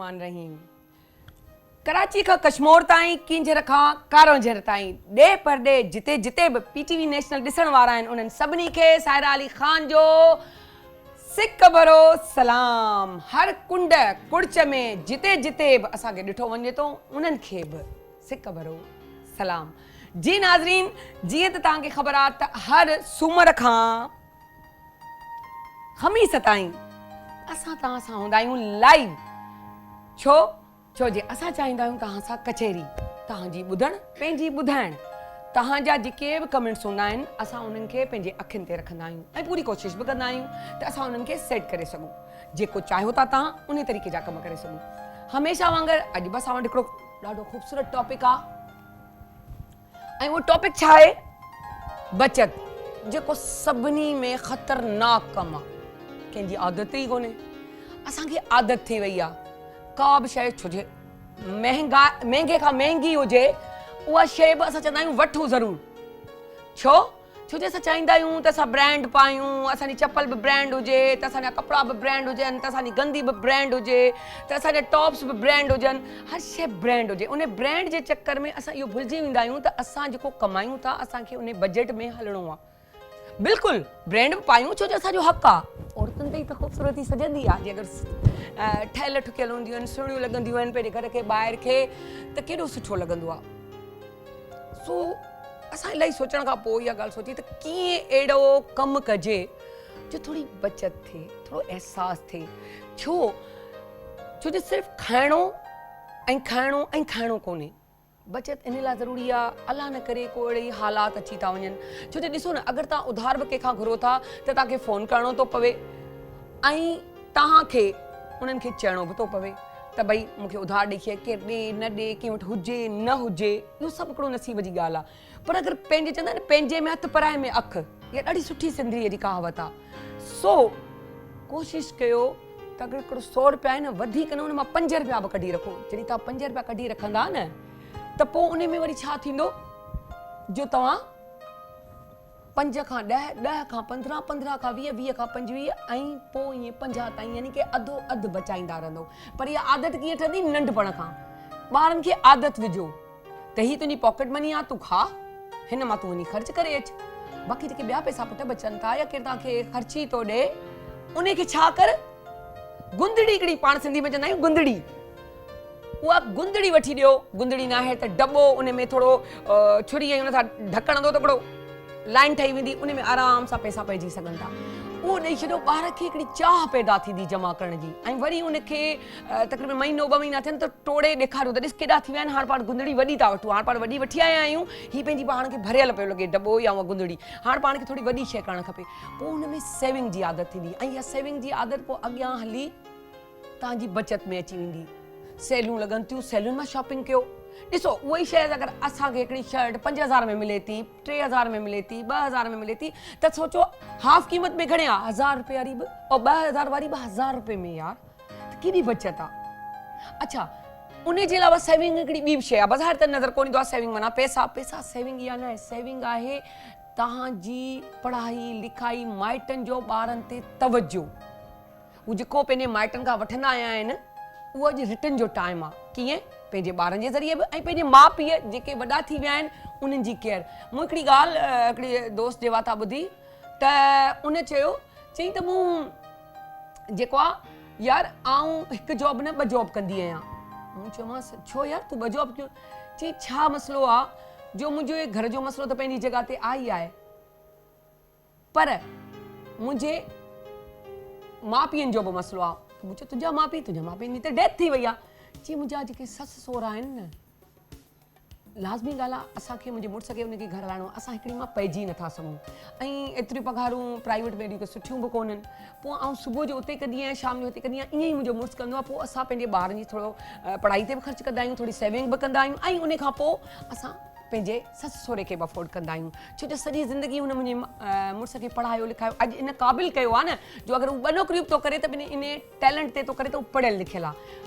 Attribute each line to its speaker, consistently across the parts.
Speaker 1: रहमान रहीम। कराची का कश्मीर ताईं, किंजर खां कारोंजर ताईं, डे पर डे जिते जिते भी पीटीवी नेशनल ॾिसण वारा आहिनि उन्हनि सभिनी खे सायरा अली ख़ान जो सिक भरो सलाम। हर कुंड कुड़च में जिते जिते भी असांखे ॾिठो वञे थो उन्हनि खे बि सिक भरो सलाम। जी नाज़रीन, जीअं त तव्हांखे ख़बर आहे त हर सूमर खां ख़मीस ताईं असां तव्हां सां हूंदा आहियूं लाइव। छो जे असां चाहींदा आहियूं तव्हां सां कचहरी, तव्हांजी ॿुधण पंहिंजी ॿुधाइण। तव्हांजा जेके बि कमेंट्स हूंदा आहिनि असां उन्हनि खे पंहिंजे अखियुनि ते रखंदा आहियूं ऐं पूरी कोशिशि बि कंदा आहियूं त असां उन्हनि खे सेट करे सघूं। जेको चाहियो था तव्हां उन तरीक़े जा कम करे सघूं। हमेशह वांगुरु अॼु बि असां वटि हिकिड़ो ॾाढो ख़ूबसूरत टॉपिक आहे ऐं उहो टॉपिक छा आहे? बचत, जेको सभिनी में ख़तरनाक कमु आहे। कंहिंजी आदत ई कोन्हे। असांखे आदत थी वई आहे का बि शइ, छो जे महांगे खां महांगी हुजे उहा शइ बि असां चवंदा आहियूं वठूं ज़रूरु। छो जे असां चाहींदा आहियूं त असां ब्रांड पायूं, असांजी चप्पल बि ब्रांड हुजे, त असांजा कपिड़ा बि ब्रांड हुजनि, त असांजी गंदी बि ब्रांड हुजे, त असांजा टॉप्स बि ब्रांड हुजनि, हर शइ ब्रांड हुजे। उन ब्रांड जे चक्कर में असां इहो भुलिजी वेंदा आहियूं त असां जेको कमायूं था असांखे उन बजट में हलणो आहे। बिल्कुलु ब्रांड बि पायूं छो जो असांजो हक़ु आहे। औरतुनि ते ई त ख़ूबसूरती सजंदी आहे। जे अगरि ठहियल ठुकियल हूंदियूं आहिनि, सुहिणियूं लॻंदियूं आहिनि पंहिंजे घर खे ॿाहिरि खे, त केॾो सुठो लॻंदो आहे। सो असां इलाही सोचण खां पोइ इहा ॻाल्हि सोची त कीअं अहिड़ो कमु कजे जो थोरी बचत थिए, थोरो अहसासु थिए। छो जो सिर्फ़ु खाइणो ऐं खाइणो कोन्हे। बचत इन लाइ ज़रूरी आहे, अलाह न करे को अहिड़े हालात अची था वञनि। छो जो ॾिसो न, अगरि तव्हां उधार बि कंहिंखां घुरो था त तव्हांखे फ़ोन करिणो थो पवे ऐं तव्हांखे उन्हनि खे चइणो बि थो पवे त भई मूंखे उधार ॾेई, केरु ॾे न ॾे, कंहिं वटि हुजे न हुजे, इहो सभु हिकिड़ो नसीब जी ॻाल्हि आहे। पर अगरि पंहिंजे चवंदा आहिनि पंहिंजे में हथु पराए में अखि, इहा ॾाढी सुठी सिंधीअ जी कहावत आहे। सो कोशिशि कयो त अगरि हिकिड़ो 100 रुपया आहे न, वधीक न, हुन मां 5 रुपया बि कढी रखो। जॾहिं तव्हां 5 रुपया कढी रखंदा न त पोइ उन में वरी छा थींदो जो तव्हां 5 खां 10, 10 खां 15, 15 खां 20, 20 खां 25 ऐं पोइ ईअं 50 ताईं, यानी कि अधो अधु बचाईंदा रहंदो। पर इहा आदत कीअं ठहंदी? नंढपण खां ॿारनि खे आदत विझो त ही तुंहिंजी पॉकेट मनी आहे, तूं खा, हिन मां तूं वञी ख़र्च करे अचु। बाक़ी जेके ॿिया पैसा पुट बचनि था या केरु तव्हांखे ख़र्ची थो ॾे, उनखे छा कर, गुंदड़ी हिकिड़ी, पाण सिंधी में चवंदा आहियूं गुंदड़ी, उहा गुंदड़ी वठी ॾियो। गुंदड़ी न आहे त डॿो, उन में थोरो छुरी ऐं उन सां ढकण हणंदो त हिकिड़ो लाइन ठही वेंदी, उन में आराम सां पैसा पइजी सघनि था। उहो ॾेई छॾियो, ॿार खे हिकिड़ी चाह पैदा थींदी जमा करण जी। ऐं वरी उनखे तक़रीबन महीनो 2 महीना थियनि त टोड़े ॾेखारियो त ॾिस केॾा थी विया आहिनि, हाणे पाण गुंदड़ी वॾी था वठूं, हाणे पाण वॾी वठी आया आहियूं, हीअ पंहिंजी पाण खे भरियल पियो लॻे डॿो या उहा गुंदड़ी, हाणे पाण खे थोरी वॾी शइ करणु खपे। पोइ हुन में सेविंग जी आदत थींदी ऐं इहा सेविंग जी आदत पोइ अॻियां हली तव्हांजी बचत में अची वेंदी। सेलूं लॻनि थियूं, सेलुनि मां शॉपिंग कयो। ॾिसो, उहा ई शइ अगरि असांखे हिकिड़ी शर्ट 5000 में मिले थी, 3000 में मिले थी, 2000 में मिले थी, त सोचो हाफ क़ीमत में घणे आहे? 1000 रुपए वारी बि और 2000 वारी बि 1000 रुपए में। यार त केॾी बचत आहे। अच्छा, उन जे अलावा सेविंग हिकिड़ी ॿी बि शइ आहे, बाज़ारि त नज़र कोन ईंदो आहे सेविंग माना पैसा सेविंग इहा न आहे। सेविंग आहे तव्हांजी पढ़ाई लिखाई, माइटनि जो ॿारनि ते तवजो। हू जेको पंहिंजे माइटनि खां वठंदा आया आहिनि उहो अॼु रिटर्न जो टाइम आहे। कीअं? पंहिंजे ॿारनि जे ज़रिए बि ऐं पंहिंजे माउ पीउ जेके वॾा थी विया आहिनि उन्हनि जी केयर। मूं हिकिड़ी ॻाल्हि हिकिड़ी दोस्त जे वाता ॿुधी त उन चयईं त मूं जेको आहे यार आऊं हिकु जॉब न 2 जॉब कंदी आहियां। मूं चयोमांसि छो यार तूं 2 जॉब कयो? चई छा मसइलो आहे जो मुंहिंजो घर जो मसइलो त पंहिंजी जॻह ते आहे ई आहे, पर मुंहिंजे माउ पीउनि जो बि मसइलो आहे। मूं चयो तुंहिंजा माउ पीउ त डेथ थी वई आहे। चई मुंहिंजा जेके ससु सहुरा आहिनि न, लाज़मी ॻाल्हि आहे असांखे, मुंहिंजे मुड़ुस खे उनखे घर हलाइणो आहे, असां हिकिड़ी मां पइजी नथा सघूं ऐं एतिरियूं पघारूं प्राइवेट में एॾियूं सुठियूं बि कोन्हनि। पोइ आउं सुबुह जो उते कंदी आहियां, शाम जो हिते कंदी आहियां, ईअं ई मुंहिंजो मुड़ुस कंदो आहे। पोइ असां पंहिंजे ॿारनि जी थोरो पढ़ाई ते बि ख़र्चु कंदा आहियूं, थोरी सेविंग बि कंदा आहियूं ऐं उन खां पोइ असां पंहिंजे ससु सहुरे खे बि अफोर्ड कंदा आहियूं। छो जो सॼी ज़िंदगी हुन मुंहिंजे मुड़ुस खे पढ़ायो लिखायो, अॼु इन क़ाबिल कयो आहे न जो अगरि हू 2 नौकरियूं बि थो करे त इन टैलेंट ते थो करे त हू पढ़ियल लिखियल आहे।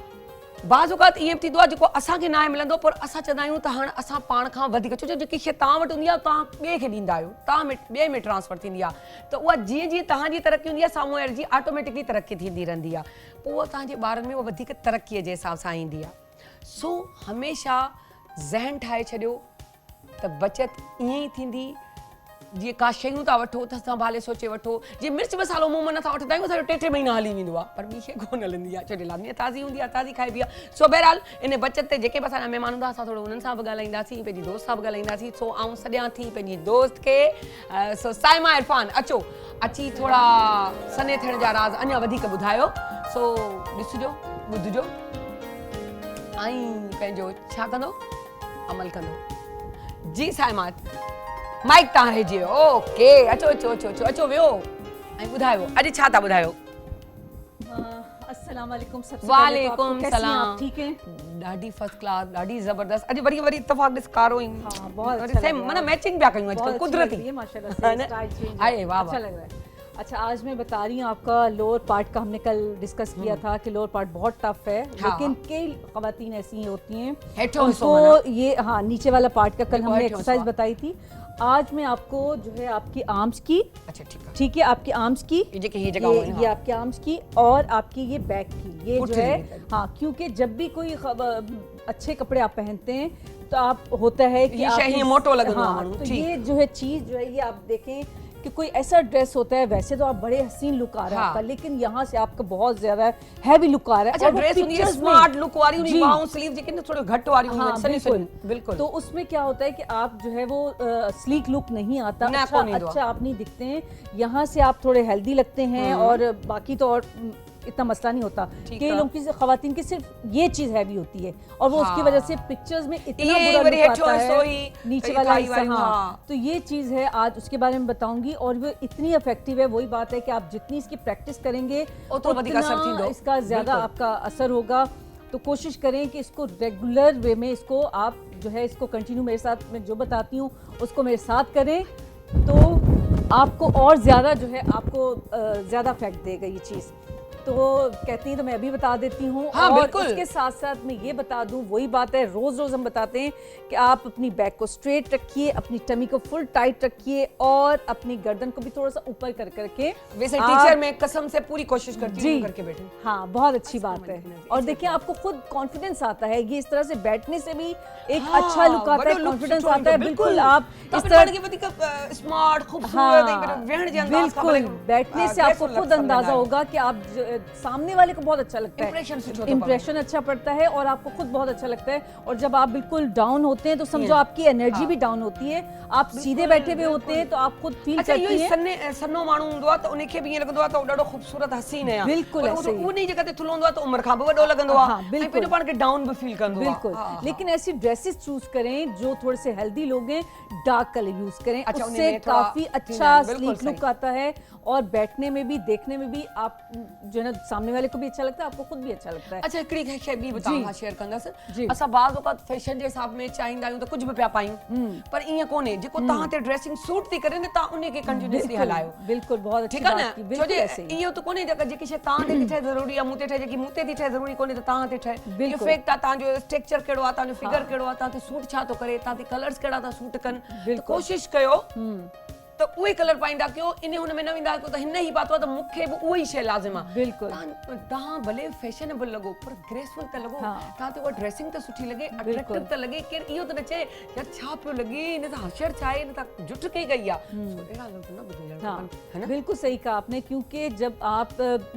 Speaker 1: बाज़ औक़ात ईअं थींदो आहे जेको असांखे न आहे मिलंदो, पर असां चवंदा आहियूं त हाणे असां पाण खां वधीक, छो जो जेकी शइ तव्हां वटि हूंदी आहे तव्हां ॿिए खे ॾींदा आहियो, तव्हां में ॿिए में ट्रांसफर थींदी आहे, त उहा जीअं जीअं तव्हांजी तरक़ी हूंदी आहे साम्हूं वारे जी ऑटोमेटिकली तरक़ी थींदी रहंदी आहे, पोइ उहा तव्हांजे ॿारनि में उहा वधीक तरक़ीअ जे हिसाब सां ईंदी आहे। सो हमेशह ज़हन ठाहे छॾियो त बचति ईअं ई थींदी जीअं का शयूं था वठो त संभाले सोचे वठो। जीअं मिर्च मसालो मुंहुं में नथा वठंदा आहियूं असांजो 3 महीना हली वेंदो आहे, पर ॿी शइ कोन हलंदी आहे, छो जे लाइ ताज़ी हूंदी आहे, ताज़ी खाइबी आहे। सो बहरहाल इन बचति ते जेके बि असांजा महिमान हूंदा असां थोरो उन्हनि सां बि ॻाल्हाईंदासीं, पंहिंजी दोस्त सां बि ॻाल्हाईंदासीं। सो आउं सॾियां थी पंहिंजी दोस्त खे, सो साइमा इरफान, अचो अची थोरा सने थियण जा राज़ अञा वधीक ॿुधायो। सो ॾिसिजो, ॿुधिजो ऐं पंहिंजो छा कंदो, अमल कंदो। जी साइमा, माइक तव्हां रहिजी वियो। ओके, अचो अचो अचो अचो अचो वियो ऐं ॿुधायो अॼु छा था ॿुधायो।
Speaker 2: अस्सलाम वालेकुम। सबसे
Speaker 1: वालेकुम सलाम।
Speaker 2: ठीक है,
Speaker 1: ॾाढी फर्स्ट क्लास, ॾाढी ज़बरदस्त। अॼु वरी वरी इत्तेफ़ाक़ ॾिस कारो ई,
Speaker 2: हाँ, बहुत अच्छा लग रहा है।
Speaker 1: माना मैचिंग पिया कयूं अॼुकल्ह कुदरती,
Speaker 2: माशाल्लाह से स्टाइल चेंज
Speaker 1: अरे वाह
Speaker 2: अच्छा लग रहा है। अच्छा, आज मैं बता रही हूँ आपका लोअर पार्ट का हमने कल डिस्कस किया था कि लोअर पार्ट बहुत टफ है, लेकिन कई ख़वातीन ऐसी होती हैं उनको ये, हाँ, नीचे वाला पार्ट का कल हमने एक्सरसाइज बताई थी। आज मैं आपको जो है आपकी आर्म्स की, अच्छा ठीक है, आपकी आर्म्स की, ये आपके आर्म्स की और आपकी ये बैक की, ये जो है, हाँ, क्योंकि जब भी कोई अच्छे कपड़े आप पहनते हैं तो आप होता है कि तो ये जो है चीज जो है ये आप देखें कि कोई ऐसा ड्रेस होता है, वैसे तो आप बड़े हसीन लुक आ रहा है आपका, लेकिन यहाँ से आपका बहुत ज्यादा हैवी लुक आ रहा है।
Speaker 1: अच्छा, ड्रेस हुई है स्मार्ट लुक वाली, हुई बाहों स्लीव जेके थोड़े घट वाली हुई है,
Speaker 2: बिल्कुल
Speaker 1: बिल्कुल।
Speaker 2: तो उसमें क्या होता है कि आप जो है वो स्लीक लुक नहीं आता, अच्छा आप नहीं दिखते हैं। यहाँ से आप थोड़े हेल्दी लगते हैं और बाकी तो और इतना मसला नहीं होता। कई लोगों की ख़वातीन की सिर्फ ये चीज हैवी होती है और वो उसकी वजह से पिक्चर्स में इतना बुरा लुक आता है, नीचे वाला हिस्सा। हाँ, तो ये चीज है, आज उसके बारे में बताऊंगी और वो इतनी इफेक्टिव है। वही बात है कि आप जितनी इसकी प्रैक्टिस करेंगे उतना इसका ज्यादा आपका असर होगा। तो कोशिश करें कि इसको रेगुलर वे में इसको आप जो है इसको कंटिन्यू मेरे साथ, मैं जो बताती हूँ उसको मेरे साथ करें, तो आपको और ज्यादा जो है आपको ज्यादा इफेक्ट देगा ये चीज। तो कहती हैं तो मैं अभी बता देती हूँ।
Speaker 1: हाँ,
Speaker 2: और
Speaker 1: बिल्कुल।
Speaker 2: उसके साथ साथ मैं ये बता दूँ, वही बात है रोज रोज हम बताते हैं कि आप अपनी बैक को स्ट्रेट रखिए, अपनी टमी को फुल टाइट रखिए और अपनी गर्दन को भी थोड़ा सा ऊपर कर करके।
Speaker 1: वैसे टीचर मैं कसम से पूरी कोशिश करती हूँ करके बैठूं।
Speaker 2: हाँ, बहुत अच्छी बात है। और देखिए आपको खुद कॉन्फिडेंस आता है, ये इस तरह से बैठने से भी एक अच्छा लुक आता है, कॉन्फिडेंस आता है। बिल्कुल, आप इस तरह
Speaker 1: स्मार्ट खूबसूरत,
Speaker 2: बिल्कुल बैठने से आपको खुद अंदाजा होगा कि आप सामने वाले को बहुत अच्छा लगता है, इंप्रेशन अच्छा पड़ता है और आपको खुद बहुत अच्छा लगता है। और जब आप बिल्कुल डाउन होते हैं तो समझो आपकी एनर्जी भी डाउन होती है, आप सीधे बैठे हुए होते हैं तो आप खुद फील करती हैं।
Speaker 1: सन्नो माण्हू हूंदो आहे त उनखे बि ईअं लॻंदो आहे त उहो ॾाढो ख़ूबसूरत हसीन आहे,
Speaker 2: बिल्कुल ऐसे ही।
Speaker 1: उन जगह ते थुलो हूंदो आहे त उम्र खां बि वॾो लॻंदो आहे, ऐं पंहिंजो पाण खे डाउन बि फील कंदो आहे।
Speaker 2: बिल्कुल, लेकिन ऐसी ड्रेसेस चूज करें जो थोड़े से हेल्दी लोग हैं, डार्क कलर यूज करें, उससे काफी अच्छा स्लीक लुक आता है और बैठने में भी, देखने में भी आप जो है ना सामने वाले को भी अच्छा लगता है, आपको खुद भी अच्छा लगता है।
Speaker 1: अच्छा, हिकिड़ी शइ ॿी बताऊं शेयर कंदसि। असां बाज़ औक़ात फैशन जे हिसाब में चाहींदा आहियूं त कुझु बि पिया पायूं, पर ईअं कोन्हे। जेको तव्हां ते ड्रेसिंग सूट थी करे न, तव्हां उन खे कंटिन्यूअसली हलायो।
Speaker 2: बिल्कुल, बहुत अच्छी बात की।
Speaker 1: बिल्कुल ऐसे ही। इहो त कोन्हे त जेकी शइ तव्हां ते ठहे ज़रूरी आहे मूं ते ठहे, जेकी मूं ते थी ठहे ज़रूरी कोन्हे त तव्हां ते ठहे। इहो फैक्ट आहे, तव्हांजो स्ट्रक्चर कहिड़ो आहे, तव्हांजो फिगर कहिड़ो आहे, तव्हां ते सूट छा थो करे, तव्हां ते कलर्स कहिड़ा था सूट कनि। कोशिश कयो तो उहे कलर पाईंदा कयो, इन हुन में न वेंदा कयो त हिन ई पातो त मूंखे बि उहो ई शइ लाज़िम आहे।
Speaker 2: बिल्कुल,
Speaker 1: तव्हां भले फैशनेबल लॻो पर ग्रेसफुल त लॻो, तव्हां ते उहा ड्रेसिंग त सुठी लॻे, अट्रैक्टिव त लॻे, केरु इहो त न चए यार छा पियो लॻे, इन सां हशर छा आहे, इन सां जुट कई गई आहे।
Speaker 2: बिल्कुल सही कहा आपने, क्योंकि जब आप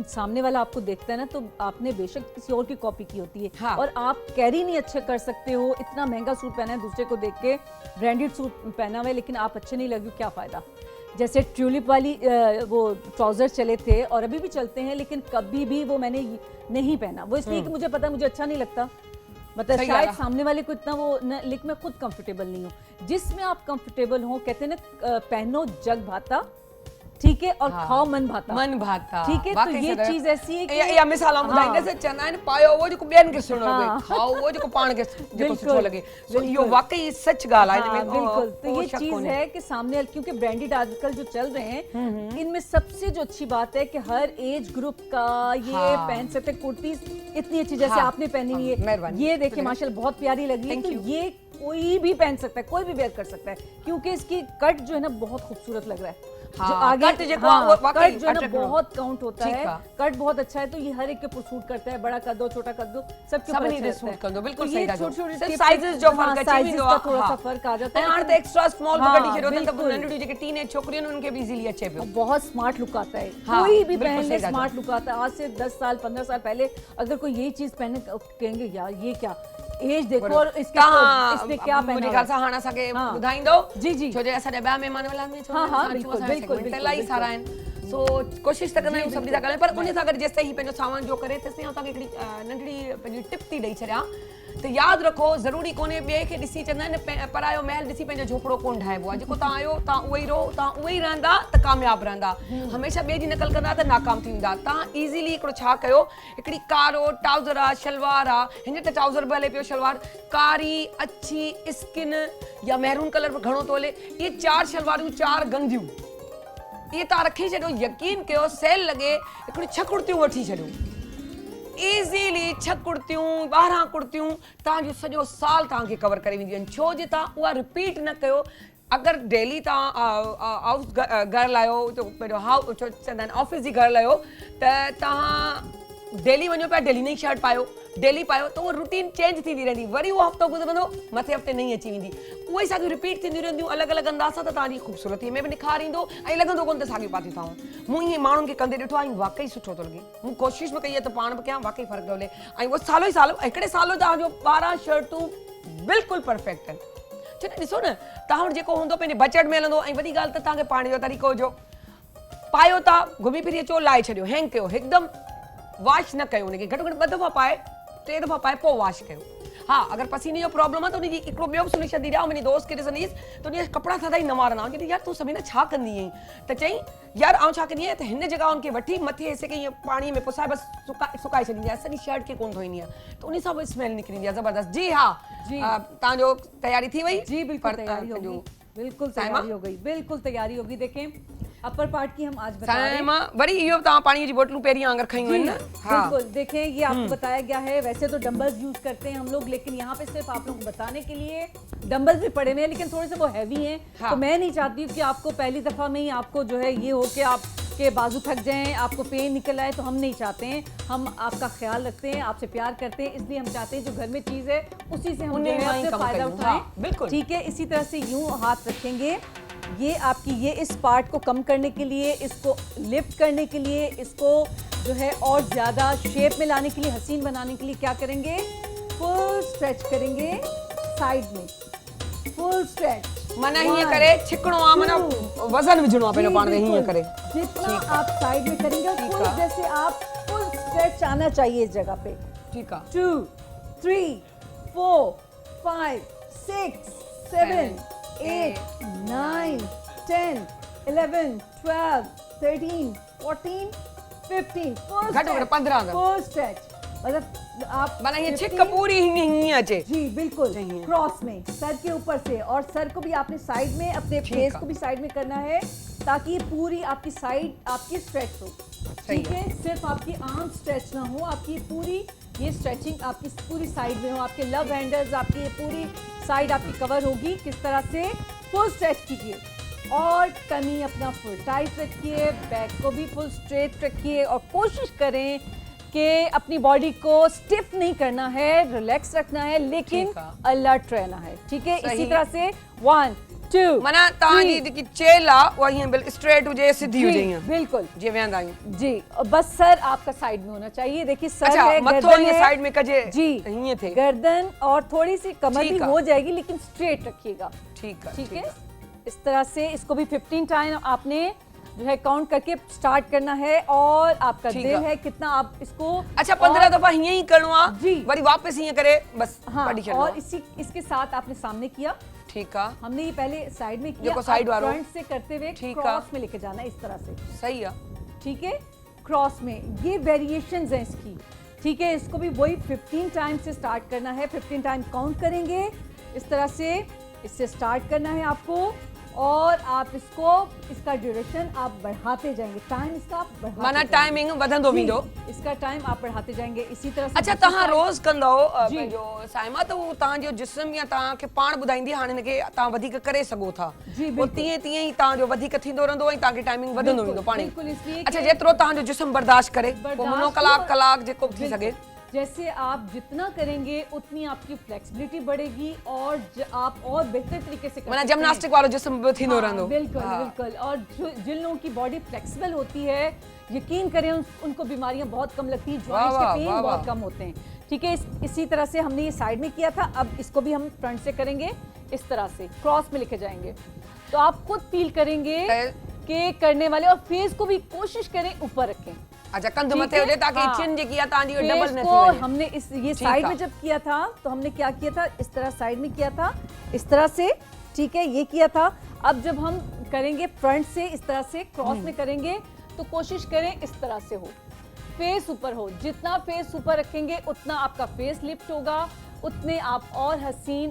Speaker 2: सामने वाला आपको देखता है ना तो आपने बेशक किसी और की कॉपी की होती है और आप कैरी नहीं अच्छे कर सकते हो। इतना महंगा सूट पहना है दूसरे को देख के, ब्रांडेड सूट पहना हुआ है, लेकिन आप अच्छे नहीं लगे, क्या फायदा। जैसे ट्यूलिप वाली वो ट्राउजर चले थे और अभी भी चलते हैं, लेकिन कभी भी वो मैंने नहीं पहना। वो इसलिए कि मुझे पता मुझे अच्छा नहीं लगता, मतलब शायद सामने वाले को इतना वो न, लेकिन मैं खुद कंफर्टेबल नहीं हूँ। जिसमें आप कंफर्टेबल हो, कहते हैं ना पहनो जग भाता ठीक है, और
Speaker 1: हाँ।
Speaker 2: खाओ मन भाता।
Speaker 1: मन भाता,
Speaker 2: ठीक है, तो
Speaker 1: वाकई
Speaker 2: ये
Speaker 1: सही
Speaker 2: चीज ऐसी है कि
Speaker 1: या मिसाल हम ॿुधाईंदे से चवंदा आहिनि पायो वो जेको ॿियनि खे सुहिणो लॻे,
Speaker 2: हाँ।
Speaker 1: खाओ वो जेको पाण खे जेको
Speaker 2: बिल्कुल,
Speaker 1: सुठो लॻे। सो इहो
Speaker 2: बिल्कुल।
Speaker 1: वाकई सच ॻाल्हि आहे
Speaker 2: हाँ,
Speaker 1: हिन में।
Speaker 2: बिल्कुल। तो
Speaker 1: को
Speaker 2: ये
Speaker 1: शक
Speaker 2: चीज
Speaker 1: कोन्हे।
Speaker 2: है कि सामने, क्योंकि ब्रांडेड आजकल जो चल रहे हैं, इनमें सबसे जो अच्छी बात है कि हर एज ग्रुप का ये
Speaker 1: हाँ।
Speaker 2: पहन सकते हैं। कुर्तीज इतनी अच्छी जैसे
Speaker 1: हाँ,
Speaker 2: आपने पहनी हुई है,
Speaker 1: मेहरबानी।
Speaker 2: ये देखिए माशाल्लाह बहुत प्यारी लगी है।
Speaker 1: Thank
Speaker 2: तो
Speaker 1: you।
Speaker 2: ये कोई भी पहन सकता है, कोई भी वेयर कर सकता है, क्योंकि इसकी कट जो है ना बहुत खूबसूरत लग रहा है।
Speaker 1: हाँ,
Speaker 2: जो आगे
Speaker 1: कट जेको आहे, वो वाकई
Speaker 2: कट जो है ना
Speaker 1: attract करो।
Speaker 2: बहुत काउंट होता
Speaker 1: ठीक
Speaker 2: है,
Speaker 1: है।
Speaker 2: कट बहुत अच्छा है, तो ये हर एक के ऊपर सूट करता है, बड़ा कर दो छोटा कर दो, सबके ऊपर
Speaker 1: सभिनी
Speaker 2: अच्छा
Speaker 1: ते
Speaker 2: लगता
Speaker 1: सूट
Speaker 2: है।
Speaker 1: कंदो, बिल्कुल
Speaker 2: तो
Speaker 1: सही
Speaker 2: ये
Speaker 1: था जो।
Speaker 2: छोटी-छोटी
Speaker 1: सिर्फ
Speaker 2: tips-
Speaker 1: साइज़िस जो
Speaker 2: हाँ,
Speaker 1: फर्क अची
Speaker 2: sizes
Speaker 1: वेंदो
Speaker 2: का
Speaker 1: आहे।
Speaker 2: थोड़ा सा
Speaker 1: हाँ।
Speaker 2: फर्क आ जाता
Speaker 1: ऐं
Speaker 2: है,
Speaker 1: हाणे त
Speaker 2: लेकिन-
Speaker 1: एक्स्ट्रा स्मॉल बि
Speaker 2: हाँ,
Speaker 1: कढी छॾियो अथनि त
Speaker 2: बिल्कुल।
Speaker 1: नंढियूं जेके टीनेज छोकिरियूं आहिनि उनखे बि इज़ीली अचे पियो।
Speaker 2: और बहुत स्मार्ट लुक आता है।
Speaker 1: हाँ,
Speaker 2: कोई भी
Speaker 1: बिल्कुल
Speaker 2: पहन ले
Speaker 1: सही कहा
Speaker 2: स्मार्ट लुक आता है। आज से 10 साल 15 साल पहले अगर कोई यही चीज पहने कहेंगे यार ये क्या, एज देखो और इसके इसने क्या पहना
Speaker 1: मुंहिंजे
Speaker 2: हुआ
Speaker 1: ख्याल
Speaker 2: है।
Speaker 1: सां हाणे असांखे
Speaker 2: हाँ।
Speaker 1: ॿुधाईंदो।
Speaker 2: जी, जी।
Speaker 1: छो जो असांजा ॿिया महिमान वला में
Speaker 2: हाँ, हाँ, बिल्कुल, बिल्कुल,
Speaker 1: त इलाही
Speaker 2: बिल्कुल।
Speaker 1: सारा आहिनि। सो कोशिशि त कंदा आहियूं सभिनी सां ॻाल्हायूं, पर उन सां गॾु जेसिताईं पंहिंजो सामान जो करे तेसिताईं असांखे हिकिड़ी नंढड़ी पंहिंजी टिप थी ॾेई छॾियां। त यादि रखो, ज़रूरी कोन्हे ॿिए खे ॾिसी चवंदा आहिनि परायो महल ॾिसी पंहिंजो झोपड़ो कोन ठाहिबो आहे। जेको तव्हां आहियो तव्हां उहो ई रहो, तव्हां उहो ई रहंदा त कामयाबु रहंदा। हमेशह ॿिए जी नकल कंदा त नाकाम थी वेंदा। तव्हां ईज़ीली हिकिड़ो छा कयो, हिकिड़ी कारो ट्राउज़र आहे, शलवार आहे, हिन त ट्राउज़र बि हले पियो, शलवार कारी अच्छी स्किन या मैरून कलर बि घणो थो हले, इहे 4 शलवारूं 4 गंदियूं इहे तव्हां रखी छॾियो। यकीन कयो सेल लॻे हिकिड़ी 6 कुर्तियूं वठी छॾियो, ईज़ीली 6 कुर्तियूं 12 कुर्तियूं तव्हांजो सॼो साल तव्हांखे कवर करे वेंदियूं आहिनि। छो जे तव्हां उहा रिपीट न कयो। अगरि डेली तव्हां हाउस गर्ल आहियो, तो पंहिंजो हाउस छो चवंदा आहिनि ऑफिस जी गर्ल आहियो, त तव्हां डेली वञो पिया, डेली नई शर्ट पायो, डेली पायो, त उहो रूटीन चेंज थींदी रहंदी। वरी उहो हफ़्तो गुज़रंदो, मथे हफ़्ते नई अची वेंदी। उहे ई साॻियूं रिपीट थींदियूं रहंदियूं अलॻि अलॻि अंदाज़ सां, त तव्हांजी ख़ूबसूरती में बि निखार ईंदो ऐं लॻंदो कोन त साॻियूं पातियूं था। मूं ईअं माण्हुनि खे कंदे ॾिठो आहे, वाकई सुठो थो लॻे। मूं कोशिशि बि कई आहे त पाण बि कयां, वाकई फ़र्क़ु थो हले। ऐं उहो सालो ई साल, हिकिड़े साल तव्हांजो 12 शर्टूं बिल्कुलु परफेक्ट आहिनि। छो त ॾिसो न, तव्हां वटि जेको हूंदो पंहिंजे बजट में हलंदो। ऐं वॾी ॻाल्हि त तव्हांखे पाइण जो तरीक़ो हुजो, पायो था घुमी फिरी अचो, लाहे छॾियो, हैंग कयो, हिकदमि वॉश न कयो उनखे, घटि में घटि 2 दफ़ा पाए 3 दफ़ा पाए पोइ वॉश कयो। हाँ, अगर पसीने जो प्रॉब्लम आहे त उनजी हिकिड़ो ॿियो बि सोल्यूशन थी ॾियां। मुंहिंजी दोस्त खे ॾिसंदीसि त उनजा कपिड़ा सदा ई नवां रहंदा। चवंदी यार तूं सभिनी छा कंदी आहीं? त चई यार आउं छा कंदी आहियां त हिन जॻह उनखे वठी मथे हिसे खे ईअं पाणीअ में पुसाए बसि सुकाए छॾींदी आहियां, सॼी शर्ट खे कोन धोईंदी आहियां, त उन सां बि स्मेल निकिरंदी आहे ज़बरदस्त। जी हा, तव्हांजो तयारी थी वई?
Speaker 2: जी बिल्कुल तैयारी हो गई, बिल्कुल तैयारी हो गई, बिल्कुल तैयारी होगी। देखें अपर पार्ट की हम आज बता रहे हैं।
Speaker 1: साइमा वरी इहो तव्हां पाणी जी बोतलूं पहिरीं वांगुरु खयूं आहिनि न?
Speaker 2: बिल्कुल, देखें ये आपको बताया गया है। वैसे तो डंबल्स यूज करते हैं हम लोग, लेकिन यहाँ पे सिर्फ आप लोगों को बताने के लिए डंबल्स भी पड़े हुए हैं, लेकिन थोड़े से वो हैवी हैं। तो मैं नहीं चाहती हूँ कि आपको पहली दफा में ही आपको जो है ये हो कि आपके बाजू थक जाएं, आपको पेन निकल आए, तो हम नहीं चाहते हैं। हम आपका ख्याल रखते हैं, आपसे प्यार करते हैं, इसलिए हम चाहते हैं जो घर में चीज है उसी से हम जो है आपसे फायदा उठाएं। ठीक है, इसी तरह से यूं हाथ रखेंगे, ये आपकी ये इस पार्ट को कम करने के लिए, इसको लिफ्ट करने के लिए, इसको जो है और ज़्यादा शेप में लाने के लिए, हसीन बनाने के लिए क्या करेंगे, फुल स्ट्रेच करेंगे साइड में, फुल स्ट्रेच।
Speaker 1: मना हीअं करे छिकणो आहे, माना वजन विझणो आहे पंहिंजो पाण खे हीअं करे।
Speaker 2: जितना आप साइड में करेंगे फुल, जैसे आप फुल स्ट्रेच आना चाहिए इस जगह पे।
Speaker 1: ठीक है।
Speaker 2: 2 3 4 5 6 7 8 9 10 11 12 13 14 15 फुल स्ट्रेच। मतलब आप
Speaker 1: माना ये छिक पूरी हीअं अचे।
Speaker 2: जी बिल्कुल, क्रॉस में सर के ऊपर से, और सर को भी आपने साइड में, अपने फेस को भी साइड में करना है, ताकि ये पूरी आपकी साइड आपकी स्ट्रेच हो। ठीक है, सिर्फ आपकी आर्म स्ट्रेच ना हो, आपकी पूरी ये स्ट्रेचिंग आपकी पूरी साइड में हो, आपके लव हैंडल्स, आपकी ये पूरी साइड आपकी कवर होगी। किस तरह से फुल स्ट्रेच कीजिए, और टमी अपना फुल टाइट रखिए, बैक को भी फुल स्ट्रेट रखिए, और कोशिश करें कि अपनी बॉडी को स्टिफ नहीं करना है, रिलैक्स रखना है, लेकिन अलर्ट रहना है। ठीक है, इसी तरह से 1 2
Speaker 1: माना तव्हांजी जेकी चेल आहे उहा हीअं बिल्कुल स्ट्रेट हुजे, सिधी हुजे हीअं,
Speaker 2: बिल्कुल
Speaker 1: जीअं वेहंदा आहियूं।
Speaker 2: जी, और बस सर आपका साइड में होना चाहिए। देखिए सर
Speaker 1: अच्छा,
Speaker 2: है,
Speaker 1: मथो
Speaker 2: गर्दन
Speaker 1: हीअं
Speaker 2: है,
Speaker 1: साइड में कजे,
Speaker 2: जी
Speaker 1: हीअं थे,
Speaker 2: गर्दन और थोड़ी सी कमर भी
Speaker 1: ठीक है।
Speaker 2: हो जाएगी, लेकिन स्ट्रेट रखिएगा।
Speaker 1: ठीक है,
Speaker 2: ठीक है, इस तरह से इसको भी 15 टाइम आपने जो है काउंट करके स्टार्ट करना है, और आपका दिल है कितना आप इसको।
Speaker 1: अच्छा, 15 दफा हीअं ही करणो आहे,
Speaker 2: जी,
Speaker 1: वरी वापस हीअं करे बस
Speaker 2: हाँ,
Speaker 1: पढ़ी छॾो।
Speaker 2: और इसके साथ आपने सामने किया,
Speaker 1: ठीक है।
Speaker 2: हमने ये पहले साइड में किया,
Speaker 1: देखो साइड वालों
Speaker 2: फ्रंट से करते हुए
Speaker 1: ठीक
Speaker 2: क्रॉस में लेके जाना इस तरह से।
Speaker 1: सही है।
Speaker 2: ठीक है, क्रॉस में ये वेरिएशंस हैं इसकी। ठीक है, इसको भी वही 15 टाइम से स्टार्ट करना है, 15 टाइम काउंट करेंगे इस तरह से, इससे स्टार्ट करना है आपको, और आप इसको, इसका ड्यूरेशन आप बढ़ाते जाएंगे, टाइम इसका आप बढ़ाते
Speaker 1: माना
Speaker 2: जाएंगे।
Speaker 1: टाइमिंग वधंदो वेंदो,
Speaker 2: इसका टाइम आप बढ़ाते जाएंगे इसी तरह से।
Speaker 1: अच्छा तहां रोज कंदो जो साइमा तो तहां जो जिस्म या तहां के पाण बुधाईंदी हाने इनके तहां वधिक करे सगो था,
Speaker 2: जी
Speaker 1: वो तीए तीए ही तहां जो वधिक थींदो रहंदो ऐं तहां के टाइमिंग वधंदो वेंदो पाणी।
Speaker 2: बिल्कुल, इसलिए
Speaker 1: अच्छा जेतिरो तहां जो जिस्म बर्दाश्त करे, वो मुनो कलाक जेको थी सके।
Speaker 2: जैसे आप जितना करेंगे उतनी आपकी फ्लेक्सिबिलिटी बढ़ेगी और आप और बेहतर तरीके से कर
Speaker 1: माना
Speaker 2: सकते हैं।
Speaker 1: जिम्नास्टिक वालो जिस्म थींदो रहंदो।
Speaker 2: बिल्कुल बिल्कुल, और जिन लोगों की बॉडी फ्लेक्सिबल होती है, यकीन करें उनको बीमारियां बहुत कम लगती हैं, जॉइंट्स के पेन बहुत कम होते हैं। ठीक है, इसी तरह से हमने ये साइड में किया था, अब इसको भी हम फ्रंट से करेंगे इस तरह से, क्रॉस में लेके जाएंगे। तो आप खुद फील करेंगे कि करने वाले, और फेस को भी कोशिश करें ऊपर रखें।
Speaker 1: अच्छा कंध मथे हो जाए ताकि चिन जे किया तांजी डबल न थी
Speaker 2: को
Speaker 1: वने।
Speaker 2: हमने इस ये साइड में जब किया था तो हमने क्या किया था, इस तरह साइड में किया था इस तरह से। ठीक है, ये किया था। अब जब हम करेंगे फ्रंट से इस तरह से क्रॉस में करेंगे तो कोशिश करें इस तरह से हो, फेस ऊपर हो। जितना फेस ऊपर रखेंगे उतना आपका फेस लिफ्ट होगा, उतने आप और हसीन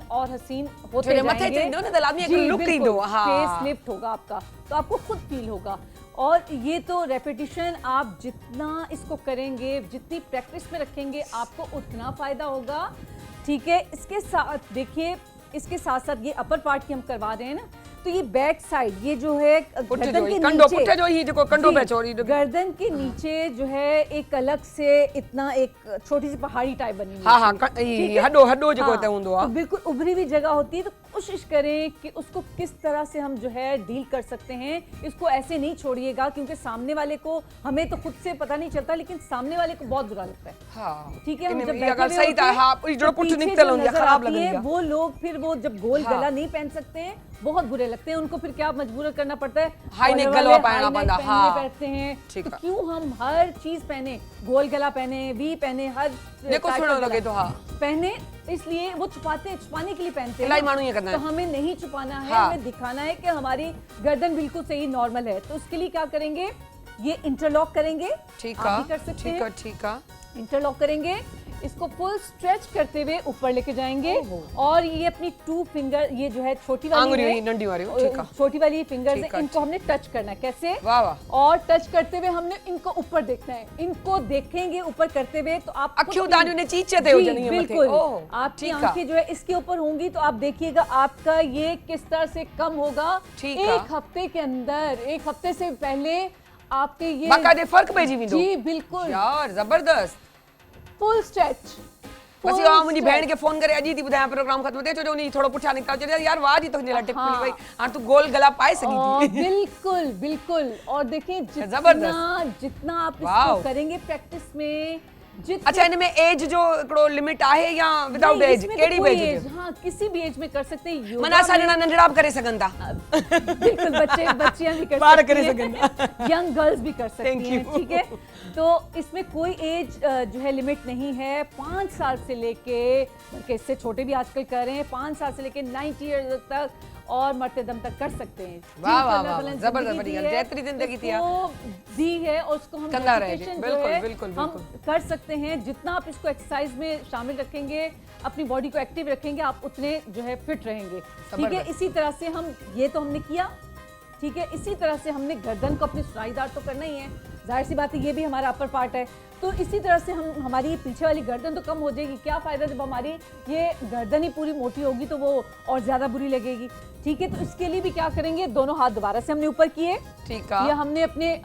Speaker 2: होते
Speaker 1: जो मथे
Speaker 2: जाएंगे।
Speaker 1: चेंदो ना तो आदमी एक
Speaker 2: जी,
Speaker 1: लुक ही
Speaker 2: बिल्कुल,
Speaker 1: दो। हाँ
Speaker 2: फेस लिफ्ट होगा आपका, तो आपको खुद फील होगा। और ये तो रेपिटेशन आप जितना इसको करेंगे, जितनी प्रैक्टिस में रखेंगे, आपको उतना फायदा होगा। ठीक है, इसके साथ देखिए, इसके साथ साथ ये अपर पार्ट की हम करवा रहे हैं ना, तो ये बैक साइड, ये जो है गर्दन के
Speaker 1: कंडो
Speaker 2: नीचे,
Speaker 1: पुट्ठे जो ही जो कंडो पे छोड़ी
Speaker 2: गर्दन के नीचे जो है एक अलग से इतना एक छोटी सी पहाड़ी टाइप बनी हुई है।
Speaker 1: हाँ हाँ हड्डो जो कहते हैं
Speaker 2: तो बिल्कुल उभरी हुई जगह होती है, तो कोशिश करें कि उसको किस तरह से हम जो है डील कर सकते हैं। इसको ऐसे नहीं छोड़िएगा, क्योंकि सामने वाले को, हमें तो खुद से पता नहीं चलता लेकिन सामने वाले को बहुत बुरा लगता है।
Speaker 1: हाँ
Speaker 2: ठीक है, हम जब
Speaker 1: अगर
Speaker 2: बैठे
Speaker 1: सही
Speaker 2: हुए
Speaker 1: था,
Speaker 2: होते हैं,
Speaker 1: हाँ जो
Speaker 2: तो
Speaker 1: पुट्ठ
Speaker 2: पीछे
Speaker 1: निकल
Speaker 2: जो
Speaker 1: होंगे
Speaker 2: नजर
Speaker 1: खराब
Speaker 2: आती है,
Speaker 1: लगेगा।
Speaker 2: वो लोग फिर वो जब गोल
Speaker 1: हाँ।
Speaker 2: गला नहीं पहन सकते हैं, बहुत बुरे लगते हैं उनको। फिर क्या मजबूर करना पड़ता है,
Speaker 1: हाई नेक
Speaker 2: कॉलर
Speaker 1: गलवा
Speaker 2: वाले
Speaker 1: पहनना
Speaker 2: हाई नेक
Speaker 1: पड़ता,
Speaker 2: पहनने
Speaker 1: हाँ।
Speaker 2: बैठते हैं।
Speaker 1: ठीक
Speaker 2: तो
Speaker 1: है।
Speaker 2: क्यों हम हर चीज पहने, गोल गला पहने, वी पहने, हर
Speaker 1: देखो
Speaker 2: टाइप
Speaker 1: सुनो
Speaker 2: का
Speaker 1: लगे
Speaker 2: गला
Speaker 1: तो हाँ
Speaker 2: पहने, इसलिए वो छुपाने के लिए पहनते हैं।
Speaker 1: इलाही मानू ये करना है।
Speaker 2: तो हमें नहीं छुपाना है,
Speaker 1: हाँ।
Speaker 2: हमें दिखाना है कि हमारी गर्दन बिल्कुल सही नॉर्मल है। तो उसके लिए क्या करेंगे, ये इंटरलॉक करेंगे।
Speaker 1: ठीक
Speaker 2: आप
Speaker 1: है
Speaker 2: भी कर सकते हैं,
Speaker 1: ठीक है
Speaker 2: इंटरलॉक करेंगे, इसको फुल स्ट्रेच करते हुए ऊपर लेके जाएंगे।
Speaker 1: ओहो।
Speaker 2: और ये अपनी 2 फिंगर, ये जो है छोटी वाली
Speaker 1: आंगुरी
Speaker 2: है,
Speaker 1: नंडी वाली, ठीक है।
Speaker 2: छोटी वाली फिंगर्स
Speaker 1: ठीक
Speaker 2: है,
Speaker 1: है,
Speaker 2: इनको हमने टच करना है। कैसे?
Speaker 1: वाह वाह।
Speaker 2: और टच करते हुए हमने इनको ऊपर देखना है। इनको देखेंगे ऊपर करते हुए तो आप
Speaker 1: अखियों दानियों ने चीचे थे हो
Speaker 2: जी,
Speaker 1: जनी
Speaker 2: बिल्कुल,
Speaker 1: ओह
Speaker 2: आपकी
Speaker 1: ठीक है।
Speaker 2: आंखें जो है इसके ऊपर होंगी, तो आप देखिएगा आपका ये किस तरह से कम होगा।
Speaker 1: ठीक है।
Speaker 2: एक हफ्ते के अंदर, एक हफ्ते से पहले आपके ये
Speaker 1: बाकायदे फर्क पइजी वेंदो।
Speaker 2: जी बिल्कुल,
Speaker 1: यार जबरदस्त।
Speaker 2: Full stretch.
Speaker 1: बस यो मुंजी भेण के फोन करे अजी थी बुधाया प्रोग्राम खत्म थे जो नी थोड़ो पुठा निकल चले यार वाह जी तो जला टिप मिली भाई हां तू गोल गला पाए सकी थी।
Speaker 2: बिल्कुल बिल्कुल, और देखें
Speaker 1: जबरदस्त।
Speaker 2: जितना आप
Speaker 1: वाओ।
Speaker 2: इसको करेंगे प्रैक्टिस में,
Speaker 1: अच्छा इनमें एज जो एकड़ो लिमिट आहे या विदाउट एज केडी एज?
Speaker 2: हाँ, किसी भी एज में कर सकते हैं। योगा
Speaker 1: मना सा
Speaker 2: में-
Speaker 1: जना नंढड़ा करे सकन था।
Speaker 2: बिल्कुल, बच्चियां भी कर
Speaker 1: बार
Speaker 2: सकती
Speaker 1: करे
Speaker 2: हैं,
Speaker 1: सकन।
Speaker 2: यंग गर्ल्स भी कर
Speaker 1: Thank
Speaker 2: सकती हैं।
Speaker 1: you.
Speaker 2: ठीक है, तो इसमें कोई एज जो है लिमिट नहीं है। 5 साल से लेके, बल्कि इससे छोटे भी आजकल कर रहे हैं, 5 साल से लेके 90 ईयर्स तक और मरते दम तक कर सकते हैं।
Speaker 1: वाह,
Speaker 2: जिनको
Speaker 1: वाह,
Speaker 2: अल्लाह
Speaker 1: वाह,
Speaker 2: ताला ने
Speaker 1: जबरदस्त,
Speaker 2: जिंदगी
Speaker 1: बढ़िया,
Speaker 2: दी है,
Speaker 1: जैतरी जिंदगी थी
Speaker 2: उसको दी है, और उसको हम
Speaker 1: कंधा रहे,
Speaker 2: repetition जो
Speaker 1: बिल्कुल,
Speaker 2: है,
Speaker 1: बिल्कुल,
Speaker 2: हम
Speaker 1: बिल्कुल।
Speaker 2: कर सकते हैं। जितना आप इसको एक्सरसाइज में शामिल रखेंगे, अपनी बॉडी को एक्टिव रखेंगे, आप उतने जो है फिट रहेंगे। ठीक है,
Speaker 1: जबरदस्त।
Speaker 2: इसी तरह से हम, ये तो हमने किया। ठीक है, इसी तरह से हमने गर्दन को अपनी सुराईदार तो करना ही है, जाहिर सी बात है, ये भी हमारा अपर पार्ट है। तो इसी तरह से हमारी पीछे वाली गर्दन तो कम हो जाएगी। क्या फायदा जब हमारी ये गर्दन ही पूरी मोटी होगी, तो वो और ज्यादा बुरी लगेगी। ठीक है, तो इसके लिए भी क्या करेंगे, दोनों हाथ दोबारा से हमने ऊपर किए।
Speaker 1: ठीक है।
Speaker 2: ये हमने अपने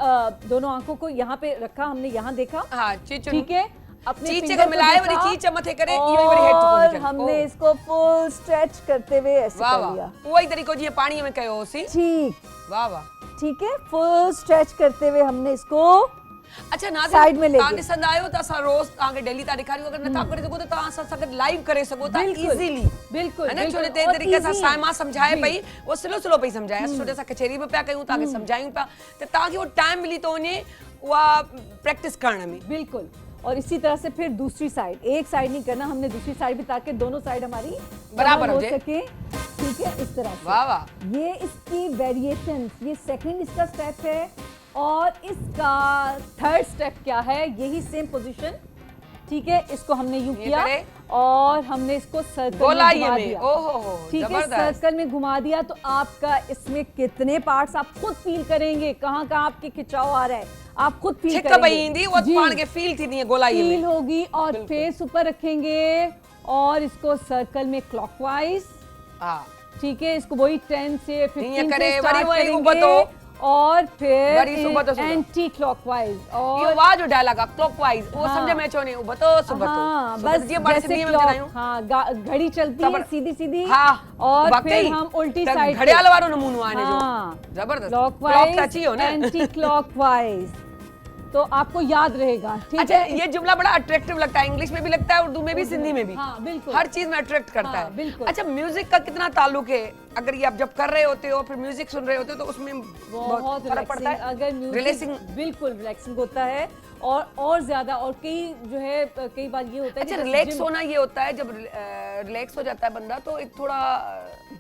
Speaker 2: दोनों आंखों को यहाँ पे रखा, हमने यहाँ देखा।
Speaker 1: हां चीचो
Speaker 2: ठीक है, अपने
Speaker 1: चीचे
Speaker 2: फिंगर
Speaker 1: को मिलाए
Speaker 2: देखा,
Speaker 1: वरी चीचे मथे करे यो वरी हेड
Speaker 2: और
Speaker 1: पोजीशन।
Speaker 2: हमने इसको फुल स्ट्रेच करते हुए ऐसे
Speaker 1: वाह
Speaker 2: कर
Speaker 1: वाह
Speaker 2: लिया।
Speaker 1: वही तरीको जी पानी में कयो होसी।
Speaker 2: ठीक,
Speaker 1: वाह वाह।
Speaker 2: ठीक है, फुल स्ट्रेच करते हुए हमने इसको
Speaker 1: अच्छा नाज़िर
Speaker 2: साइड में लेके।
Speaker 1: तां ॾिसंदा आहियो त असां रोज़ तव्हांखे डेली था ॾेखारियूं, अगर नथा करे सघो त तव्हां असां सां गॾु लाइव करे सघो था
Speaker 2: बिल्कुल,
Speaker 1: इज़ीली।
Speaker 2: बिल्कुल,
Speaker 1: है ना, छो
Speaker 2: बिल्कुल,
Speaker 1: ते
Speaker 2: और
Speaker 1: तरीक़े सां
Speaker 2: easy
Speaker 1: साइमा सम्झाए
Speaker 2: जी।
Speaker 1: पई, वो स्लो पई सम्झाए, छो त असां कचहरी में पिया कयूं, तव्हांखे सम्झायूं पिया, त तव्हांखे उहो टाइम मिली थो वञे उहा प्रैक्टिस करण में।
Speaker 2: बिल्कुल, और इसी तरह से फिर दूसरी साइड, एक साइड नहीं करना हमने, दूसरी साइड भी, ताकि दोनों साइड हमारी
Speaker 1: बराबर हो
Speaker 2: सके। ठीक है, इस तरह से।
Speaker 1: वाह वाह,
Speaker 2: ये इसकी वेरिएशन, ये सेकंड इसका स्टेप है। और इसका थर्ड स्टेप क्या है, यही सेम पोजीशन। ठीक है, इसको हमने यूं किया और हमने इसको सर्कल में घुमा दिया।
Speaker 1: ओहो,
Speaker 2: ठीक है, सर्कल में घुमा दिया तो आपका इसमें कितने पार्ट्स आप खुद फील करेंगे, कहाँ कहाँ आपके खिंचाव आ रहा है आप खुद फील करेंगे। फील होगी। और फेस ऊपर रखेंगे और इसको सर्कल में क्लॉकवाइज, ठीक है, इसको वही 10 से 15 से स्टार्ट करेंगे और फिर एंटी क्लॉकवाइज। और
Speaker 1: ये वाह जो डायलॉग क्लॉकवाइज वो समझे मैं चोने उबतो सुबतो।
Speaker 2: हाँ, बस ये बड़े सिंधी में बताऊं। हाँ, घड़ी चलती है सीधी सीधी।
Speaker 1: हाँ,
Speaker 2: और फिर हम उल्टी साइड
Speaker 1: घड़ियाल वालो नमूनो आने जो जबरदस्त
Speaker 2: क्लॉकवाइज एंटी क्लॉकवाइज, तो आपको याद रहेगा। ठीक
Speaker 1: अच्छा,
Speaker 2: है,
Speaker 1: ये जुमला बड़ा अट्रैक्टिव लगता है, इंग्लिश में भी लगता है, उर्दू में भी, सिंधी में भी।
Speaker 2: हाँ, बिल्कुल,
Speaker 1: हर चीज में अट्रैक्ट करता
Speaker 2: हाँ,
Speaker 1: है।
Speaker 2: बिल्कुल।
Speaker 1: अच्छा, म्यूजिक का कितना ताल्लुक है, अगर ये आप जब कर रहे होते हो फिर म्यूजिक सुन रहे होते हो तो उसमें
Speaker 2: बहुत
Speaker 1: फर्क पड़ता है?
Speaker 2: अगर
Speaker 1: रिलैक्सिंग,
Speaker 2: बिल्कुल रिलैक्सिंग होता है और ज्यादा। और कई जो है कई बार ये होता है।
Speaker 1: अच्छा, रिलैक्स होना ये होता है जब रिलैक्स हो जाता है बंदा तो एक थोड़ा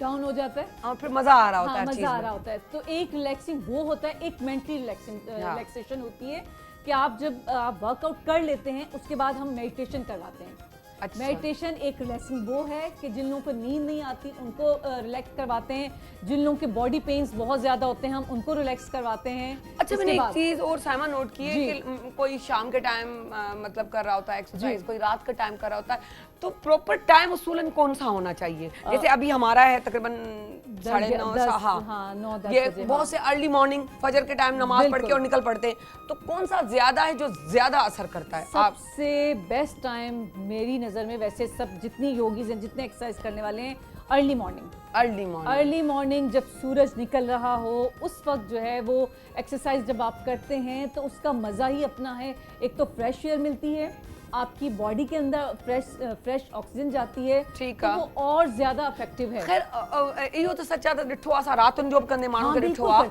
Speaker 2: डाउन हो जाता है
Speaker 1: और फिर मजा आ रहा होता है।
Speaker 2: मजा आ रहा होता है। तो एक रिलैक्सिंग वो होता है, एक मेंटली रिलैक्सेशन होती है कि आप जब आप वर्कआउट कर लेते हैं उसके बाद हम मेडिटेशन करवाते हैं।
Speaker 1: अच्छा।
Speaker 2: मेडिटेशन एक रिलैक्सिंग वो है कि जिन लोगों को नींद नहीं आती उनको रिलैक्स करवाते हैं, जिन लोगों के बॉडी पेन्स बहुत ज्यादा होते हैं हम उनको रिलैक्स करवाते हैं।
Speaker 1: अच्छा, मैंने एक चीज और साइमा नोट की है कि कोई शाम के टाइम मतलब कर रहा होता है एक्सरसाइज, कोई रात का टाइम कर रहा होता है, तो प्रॉपर टाइम उसूलन कौन सा होना चाहिए? जैसे अभी हमारा है तकरीबन 9:30, ये बहुत से अर्ली मॉर्निंग फजर के टाइम नमाज पढ़ के और निकल पड़ते हैं, तो कौन सा ज्यादा है जो ज्यादा असर करता है?
Speaker 2: सबसे बेस्ट टाइम मेरी नजर में, वैसे सब जितनी योगीज हैं, जितने एक्सरसाइज करने वाले हैं, अर्ली मॉर्निंग जब सूरज निकल रहा हो उस वक्त जो है वो एक्सरसाइज जब आप करते हैं तो उसका मजा ही अपना है। एक तो फ्रेश एयर मिलती है, आपकी बॉडी के अंदर फ्रेश ऑक्सीजन जाती है,
Speaker 1: ठीक
Speaker 2: तो
Speaker 1: है,
Speaker 2: वो और ज्यादा इफेक्टिव है।
Speaker 1: खैर इहो तो सच्चा तो ॾिठो असां रातुनि जो बि कंदे माण्हू खे ॾिठो आहे,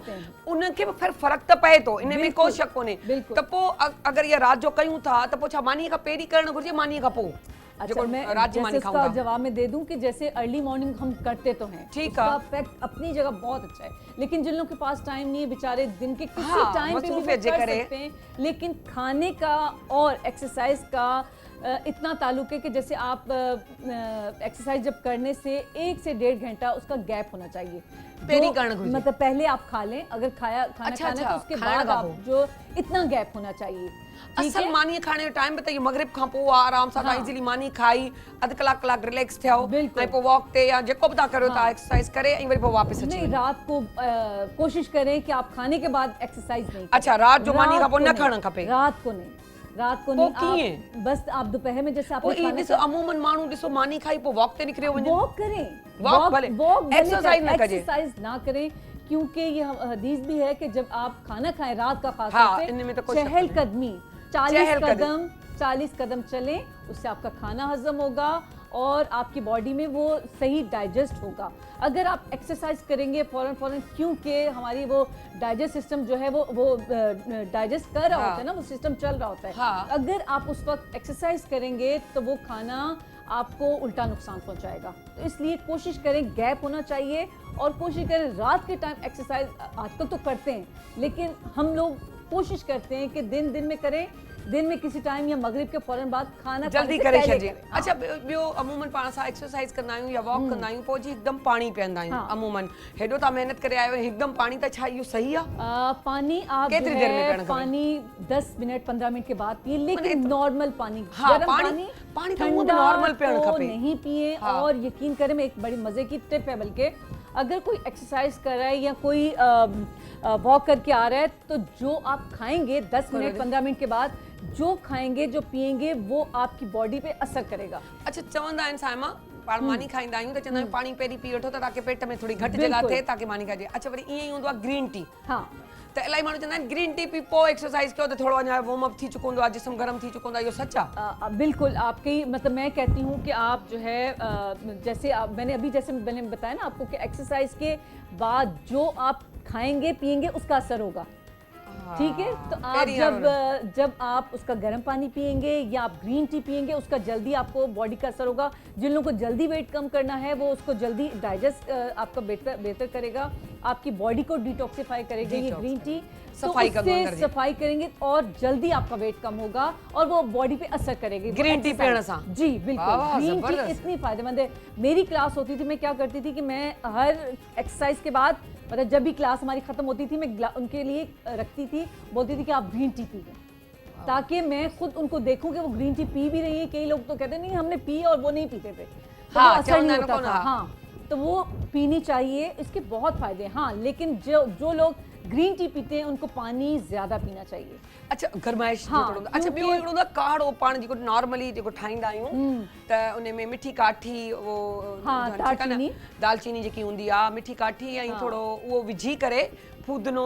Speaker 1: उनखे बि खैर फ़र्क़ु त पए थो, इन में को शक कोन्हे। त पोइ अगरि इहा राति जो कयूं था त पोइ छा मानीअ खां पहिरीं करणु घुरिजे, मानीअ खां पोइ?
Speaker 2: अच्छा, मैं जैसे इसका जवाब में दे दूं कि जैसे अर्ली मॉर्निंग हम करते तो हैं,
Speaker 1: ठीक है,
Speaker 2: उसका इफेक्ट अपनी जगह बहुत अच्छा है, लेकिन जिन लोगों के पास टाइम नहीं है, बेचारे दिन के किसी टाइम पे भी कर सकते हैं, लेकिन खाने का और एक्सरसाइज का इतना ताल्लुक है कि जैसे आप एक्सरसाइज जब करने से 1 से 1.5 घंटा उसका गैप होना चाहिए। मतलब पहले आप खा लें, अगर खाना खाना तो उसके बाद आप जो इतना गैप होना चाहिए।
Speaker 1: असल मानी खाने जो टाइम पे त मगरिब खां पोइ आराम सां इजीली मानी खाई अध कलाक रिलैक्स थियो ऐं पोइ वॉक ते या जेको भी ता करो ता एक्सरसाइज करे ऐं वरी पोइ वापस अची।
Speaker 2: नहीं, रात को कोशिश करें कि आप खाने के बाद एक्सरसाइज नहीं।
Speaker 1: अच्छा, रात जो मानी खां पोइ न खाना खपे?
Speaker 2: रात को नहीं, आप बस आप दोपहर में जैसे आप
Speaker 1: अमूमन मानू दिसो मानी खाई पोइ वॉक ते निकरियो वने,
Speaker 2: वॉक करें,
Speaker 1: वॉक
Speaker 2: एक्सरसाइज ना करें, क्योंकि ये हदीस भी है कि जब आप खाना खाएं रात का खास तौर पे चहलकदमी 40 कदम चलें, उससे आपका खाना हजम होगा और आपकी बॉडी में वो सही डाइजेस्ट होगा। अगर आप एक्सरसाइज करेंगे फौरन, क्योंकि हमारी वो डाइजेस्ट सिस्टम जो है वो डाइजेस्ट कर रहा होता है ना, वो सिस्टम चल रहा होता है। अगर आप उस वक्त एक्सरसाइज करेंगे तो वो खाना आपको उल्टा नुकसान पहुंचाएगा। तो इसलिए कोशिश करें, गैप होना चाहिए और कोशिश करें रात के टाइम एक्सरसाइज। आजकल तो करते हैं, लेकिन हम लोग कोशिश करते हैं कि दिन में करें, दिन में किसी टाइम या मगरिब के फौरन बाद खाना
Speaker 1: जल्दी करे छजे। अच्छा, बियो अमूमन पाण सा एक्सरसाइज करना आयु या वॉक करना आयु पोइ जी एकदम पानी पींदा आयु। अमूमन हेडो ता मेहनत करे आयो एकदम पानी त छा यो सही है?
Speaker 2: पानी आप
Speaker 1: कितनी देर में पीना?
Speaker 2: पानी 10 मिनट 15 मिनट के बाद पिए, लेकिन नॉर्मल पानी,
Speaker 1: पानी तो नॉर्मल पीना खपे,
Speaker 2: नहीं पिए। और यकीन करें, मैं एक बड़ी मजे की टिप है, बल्कि अगर कोई एक्सरसाइज कर रहा है या कोई वॉक करके आ रहा है तो जो आप खाएंगे 10 मिनट 15 मिनट के बाद जो खाएंगे जो पिएंगे वो आपकी बॉडी पे असर करेगा।
Speaker 1: अच्छा, चवंदा आहिनि साइमा पाण मानी खाईंदा आहियूं त चवंदा आहियूं पानी पहिरीं पी वठो त ताकि पेट में थोड़ी घटि जगह थिए ताकि मानी खाइजे। अच्छा, वरी ईअं ई हूंदो आहे ग्रीन टी। हाँ, त इलाही माण्हू चवंदा आहिनि ग्रीन टी पी पोइ एक्सरसाइज कयो त थोड़ो अञा वार्म अप थी चुको हूंदो आहे, जिस्म गरम थी चुको हूंदो आहे, इहो सच आहे?
Speaker 2: बिल्कुल, आपकी मतलब मैं कहती हूँ कि आप जो है जैसे मैंने बताया ना आपको कि एक्सरसाइज के बाद जो आप खाएंगे पिएंगे उसका असर होगा। ठीक है। तो आप जब आप उसका गर्म पानी पिएंगे या आप ग्रीन टी पिएंगे, उसका जल्दी आपको बॉडी का असर होगा। जिन लोगों को जल्दी वेट कम करना है वो उसको जल्दी डाइजेस्ट आपका बेहतर करेगा, आपकी बॉडी को डिटॉक्सिफाई करेगा ये ग्रीन टी।
Speaker 1: सफाई
Speaker 2: करेंगे और जल्दी आपका वेट कम होगा और वो बॉडी पे असर करेगी
Speaker 1: ग्रीन टी पीने से।
Speaker 2: जी बिल्कुल, ग्रीन टी इतनी फायदेमंद है। मेरी क्लास होती थी, मैं क्या करती थी कि मैं हर एक्सरसाइज के बाद, मतलब जब भी क्लास हमारी खत्म होती थी, मैं उनके लिए रखती थी, बोलती थी कि आप ग्रीन टी पीजिए, ताकि मैं खुद उनको देखूं कि वो ग्रीन टी पी भी रही है। कई लोग तो कहते नहीं हमने पी और वो नहीं पीते थे, तो
Speaker 1: हाँ,
Speaker 2: असर नहीं होता था। हाँ, तो वो पीनी चाहिए, इसके बहुत फायदे हैं। हाँ, लेकिन जो लोग ग्रीन टी पीते हैं उनको पानी ज्यादा पीना चाहिए।
Speaker 1: अच्छा, गरमाइश जो थोड़ो। अच्छा, ॿियो हिकिड़ो हूंदो आहे काढ़ो पाण जेको नॉर्मली जेको ठाहींदा आहियूं, त उन में मिठी काठी वो दालचीनी जेकी हूंदी आहे, मिठी काठी ऐं थोड़ो उहो विझी करे फूदनो,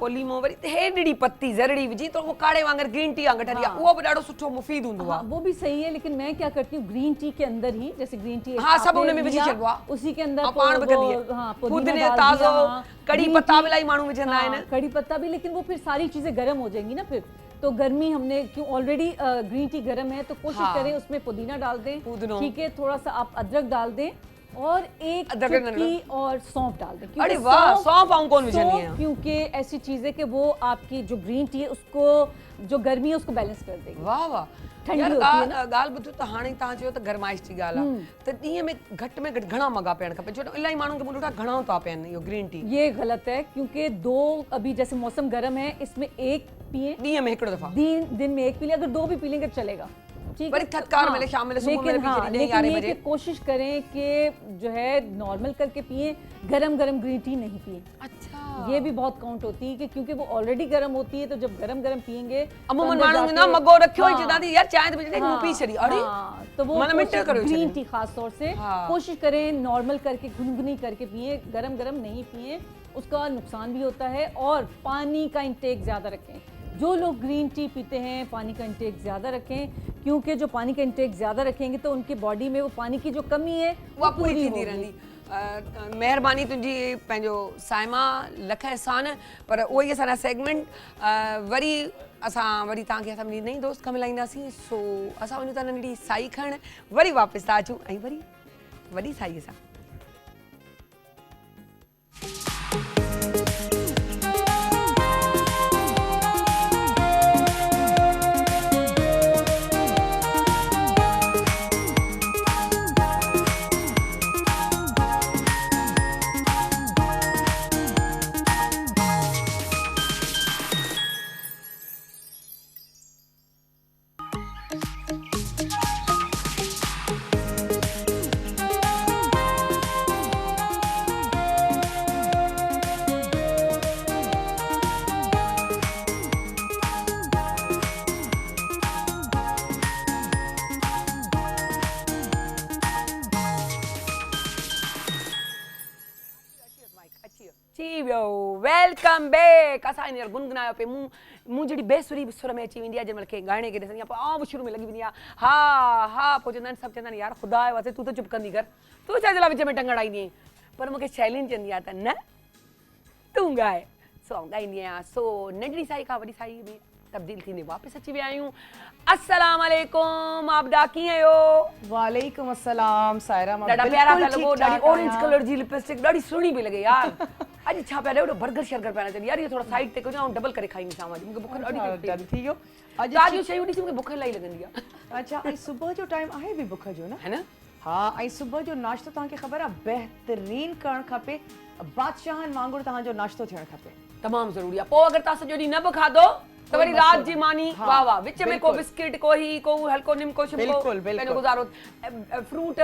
Speaker 1: लीमो, वरी हेडड़ी पत्ती ज़रड़ी विझी तो वो काढ़े वांगर ग्रीन टी वांगर ठहरी आहे, उहो बि ॾाढो सुठो मुफ़ीद हूंदो आहे।
Speaker 2: वो भी सही है, लेकिन मैं क्या करती हूँ ग्रीन टी के अंदर ही, जैसे ग्रीन टी
Speaker 1: हाँ सब उन में विझी छॾबो आहे,
Speaker 2: उसी के अंदर
Speaker 1: पाण बि कंदी आहे, फूदने ताज़ो कड़ी पत्ता भी इलाही माण्हू विझंदा आहिनि,
Speaker 2: कड़ी पत्ता भी, लेकिन वो फिर सारी चीजें गर्म हो जाएंगी ना फिर। तो गर्मी हमने क्यों ऑलरेडी ग्रीन टी गर्म है, तो कोशिश करें उसमें पुदीना डाल दें, ठीक है, थोड़ा सा आप अदरक डाल दें और एक चुटकी और सौंफ डाल दें।
Speaker 1: अरे वाह, सौंफ आऊं कौन विझनी है,
Speaker 2: क्योंकि ऐसी चीज है कि वो आपकी जो ग्रीन टी है उसको, जो गर्मी है उसको बैलेंस कर देगी।
Speaker 1: वाह वाह,
Speaker 2: ठंडी
Speaker 1: यार
Speaker 2: होती है ना।
Speaker 1: ॻाल्हि ॿुधो त हाणे तव्हां चयो त गरमाइश जी ॻाल्हि आहे, त ॾींहं में घटि घणा मगा पियणु खपे? छो त इलाही माण्हुनि खे मूं ॾिठो आहे घणा था पियनि इहो ग्रीन टी।
Speaker 2: ये गलत है, क्योंकि दो, अभी जैसे मौसम गर्म है, इसमें एक पिए,
Speaker 1: ॾींहं में हिकिड़ो दफ़ा,
Speaker 2: दिन में एक पी ले, अगर दो भी पी लेंगे चलेगा, ठीक है।
Speaker 1: थकान मिले शाम में, सुबह में भी 11 बजे।
Speaker 2: कोशिश करें कि जो है नॉर्मल करके पिए, गरम ग्रीन टी नहीं पिए।
Speaker 1: अच्छा,
Speaker 2: ये भी बहुत काउंट होती है कि क्योंकि वो ऑलरेडी गरम होती है, तो जब गरम पिएंगे,
Speaker 1: अमूमन माण्हू ना मगो रखियो ही जदा दी यार चाय तो बिजली मुंह पी छड़ी, अरे
Speaker 2: तो वो ग्रीन टी खास तौर से कोशिश करें नॉर्मल करके, गुनगुनी करके पिए, गरम नहीं पिए, उसका नुकसान भी होता है। और पानी का इंटेक ज्यादा रखें, जो लोग ग्रीन टी पीते हैं पानी का इंटेक ज़्यादा रखें, क्योंकि जो पानी का इंटेक ज़्यादा रखेंगे तो उनकी बॉडी में वो पानी की जो कमी है
Speaker 1: वो पूरी थींदी रहंदी। मेहरबानी तुंहिंजी, पंहिंजो साइमा, लख एहसान। पर उहो ई असांजा सेगमेंट वरी असां वरी तव्हांखे असां नई दोस्त खां मिलाईंदासीं। सो असां वञूं था नंढड़ी साई खणण, वरी वापसि था अचूं ऐं वरी वॾी साईअ सां। Welcome back. असां हींअर गुनगुनायो पे मूं जहिड़ी बेसुरी सुर में अची वेंदी आहे जंहिं महिल के गाने खे ॾिसंदी आहियां, पोइ आउं शुरू में लॻी वेंदी आहे हा पोइ चवंदा आहिनि, सभु चवंदा आहिनि यार ख़ुदा जो वास्ते तूं त चुप कंदी कर, तूं छा जे लाइ विच में टंगड़ आईंदी आहीं। पर मूंखे शैलीन चवंदी आहे त न तूं ॻाए, सो आउं ॻाईंदी आहियां। सो नंढड़ी साई खां वॾी साई में तब्दील थींदे वापसि अची विया आहियूं। अस्सलाम वालेकुम, आपदा कीअं आहियो?
Speaker 3: वालेकुम अस्सलाम सायरा, मां
Speaker 1: ॾाढा प्यारा पिया लॻो, ॾाढी ऑरेंज कलर जी लिपस्टिक, ॾाढी सुहिणी पई लॻे यार। अॼु छा पिया ॾाढो बर्गर शर्गर पिया अचनि यार, इहो थोरो साइड ते कजो, ऐं डबल करे खाईंदीसां। मूंखे बुख ॾाढी
Speaker 3: थी वियो,
Speaker 1: ताज़ियूं शयूं ॾिसी मूंखे बुख इलाही लॻंदी आहे।
Speaker 3: अच्छा, ऐं सुबुह जो टाइम आहे बि बुख जो न,
Speaker 1: है न?
Speaker 3: हा, ऐं सुबुह जो नाश्तो तव्हांखे ख़बर आहे बहितरीन करणु खपे, बादशाहनि वांगुरु तव्हांजो नाश्तो थियणु खपे,
Speaker 1: तमामु ज़रूरी आहे। पोइ अगरि तव्हां सॼो ॾींहुं न बि खाधो त वरी राति जी मानी, वाह वाह, विच में को बिस्किट, को ही, को हल्को निमको शिमको पंहिंजो गुज़ारो। फ्रूट,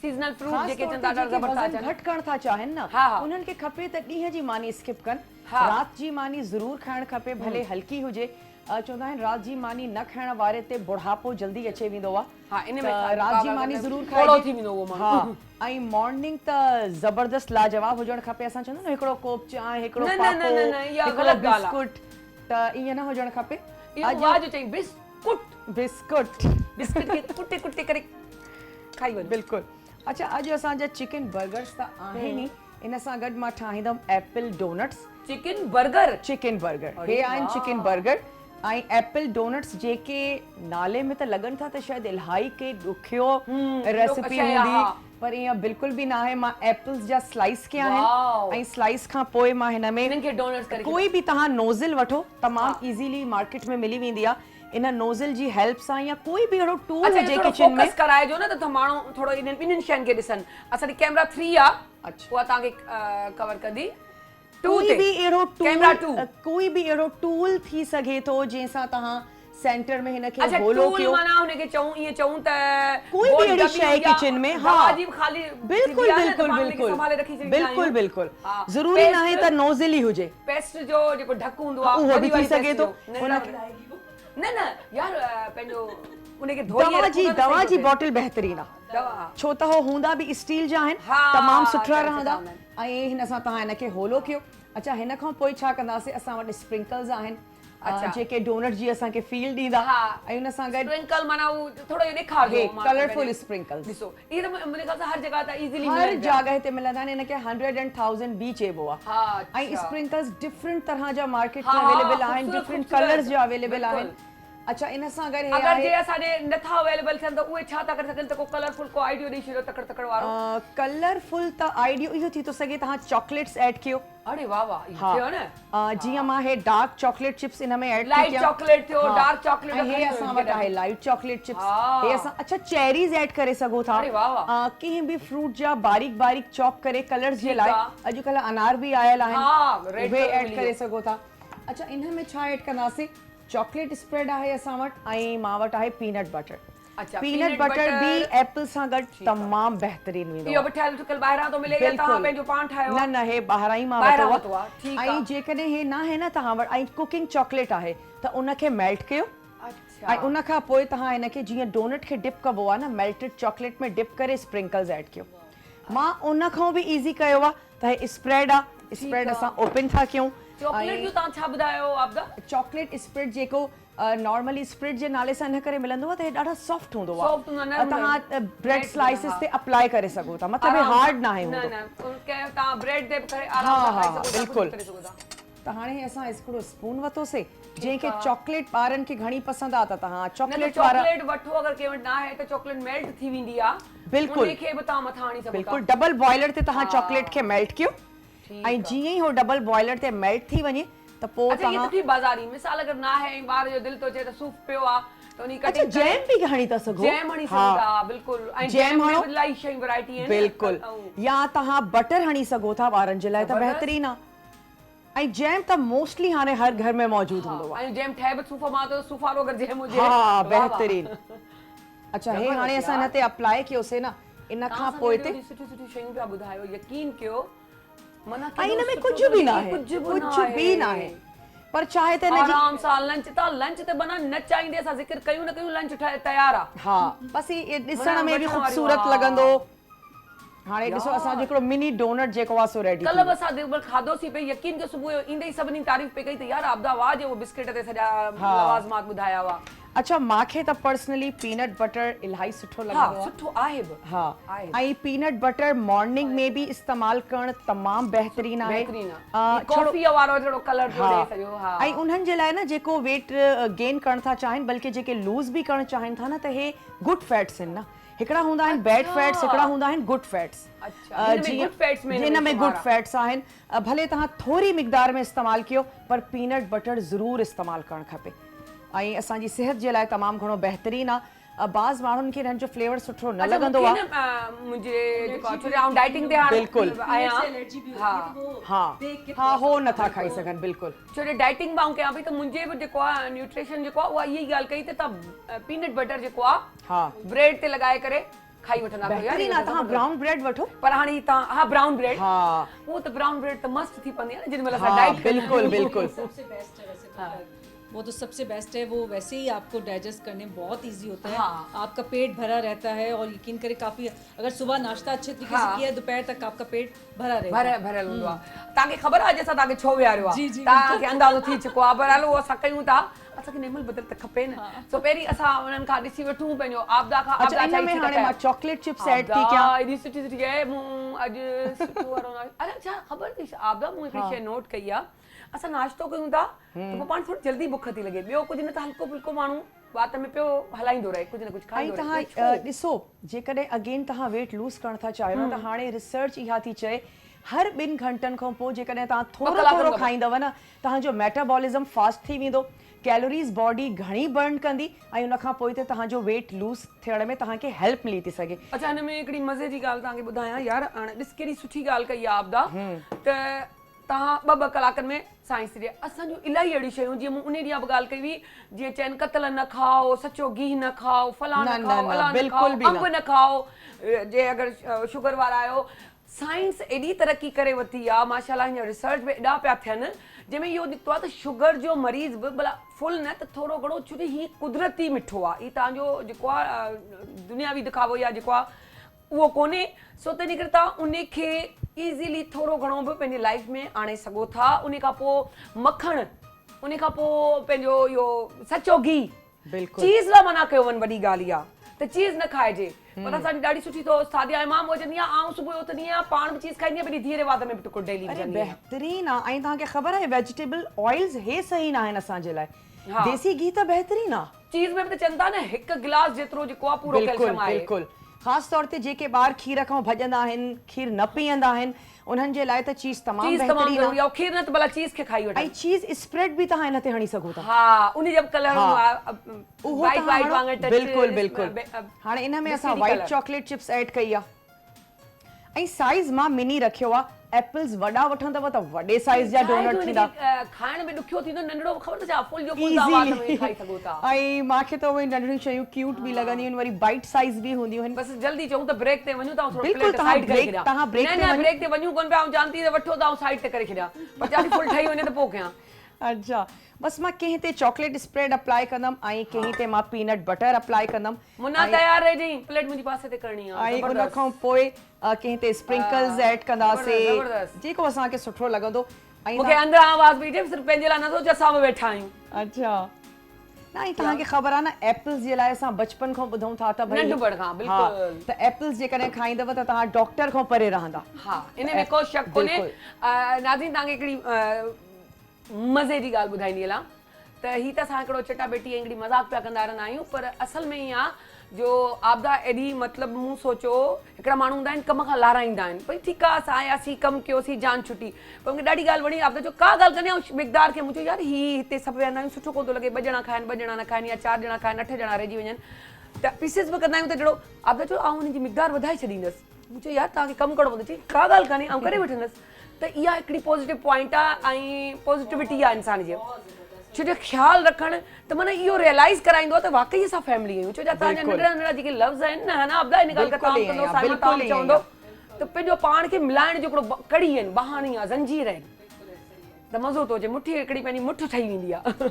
Speaker 1: सीज़नल फ्रूट जेके चवंदा ॾाढा ज़बरदस्त
Speaker 3: घटि करणु था चाहिनि न, उन्हनि खे खपे त ॾींहं जी मानी स्किप कनि, राति जी मानी ज़रूरु खाइणु खपे, भले हल्की हुजे। चवंदा आहिनि राति जी मानी न खाइण वारे ते बुढ़ापो जल्दी अचे वेंदो आहे।
Speaker 1: हा, इन में
Speaker 3: राति जी मानी ज़रूरु
Speaker 1: थोरो थी वेंदो उहो माण्हू।
Speaker 3: हा, ऐं मॉर्निंग त ज़बरदस्त लाजवाब हुजणु खपे। असां चवंदा न हिकिड़ो कोप चांहि, हिकिड़ो पापो, बिस्कुट, त ईअं न हुजणु खपे।
Speaker 1: अॼु चई
Speaker 3: बिस्कुट
Speaker 1: खे कुटे कुटे करे खाई वञो।
Speaker 3: बिल्कुलु। अच्छा, अॼु असांजा चिकन बर्गर्स त आहिनि ई, इन सां गॾु मां ठाहींदमि एप्पल डोनट्स
Speaker 1: चिकन बर्गर
Speaker 3: हे आहिनि चिकन बर्गर ऐं एप्पल डोनट्स जेके नाले में त लॻनि था त शायदि इलाही के ॾुखियो रेसिपी हूंदी पर ईअं बिल्कुलु बि न आहे मां एप्पल्स जा स्लाइस कया आहिनि ऐं स्लाइस खां पोइ मां हिन में कोई बि तव्हां नोज़ल वठो तमामु इज़ीली मार्केट में मिली वेंदी आहे इन नोज़ल जी हेल्प सां या कोई बि अहिड़ो टूल हुजे किचन में
Speaker 1: फोकस कराइजो न त माण्हू थोरो इन्हनि शयुनि खे ॾिसनि असांजी कैमरा 3 आहे उहा तव्हांखे कवर कंदी
Speaker 3: कोई बि अहिड़ो टूल थी सघे थो जंहिंसां तव्हां सेंटर में हिनखे गोलो कयो
Speaker 1: माना हुनखे चऊं ईअं चऊं त
Speaker 3: कोई बि अहिड़ी शइ किचन में
Speaker 1: खाली
Speaker 3: बिल्कुल ज़रूरी न आहे त नोज़ल ई हुजे
Speaker 1: पेस्ट जो जेको ढक हूंदो आहे
Speaker 3: उहो बि थी सघे थो
Speaker 1: न यार पंहिंजो उनखे धोई
Speaker 3: दवा जी बॉटल बहितरीन आहे छो त हो हूंदा बि स्टील जा आहिनि तमामु सुठा रहंदा ऐं हिन सां तव्हां हिनखे होलो कयो अच्छा हिन खां पोइ छा कंदासीं असां वटि स्प्रिंकल्स आहिनि जेके डोनट जी असांखे फील ॾींदा ऐं हुन सां गॾु
Speaker 1: स्प्रिंकल माना थोरो ॾेखारियो
Speaker 3: कलरफुल स्प्रिंकल्स
Speaker 1: ॾिसो इहे त मुंहिंजे ख़्याल सां हर जगह त इजीली
Speaker 3: हर जगह ते मिलंदा आहिनि इनखे 100 and 1000 बि चइबो आहे ऐं स्प्रिंकल्स डिफरेंट तरह जा मार्केट में अवेलेबल आहिनि डिफरेंट कलर्स जा अवेलेबल आहिनि अच्छा इन सां गॾु
Speaker 1: अगर जे असांजे नथा अवेलेबल थियनि त उहे छा था करे सघनि त को कलरफुल को आइडियो ॾेई छॾियो तकड़ वारो
Speaker 3: कलरफुल त आइडियो इहो थी थो सघे तव्हां चॉकलेट्स ऐड कयो
Speaker 1: अरे वाह वाह थियो न
Speaker 3: जीअं मां हे डार्क चॉकलेट चिप्स इन में ऐड
Speaker 1: लाइट चॉकलेट थियो डार्क चॉकलेट
Speaker 3: हे असां वटि आहे लाइट चॉकलेट चिप्स हे असां अच्छा चेरीज ऐड करे सघो था
Speaker 1: अरे वाह वाह
Speaker 3: कंहिं बि फ्रूट जा बारीक बारीक चॉप करे कलर्स जे लाइ अॼुकल्ह अनार बि आयल आहिनि उहे ऐड करे सघो था अच्छा इन में छा ऐड कंदासीं चॉकलेट स्प्रेड आहे असां वटि ऐं मां वटि आहे पीनट बटर पीनट बटर भी एप्पल सां गॾु तमामु बहितरीन वेंदो
Speaker 1: इहो बि ठहियल ठुकियल ॿाहिरां थो मिले या तव्हां पंहिंजो पाण ठाहियो
Speaker 3: न हे ॿाहिरां ई मां वरितो आहे ऐं जेकॾहिं हे न आहे न तव्हां वटि ऐं कुकिंग चॉकलेट आहे त उनखे मेल्ट कयो ऐं उन खां पोइ तव्हां हिनखे जीअं डोनट खे डिप कबो आहे न मेल्टेड चॉकलेट में डिप करे स्प्रिंकल्स ऐड कयो मां उन खां बि इज़ी कयो आहे त हे स्प्रेड आहे स्प्रेड असां ओपन था कयूं
Speaker 1: चॉकलेट जो तव्हां छा ॿुधायो आपदा
Speaker 3: चॉकलेट स्प्रेड जेको नॉर्मली स्प्रेड जे नाले सां इन करे मिलंदो आहे त हे ॾाढा सॉफ्ट हूंदो आहे तव्हां ब्रेड स्लाइसिस ते अप्लाई करे सघो था मतिलबु हे हार्ड न आहे
Speaker 1: तव्हां ब्रेड ते करे आराम सां
Speaker 3: बिल्कुलु त हाणे असां हिकिड़ो स्पून वरितोसीं जंहिंखे चॉकलेट ॿारनि खे घणी पसंदि आहे त तव्हां
Speaker 1: चॉकलेट वठो अगरि कंहिं वटि न आहे त चॉकलेट मेल्ट थी वेंदी आहे
Speaker 3: बिल्कुलु
Speaker 1: उनखे बि तव्हां मथां हणी सघो था
Speaker 3: बिल्कुलु डबल बॉइलर ते तव्हां चॉकलेट खे मेल्ट कयो ऐं जीअं ई हो डबल बॉइलर ते मेल्ट थी वञे त पोइ
Speaker 1: तव्हां सुठी बाज़ारी मिसाल अगरि न आहे ऐं ॿार जो दिलि थो चए त सूप पियो आहे त उनी कटिंग
Speaker 3: जैम भी हणी था सघो
Speaker 1: जैम हणी सघो था बिल्कुलु ऐं जैम में इलाही शयूं वैरायटी आहिनि
Speaker 3: बिल्कुलु या तव्हां बटर हणी सघो था ॿारनि जे लाइ त बहितरीन आहे ऐं जैम त मोस्टली हाणे हर घर में मौजूदु हूंदो आहे
Speaker 1: ऐं जैम ठहे बि सूफ मां त सूफ वारो अगरि जैम हुजे
Speaker 3: हा बहितरीन अच्छा हे हाणे असां हिन ते अप्लाई कयोसीं न इन खां पोइ ते
Speaker 1: सुठी सुठी शयूं पिया ॿुधायो यकीन कयो मना
Speaker 3: ऐं हिन में कुझु बि न आहे कुझु बि न आहे पर चाहे त
Speaker 1: आराम सां लंच ते बना न चाहींदे असां ज़िक्र कयूं न कयूं लंच तयार आहे
Speaker 3: हा बसि ये ॾिसण में बि ख़ूबसूरत लॻंदो हाणे ॾिसो असां हिकिड़ो मिनी डोनट जेको आहे सो रेडी
Speaker 1: कल्ह असां खाधोसीं पे यकीन कयो सुबुह जो ईंदे ई सभिनी तारीफ़ पे कई त यार आबदा वाह जो बिस्किट ते सॼा लवाज़मात ॿुधाया हुआ
Speaker 3: अच्छा मांखे त पर्सनली पीनट बटर इलाही सुठो लॻंदो आहे
Speaker 1: सुठो आहे बि
Speaker 3: हा ऐं पीनट बटर मॉर्निंग में बि इस्तेमाल करण तमामु बहितरीन आहे
Speaker 1: कॉफी वारो थोरो कलर जो ॾे सॼो हा
Speaker 3: ऐं उन्हनि जे लाइ न जेको वेट गेन करण था चाहिनि बल्कि जेके लूज़ बि करण चाहिनि था न त हे गुड फैट्स आहिनि न हिकिड़ा हूंदा आहिनि बैड फैट्स हिकिड़ा हूंदा आहिनि गुड फैट्स जिन में गुड फैट्स आहिनि भले तव्हां थोरी मिक़दार में इस्तेमालु कयो पर पीनट बटर ज़रूरु इस्तेमालु करणु खपे ऐं असांजी सिहत जे लाइ तमामु घणो बहितरीन आहे बाज़ माण्हुनि खे हिननि जो फ्लेवर सुठो न लॻंदो आहे बिल्कुलु हा हो नथा खाई सघनि बिल्कुलु
Speaker 1: छो जो डाइटिंग मां कयां पई त मुंहिंजे बि जेको आहे न्यूट्रिशन जेको आहे उहा इहा ॻाल्हि कई त तव्हां पीनट बटर जेको आहे
Speaker 3: हा
Speaker 1: ब्रेड ते लॻाए करे खाई वठंदा
Speaker 3: तव्हां ब्राउन ब्रेड वठो
Speaker 1: पर हाणे तव्हां हा ब्राउन ब्रेड
Speaker 3: हा
Speaker 1: उहो त ब्राउन ब्रेड त मस्त थी पवंदी आहे न जिन महिल असां डाइट
Speaker 3: बिल्कुलु बिल्कुलु
Speaker 2: वो तो सबसे बेस्ट है, वो वैसे ही आपको डाइजेस्ट करने में बहुत इजी होता है।
Speaker 1: हाँ।
Speaker 2: आपका पेट भरा रहता है और यकीन करें काफ़ी, अगर सुबह नाश्ता अच्छे तरीके से किया है दोपहर तक आपका पेट भरा रहेगा।
Speaker 1: भरियल हूंदो आहे। तव्हांखे ख़बर आहे जंहिंसां तव्हांखे छो विहारियो आहे?
Speaker 2: जी, जी,
Speaker 1: तव्हांखे अंदाज़ो थी चुको आहे, पर हलो असां कयूं था, असांखे नेमल बदल त खपे न। सो पहिरीं असां उन्हनि खां ॾिसी वठूं पंहिंजो आपदा खां।
Speaker 3: अच्छा, इन में हाणे मां चॉकलेट चिप्स ऐड थी कयां।
Speaker 1: एॾी सुठी सुठी आहे, मूं अॼु सुठो वारो अरे अच्छा ख़बर अथई आपदा, मूं हिकिड़ी शइ नोट कई आहे, असां नाश्तो कयूं था त पोइ पाण थोड़ी जल्दी बुख थी लॻे, ॿियो कुझु न त हल्को फुल्को माण्हू वात में पियो हलाईंदो रहे, कुझु न कुझु खाईंदो रहे।
Speaker 3: ऐं तव्हां ॾिसो, जेकॾहिं अगेन तव्हां वेट लूज़ करण था चाहियो त हाणे रिसर्च इहा थी चए हर 2 घंटनि खां पोइ जेकॾहिं तव्हां थोरो थोरो खाईंदव न, तव्हांजो मेटाबॉलिज़म फास्ट थी वेंदो, कैलोरीज़ बॉडी घणी बर्न कंदी ऐं उन खां पोइ तव्हांजो वेट लूज़ थियण में तव्हांखे हेल्प मिली थी सघे।
Speaker 1: अच्छा, हिन में हिकिड़ी मज़े जी ॻाल्हि तव्हांखे ॿुधायां यार, हाणे ॾिस केॾी सुठी ॻाल्हि कई आहे आपदा, त तव्हां 2-2 कलाकनि में साइंस ॾे असांजूं इलाही अहिड़ियूं शयूं, जीअं मूं उन ॾींहुं बि ॻाल्हि कई हुई, जीअं चइनि कतल न खाओ, सचो गिहु न खाओ, फलां न खाओ, अला न खाओ, अंब न खाओ, जे अगरि शुगर वारा आहियो। साइंस एॾी तरक़ी करे वरिती आहे माशाल्लाह, हींअर रिसर्च बि एॾा पिया थियनि जंहिंमें इहो निकितो आहे त शुगर जो मरीज़ बि भला फुल न त थोरो घणो, छो जो हीउ कुदरती मिठो आहे, हीउ तव्हांजो जेको आहे दुनियावी दिखावो या जेको आहे उहो कोन्हे। सो तंहिंजे करे तव्हां उनखे ईज़ीली थोरो घणो बि पंहिंजी लाइफ में आणे सघो था। उन खां पोइ मखण, उन खां पोइ पंहिंजो इहो सचो गिहु,
Speaker 3: बिल्कुलु
Speaker 1: चीज़ लाइ मना कयो वञे, वॾी ॻाल्हि इहा त चीज़ न खाइजे। पर असांजी ॾाढी सुठी तो सादिया इमाम वजंदी आहे, आउं सुबुह उथंदी आहियां पाण बि चीज़ खाईंदी आहियां, पंहिंजी धीअ जे वाद में बि टुकुर डेली विझंदी आहियां।
Speaker 3: बहितरीन आहे। ऐं तव्हांखे ख़बर आहे वेजिटेबल ऑयल्स हे सही न आहिनि असांजे लाइ, देसी घी त बहितरीन आहे।
Speaker 1: चीज़ में बि त चवनि था न, हिकु गिलास जेतिरो जेको आहे पूरो कैल्शियम आहे।
Speaker 3: बिल्कुलु, ख़ासि तौर ते जेके ॿार खीर खां भॼंदा आहिनि, खीर न पीअंदा आहिनि, उन्हनि जे लाइ त चीज़ तमामु बहितरीन
Speaker 1: ज़रूरी आहे। खीर न त भला चीज़ खे खाई वठो।
Speaker 3: ऐं चीज़ स्प्रेड बि तव्हां हिन ते हणी सघो था।
Speaker 1: हा, उन जो कलर वाइट वाइट वांगुरु टच।
Speaker 3: बिल्कुलु बिल्कुलु। हाणे इन में असां वाइट चॉकलेट चिप्स ऐड कई आहे ऐं साइज़ मां मिनी रखियो आहे। एप्पल्स वॾा वठंदव त वॾे साइज़ जा डोनट थींदा,
Speaker 1: खाइण में ॾुखियो थींदो, नंढड़ो ख़बर न छा फुल जो फुल वात में खाई सघो था।
Speaker 3: ऐं मूंखे त उहे नंढड़ियूं शयूं क्यूट बि लॻंदियूं आहिनि, वरी बाइट साइज़ बि हूंदियूं आहिनि।
Speaker 1: बस जल्दी चऊं त ब्रेक ते वञूं था, थोरो
Speaker 3: बिल्कुलु
Speaker 1: साइड करे छॾिया।
Speaker 3: तव्हां
Speaker 1: ब्रेक ते वञूं कोन पिया, ऐं जानती त वठो था साइड ते करे छॾिया, पर जाली फुल ठही वञे त पोइ कयां।
Speaker 3: अच्छा, बस मां कंहिं ते चॉकलेट स्प्रेड अप्लाई कंदमि ऐं कंहिं ते मां पीनट बटर अप्लाई कंदमि।
Speaker 1: मुन्ना तयार रहिजांइ, प्लेट मुंहिंजे पासे ते करणी आहे।
Speaker 3: ऐं उन खां पोइ कंहिं ते स्प्रिंकल्स ऐड कंदासीं, जेको असांखे सुठो लॻंदो। ऐं
Speaker 1: मूंखे अंदरां आवाज़ पई अचे, सिर्फ़ु पंहिंजे लाइ न सोच, असां बि वेठा आहियूं।
Speaker 3: अच्छा, न ऐं तव्हांखे ख़बर आहे न, एप्पल्स जे लाइ असां बचपन खां ॿुधूं था त भई
Speaker 1: नंढपण खां बिल्कुलु,
Speaker 3: त एप्पल्स जेकॾहिं खाईंदव त तव्हां डॉक्टर खां परे रहंदा।
Speaker 1: हा, इन में को शक कोन्हे। नाज़रीन, तव्हांखे हिकिड़ी मज़े जी ॻाल्हि ॿुधाईंदी हलां, त हीअ त असां हिकिड़ो चटा बेटी ऐं हिकिड़ी मज़ाक पिया कंदा रहंदा आहियूं, पर असल में ईअं आहे जो आपदा एॾी, मतिलबु मूं सोचियो हिकिड़ा माण्हू हूंदा आहिनि कम खां लाराईंदा आहिनि, भई ठीकु आहे असां आयासीं कमु कयोसीं जान छुटी, पर मूंखे ॾाढी ॻाल्हि वणी आपदा जो का ॻाल्हि कंदी ऐं मिक़दार खे मुंहिंजो यार हीअ हिते सभु वेहंदा आहियूं, सुठो कोन थो लॻे, 2 ॼणा खाइनि 2 ॼणा न खाइनि, या 4 ॼणा खाइनि 8 ॼणा रहिजी वञनि, त पीसिस बि कंदा आहियूं त जहिड़ो आपदा जो आउं हुनजी मिक़दार वधाए छॾींदसि। मुंहिंजो यार तव्हांखे कमु करिणो पवंदो, चई का ॻाल्हि कान्हे आउं करे वठंदसि। त इहा हिकिड़ी पॉज़िटिव पॉइंट आहे ऐं पॉज़िटिविटी आहे इंसान जी, छो जो ख़्यालु रखणु त माना इहो रियलाइज़ कराईंदो आहे त वाक़ई असां फैमिली आहियूं। छो जो तव्हांजा नंढड़ा नंढड़ा जेके लफ़्ज़ आहिनि न, आपदा इन ॻाल्हि खे तव्हां कंदो, साइमन तव्हां चवंदो त पंहिंजो पाण खे मिलाइण जो हिकिड़ो कड़ी आहिनि, बहानी आहे, ज़ंजीर आहिनि, त मज़ो थो अचे, मुठी हिकिड़ी पंहिंजी मुठ ठही वेंदी आहे।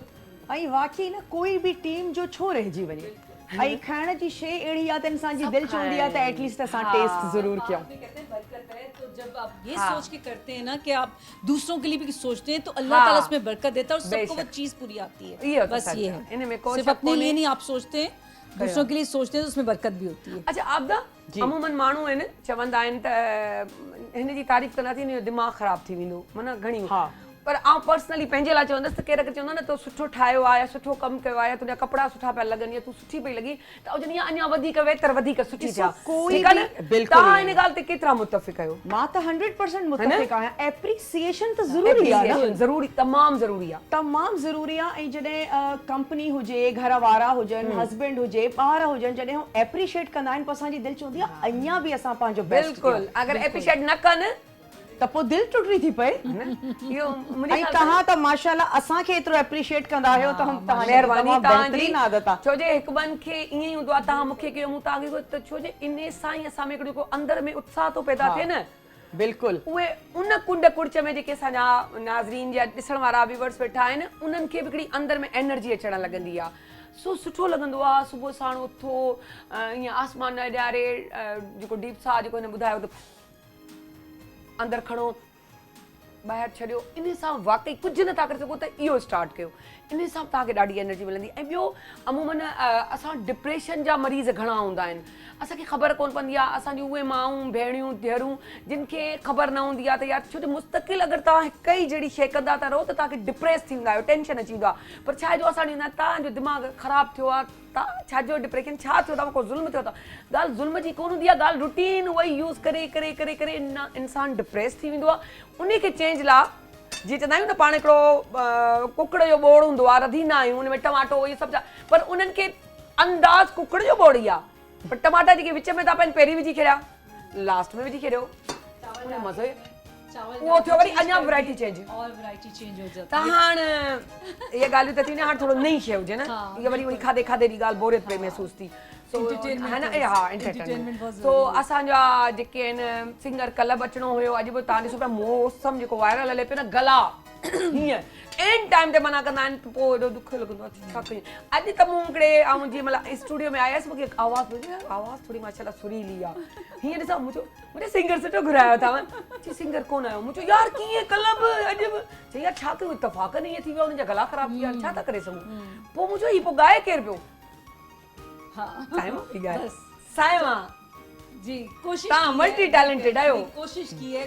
Speaker 3: ऐं वाक़ई न कोई बि टीम जो छो रहिजी वञे, ऐं खाइण जी शइ अहिड़ी आहे त इंसान जी दिलि चवंदी आहे त एटलीस्ट असां टेस्ट ज़रूर कयूं।
Speaker 2: तो जब आप ये सोच के करते हैं ना कि आप दूसरों के लिए भी सोचते हैं तो अल्लाह ताला उसमें बरकत देता है और सबको वो चीज़ पूरी आती है। बस ये है, सिर्फ अपने लिए नहीं आप सोचते हैं, दूसरों के लिए सोचते हैं तो उसमें बरकत भी होती है।
Speaker 1: अच्छा आपदा, अमूमन माण्हू आहिनि चवंदा आहिनि त हिन जी तारीफ़ कंदासीं हिन जो दिमाग़ ख़राबु थी वेंदो, माना घणी, पर आउं पर्सनली पंहिंजे लाइ चवंदसि त केरु चवंदा न तो सुठो ठाहियो आहे या सुठो कमु कयो आहे या तुंहिंजा कपिड़ा सुठा पिया लॻनि या तूं सुठी पई लॻी, त हुजनि अञा वधीक बहितर वधीक सुठी थिया। तव्हां हिन ॻाल्हि ते केतिरा मुतफ़िक़ आहियो? मां त
Speaker 3: 100% मुतफ़िक़ आहियां। एप्रिसिएशन त ज़रूरी आहे,
Speaker 1: ज़रूरी, तमामु ज़रूरी आहे,
Speaker 3: तमामु ज़रूरी आहे। ऐं जॾहिं कंपनी हुजे, घर वारा हुजनि, हस्बैंड हुजे, ॿार हुजनि, जॾहिं हू एप्रिशिएट कंदा आहिनि, पोइ असांजी दिलि चवंदी आहे अञा बि असां पंहिंजो बेस्ट।
Speaker 1: बिल्कुलु, अगरि एप्रिशिएट न कनि
Speaker 3: त पोइ दिलि टुटी थी पए। ऐं तव्हां त माशाल्लाह असांखे एतिरो एप्रिशिएट कंदा आहियो त हम
Speaker 1: महिरबानी तव्हांजी आदत आहे। छो जे हिकु ॿियनि खे ईअं ई हूंदो आहे, तव्हां मूंखे कयो मूं तव्हांखे, त छो जे इन सां ई असां में हिकिड़ो अंदर में उत्साह थो पैदा थिए न,
Speaker 3: बिल्कुलु
Speaker 1: उहे उन कुंड कुड़च में जेके असांजा नाज़रीन या ॾिसण वारा व्यूअर्स वेठा आहिनि उन्हनि खे बि हिकिड़ी अंदरि में एनर्जी अचणु लॻंदी आहे सो सुठो लॻंदो आहे सुबुह साण उथो ईअं आसमान ॾियारे जेको डीप साह जेको हिन ॿुधायो त अंदरि खणो ॿाहिरि छॾियो इन सां वाक़ई कुझु नथा करे सघो त इहो स्टार्ट कयो इन सां तव्हांखे ॾाढी एनर्जी मिलंदी ऐं ॿियो अमूमन असां डिप्रेशन जा मरीज़ घणा हूंदा आहिनि असांखे ख़बर कोन पवंदी आहे असांजी उहे माऊं भेणियूं धीअरूं जिन खे ख़बर न हूंदी आहे त यार छो जो मुस्तक़िल अगरि तव्हां हिकु ई जहिड़ी शइ कंदा था रहो त तव्हांखे डिप्रेस थींदा आहियो टेंशन अची वेंदो आहे पर छा जो असां ॾींदा तव्हांजो दिमाग़ ख़राबु थियो आहे तव्हां छाजो डिप्रेशन छा थियो अथव को ज़ुल्म थियो अथव ॻाल्हि ज़ुल्म जी कोन हूंदी आहे ॻाल्हि रुटीन उहा ई यूज़ करे करे करे करे इंसानु डिप्रेस थी वेंदो आहे उन खे चेंज लाइ जीअं चवंदा आहियूं न पाण हिकिड़ो कुकड़ जो बोड़ हूंदो आहे रधींदा आहियूं उन में टमाटो इहे सभु पर उन्हनि खे अंदाज़ कुकड़ जो बोड़ ई आहे पर टमाटा जेके विच में था पवनि पहिरीं विझी छॾिया लास्ट में विझी छॾियो मज़ो उहो थियो वरी अञा वैरायटी चेंज त हाणे इहे ॻाल्हियूं त थी न हाणे थोरो नई शइ हुजे न इहा वरी खाधे खाधे जी ॻाल्हि बोरियत पे महसूस थी है न हा एंटरटेनमेंट सो असांजा जेके आहिनि सिंगर कल्ह बि अचिणो हुयो अॼु बि तव्हां ॾिसो पिया मौसम जेको वायरल हले पियो न गला हीअं एंड टाइम ते मना कंदा आहिनि पोइ एॾो दुख लॻंदो आहे छा कयूं अॼु त मूं हिकिड़े ऐं जीअं मतिलबु स्टूडियो में आयसि मूंखे आवाज़ ॿुधी आवाज़ थोरी माशाल्लाह सुरीली आहे हीअं ॾिसां मुंहिंजो सिंगर सुठो घुरायो अथव चई सिंगर कोन आयो मुंहिंजो यार कीअं कल्ह बि अॼु बि चई यार छा कयूं इतफ़ाक़ ईअं थी वियो हुनजा गला ख़राबु थी विया छा था करे सघूं पोइ मुंहिंजो हीअ पोइ ॻाए केरु पियो साइमा
Speaker 2: जी कोशिश
Speaker 1: तां मल्टी टैलेंटेड आयो
Speaker 2: कोशिश की है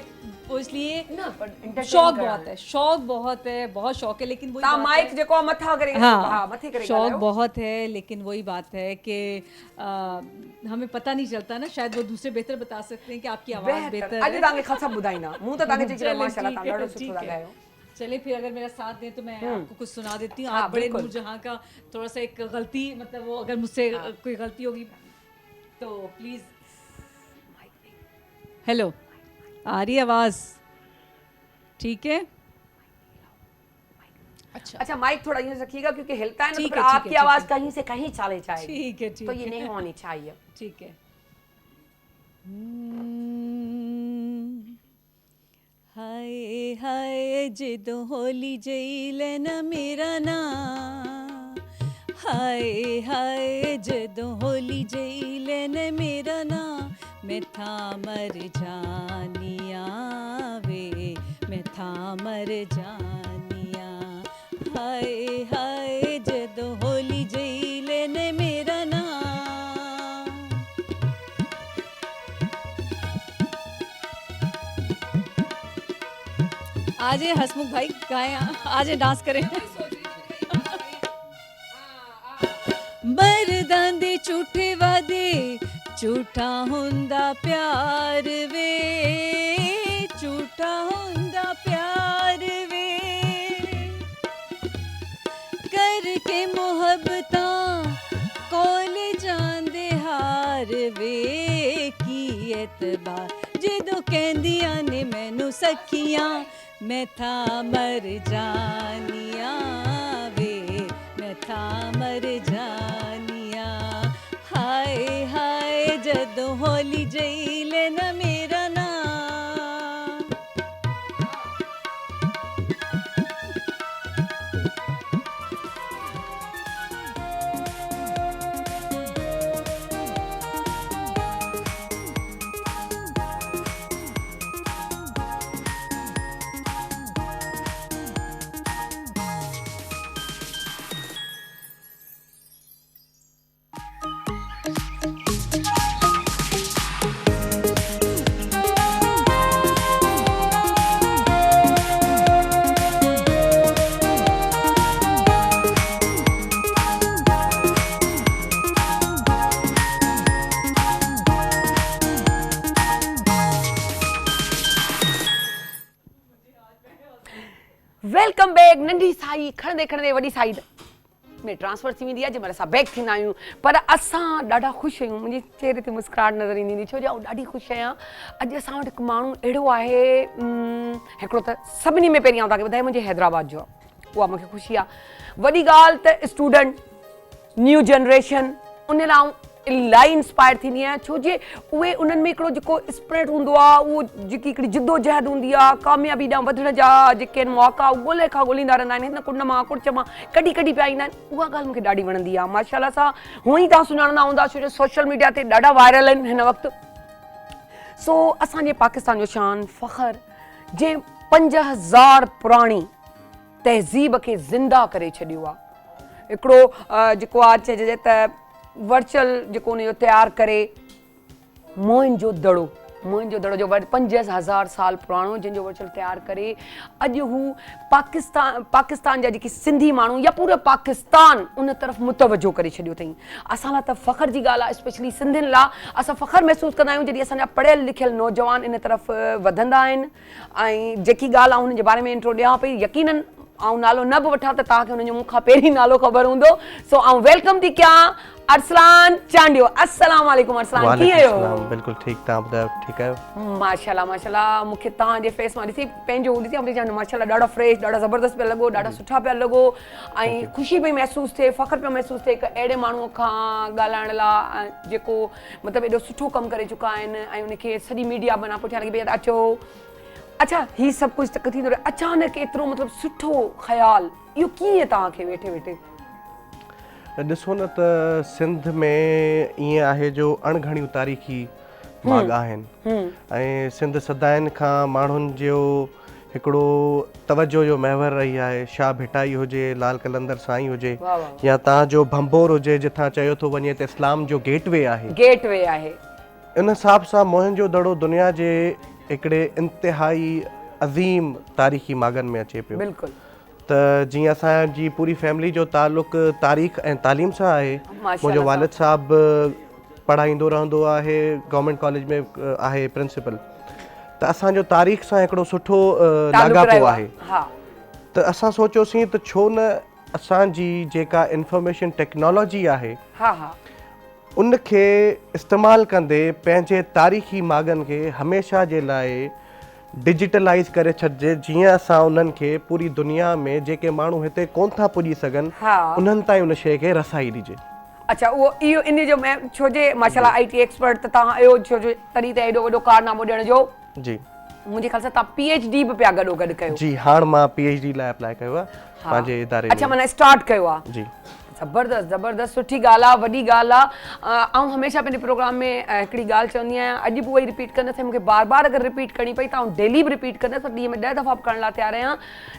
Speaker 2: इसलिए शौक बहुत है बहुत शौक है लेकिन
Speaker 1: तां माइक जेको मथा करे हां मथे करे
Speaker 2: शौक बहुत है लेकिन वही बात है कि हमें पता नहीं चलता ना शायद वो दूसरे बेहतर बता सकते हैं कि आपकी आवाज बेहतर है
Speaker 1: अॼु तांखे ख़ासा ॿुधाईंदा मूं त तांखे चई माशाल्लाह तां ॾाढो सुठो ॻायो
Speaker 2: चलिए फिर अगर मेरा साथ दें तो मैं आपको कुछ सुना देती हूँ आप बड़े नूरजहां का थोड़ा सा एक गलती मतलब वो अगर मुझसे कोई गलती होगी तो प्लीज हेलो आ रही आवाज ठीक है
Speaker 1: अच्छा माइक थोड़ा यूं रखिएगा क्योंकि हिलता है ना तो आपकी आवाज कहीं से कहीं चले जाएगी
Speaker 2: ठीक है
Speaker 1: तो ये नहीं होनी चाहिए
Speaker 2: ठीक है हाय हाय जिदों होली जईले न मेरा ना हाय हाय जिदों होली जईले न मेरा ना मैं था मर जानिया वे मैं था मर जानिया हाय हाय जिदों होली जईले न मेरा ना आज हसमुख भाई गाएं आज डांस करें मर्दां दे झूठे वादे झूठा हुंदा प्यार वे झूठा हुंदा प्यार वे करके मोहब्बतां कोल जांदे हार वे की एतबार जदों कहंदियां ने मैनू सखियां मैं था मर जानिया वे मैं था मर जानिया हाय हाय जदों होली जईले न मेरा ना
Speaker 1: वेलकम बैक नंढी साई खणंदे खणंदे वॾी साई में ट्रांसफर थी वेंदी आहे जंहिं महिल असां बैक थींदा आहियूं पर असां ॾाढा ख़ुशि आहियूं मुंहिंजे चहिरे ते मुस्कुराहट नज़र ईंदी हुई छो जो ॾाढी ख़ुशि आहियां अॼु असां वटि हिकु माण्हू अहिड़ो आहे हिकिड़ो त सभिनी में पहिरीं तव्हांखे ॿुधायां मुंहिंजे हैदराबाद जो आहे उहा मूंखे ख़ुशी आहे वॾी ॻाल्हि त स्टूडेंट न्यू जनरेशन उन लाइ इलाही इंस्पायर थींदी आहियां छो जे उहे उन्हनि में हिकिड़ो जेको स्पिरिट हूंदो आहे उहो जेकी हिकिड़ी जिदोजहद हूंदी आहे कामयाबी ॾांहुं वधण जा जेके आहिनि मौक़ा ॻोल्हे खां ॻोल्हींदा रहंदा आहिनि हिन कुंड मां कुर्च मां कॾहिं कॾहिं पिया ईंदा आहिनि उहा ॻाल्हि मूंखे ॾाढी वणंदी आहे माशाल्लाह सां हूअं ई तव्हां सुञाणंदा हूंदा छो जो सोशल मीडिया ते ॾाढा वायरल आहिनि हिन वक़्तु सो असांजे पाकिस्तान जो शान फ़ख्र जे 5000 पुराणी तहज़ीब खे ज़िंदा करे छॾियो आहे हिकिड़ो जेको आहे चइजे त वर्चुअल जेको उनजो तयारु करे मोहन जो दड़ो जो 5000 साल पुराणो जंहिंजो वर्चुअल तयारु करे अॼु हू पाकिस्तान जा जेके सिंधी माण्हू या पूरो पाकिस्तान उन तरफ़ मुतवजो करे छॾियो अथई असां लाइ त फ़ख्र जी ॻाल्हि आहे स्पेशली सिंधियुनि लाइ असां फ़ख्र महसूसु कंदा आहियूं जॾहिं असांजा पढ़ियल लिखियल नौजवान इन तरफ़ वधंदा आहिनि ऐं जेकी ॻाल्हि आहे हुनजे बारे में इंट्रो ॾियां पई यकीनन आउं नालो न बि वठां त तव्हांखे हुनजो मूंखां पहिरीं नालो ख़बर हूंदो सो आउं वेलकम थी कयां अरसलान चांडियो अस्सलाम वालेकुम अरसलान कीअं आहियो
Speaker 4: बिल्कुल ठीक तव्हां ॿुधायो ठीकु आहियो
Speaker 1: माशाल्लाह माशाल्लाह मूंखे तव्हांजे फेस मां ॾिसी पंहिंजो ॾिसी माशाल्लाह ॾाढा फ्रेश ॾाढा ज़बरदस्त पिया लॻो ॾाढा सुठा पिया लॻो ऐं ख़ुशी पई महसूसु थिए फ़ख्र पियो महसूसु थिए हिकु अहिड़े माण्हूअ खां ॻाल्हाइण लाइ जेको मतिलबु एॾो सुठो कमु करे चुका आहिनि ऐं उनखे सॼी मीडिया बना पुठियां लॻी पई अचो अच्छा हीअ सभु कुझु त थींदो रहे अचानक एतिरो मतिलबु सुठो ख़्यालु इहो कीअं तव्हांखे वेठे वेठे
Speaker 4: ॾिसो न त सिंध में ईअं आहे जो अणघणियूं तारीख़ी माॻ आहिनि ऐं सिंध सदाइनि खां माण्हुनि जो हिकिड़ो तवजो जो महवर रही आहे शाह भिटाई हुजे लाल कलंदर साईं हुजे या तव्हांजो भंबोर हुजे जिथां चयो थो वञे त इस्लाम जो गेटवे आहे इन हिसाब सां मोहन जो दड़ो दुनिया जे हिकिड़े इंतिहाई अज़ीम तारीख़ी माॻनि में अचे पियो
Speaker 1: बिल्कुलु
Speaker 4: त जीअं असांजी पूरी फैमिली जो ताल्लुक़ तारीख़ ऐं तालीम सां आहे मुंहिंजो वालिद साहिबु पढ़ाईंदो रहंदो आहे गवर्नमेंट कॉलेज में आहे प्रिंसिपल त असांजो तारीख़ सां हिकिड़ो सुठो लाॻापो आहे त असां सोचियोसीं त छो न असांजी जेका इंफॉर्मेशन टेक्नोलॉजी आहे उनखे इस्तेमालु कंदे पंहिंजे तारीख़ी माॻनि खे हमेशह जे लाइ डिजिटलाइज़ करे छॾिजे जीअं असां उन्हनि खे पूरी दुनिया में जेके माण्हू हिते कोन था पुॼी सघनि उन्हनि ताईं उन शइ खे रसाई ॾिजे
Speaker 1: अच्छा उहो इहो इन जो छो जे माशाल्लाह IT एक्सपर्ट त तव्हां आहियो छो जो तॾहिं त एॾो वॾो कारनामो ॾियण जो
Speaker 4: जी
Speaker 1: मुंहिंजे ख़्याल सां तव्हां PhD बि पिया गॾो गॾु कयो
Speaker 4: जी हाणे मां PhD लाइ अप्लाई कयो आहे पंहिंजे इदारे में
Speaker 1: अच्छा माना स्टार्ट कयो आहे
Speaker 4: जी
Speaker 1: ज़बरदस्त सुठी ॻाल्हि आहे वॾी ॻाल्हि आहे ऐं हमेशह पंहिंजे प्रोग्राम में हिकिड़ी ॻाल्हि चवंदी आहियां अॼु बि उहा रिपीट कंदसि मूंखे बार बार अगरि रिपीट करणी पई त आउं डेली बि रिपीट कंदसि ॾींहं में 10 दफ़ा बि करण लाइ तयारु आहियां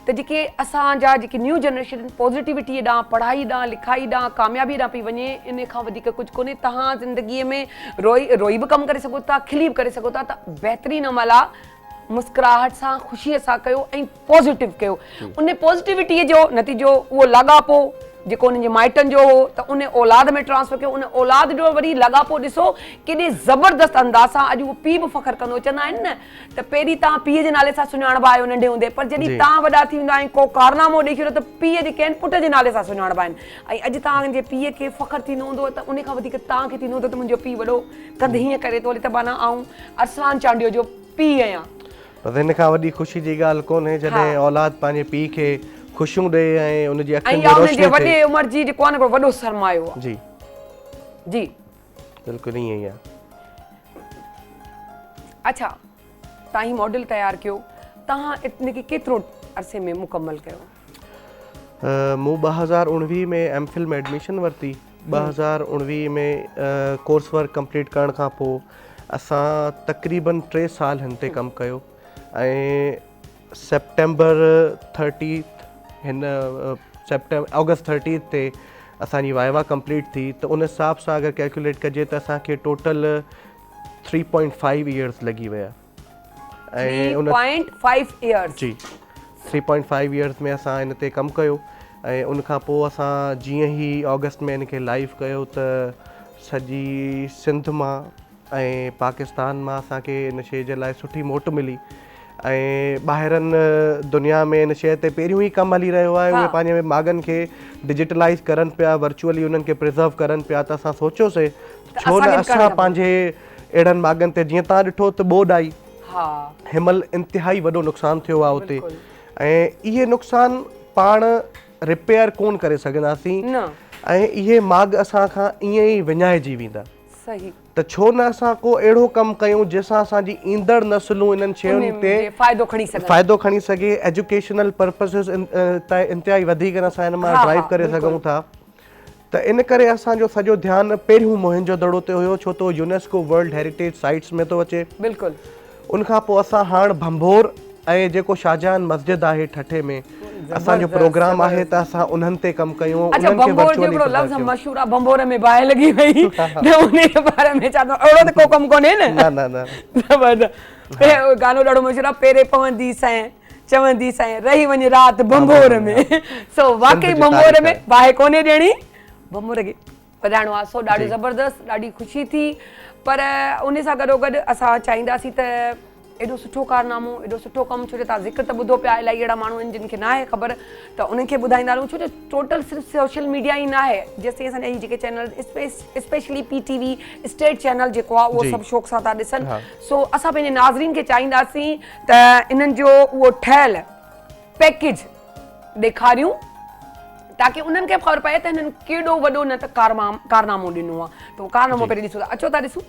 Speaker 1: त जेके असांजा जेके न्यू जनरेशन पॉज़िटिविटी ॾांहुं पढ़ाई ॾांहुं लिखाई ॾांहुं कामयाबी ॾांहुं पई वञे इन खां वधीक कुझु कोन्हे तव्हां ज़िंदगीअ में रोई बि कमु करे सघो था खिली बि करे सघो था त बहितरीनु अमल आहे मुस्कुराहट सां ख़ुशीअ सां कयो ऐं पॉज़िटिव कयो उन पॉज़िटिविटीअ जो नतीजो उहो लाॻापो जेको उन्हनि जे माइटनि जो हो त उन औलाद में ट्रांसफर कयो उन औलाद जो वरी लॻापो ॾिसो केॾे ज़बरदस्त अंदाज़ सां अॼु उहो पीउ बि फ़ख्रु कंदो चवंदा आहिनि न त पहिरीं तव्हां पीउ जे नाले सां सुञाणबा आहियो नंढे हूंदे पर जॾहिं तव्हां वॾा थी वेंदा आहियो को कारनामो ॾेई छॾियो त पीउ जेके आहिनि पुट जे नाले सां सुञाणबा आहिनि ऐं अॼु तव्हांजे पीउ खे फ़ख्रु थींदो हूंदो त उन खां वधीक तव्हांखे थींदो हूंदो त मुंहिंजो पीउ वॾो कंद हीअं करे थो हले त माना आउं अरसलान चांडियो जो पीउ आहियां
Speaker 4: पर हिन खां वॾी ख़ुशी जी ॻाल्हि कोन्हे जॾहिं औलाद पंहिंजे पीउ खे खुशियूं ॾे ऐं उनजी अखियुनि में रोशनी थिए
Speaker 1: वॾे उमिरि जी जेको आहे न वॾो सरमायो आहे
Speaker 4: जी
Speaker 1: जी
Speaker 4: बिल्कुलु ईअं ई आहे
Speaker 1: अच्छा तव्हां ही मॉडल तयारु कयो तव्हां इनखे केतिरो अरसे में मुकमल कयो
Speaker 4: मूं 2019 में MPhil में एडमिशन वरिती 2019 में कोर्स वर्क कंप्लीट करण खां पोइ असां तक़रीबन 3 साल हिन ते कमु कयो ऐं सेप्टेंबर 30 हिन अगस्त 30 ते असांजी वाइवा कंप्लीट थी त उन हिसाब सां अगरि कैलकुलेट कजे त असांखे टोटल 3.5 इयर्स लॻी विया ऐं
Speaker 1: 3.5 इयर्स
Speaker 4: जी 3.5 इयर्स में असां हिन ते कमु कयो ऐं उन खां पोइ असां जीअं ई अगस्त में हिनखे लाइव कयो त सॼी सिंध मां ऐं पाकिस्तान मां असांखे इन शइ जे लाइ सुठी मोट मिली ऐं ॿाहिरनि दुनिया में इन शइ ते पहिरियों ई कमु हली रहियो आहे उहे पंहिंजे माॻनि खे डिजिटलाइज़ करनि पिया वर्चुअली उन्हनि खे प्रिज़र्व करनि पिया त असां सोचियोसीं छो न असां पंहिंजे अहिड़नि माॻनि ते जीअं तव्हां ॾिठो त ॿोॾ आई हिनमहिल इंतिहाई वॾो नुक़सानु थियो आहे उते ऐं इहे नुक़सान पाण रिपेयर कोन करे सघंदासीं ऐं इहे माॻ असां खां ईअं ई विञाइजी वेंदा
Speaker 1: सही
Speaker 4: त छो न असां को अहिड़ो कमु कयूं जंहिंसां असांजी ईंदड़ नसलूं इन्हनि शयुनि ते फ़ाइदो खणी सघे, एजुकेशनल पर्पसिस इंतिहाई वधीक असां हिन मां ड्राइव करे सघूं था। त इन करे असांजो सॼो ध्यानु पहिरियों मोहनजो दड़ो ते हुयो, छो त यूनेस्को वर्ल्ड हेरिटेज साइट्स में थो अचे।
Speaker 1: बिल्कुलु।
Speaker 4: उनखां पोइ असां हाणे भंभोर ऐं जेको शाहजहान मस्जिद आहे ठठे में असांजो प्रोग्राम आहे त असां उन्हनि ते कमु कयूं।
Speaker 1: अच्छा, भंभोर जो हिकिड़ो लफ़्ज़ मशहूरु आहे, भंभोर में बाहि लॻी वई, न उन जे बारे में छा अहिड़ो त को कमु कोन्हे न?
Speaker 4: न
Speaker 1: गानो ॾाढो मशहूरु आहे, पेरे पवंदी सैं चवंदी सैं रही वञे राति भंभोर में। सो वाकई भंभोर में बाहि कोन्हे ॾियणी, भंभोर खे वधाइणो आहे। सो ॾाढी ज़बरदस्त, ॾाढी ख़ुशी थी। पर उन सां गॾोगॾु असां चाहींदासीं त एॾो सुठो कारनामो, एॾो सुठो कमु, छो जो तव्हां ज़िक्र त ॿुधो पिया, इलाही अहिड़ा माण्हू आहिनि जिन खे न आहे ख़बर, त उन्हनि खे ॿुधाईंदा रहूं, छो जो टोटल सिर्फ़ु सोशल मीडिया ई न आहे। जेसिताईं असांजा हीअ जेके channel specially PTV state channel जेको आहे उहो सभु शौक़ सां था ॾिसनि। सो असां पंहिंजे नाज़रीन खे चाहींदासीं त इन्हनि जो उहो ठहियल पैकेज ॾेखारियूं ताकी उन्हनि खे ख़बर पए त हिननि केॾो वॾो न त कारनामो ॾिनो आहे। त उहो कारनामो पहिरीं ॾिसो था, अचो था ॾिसूं।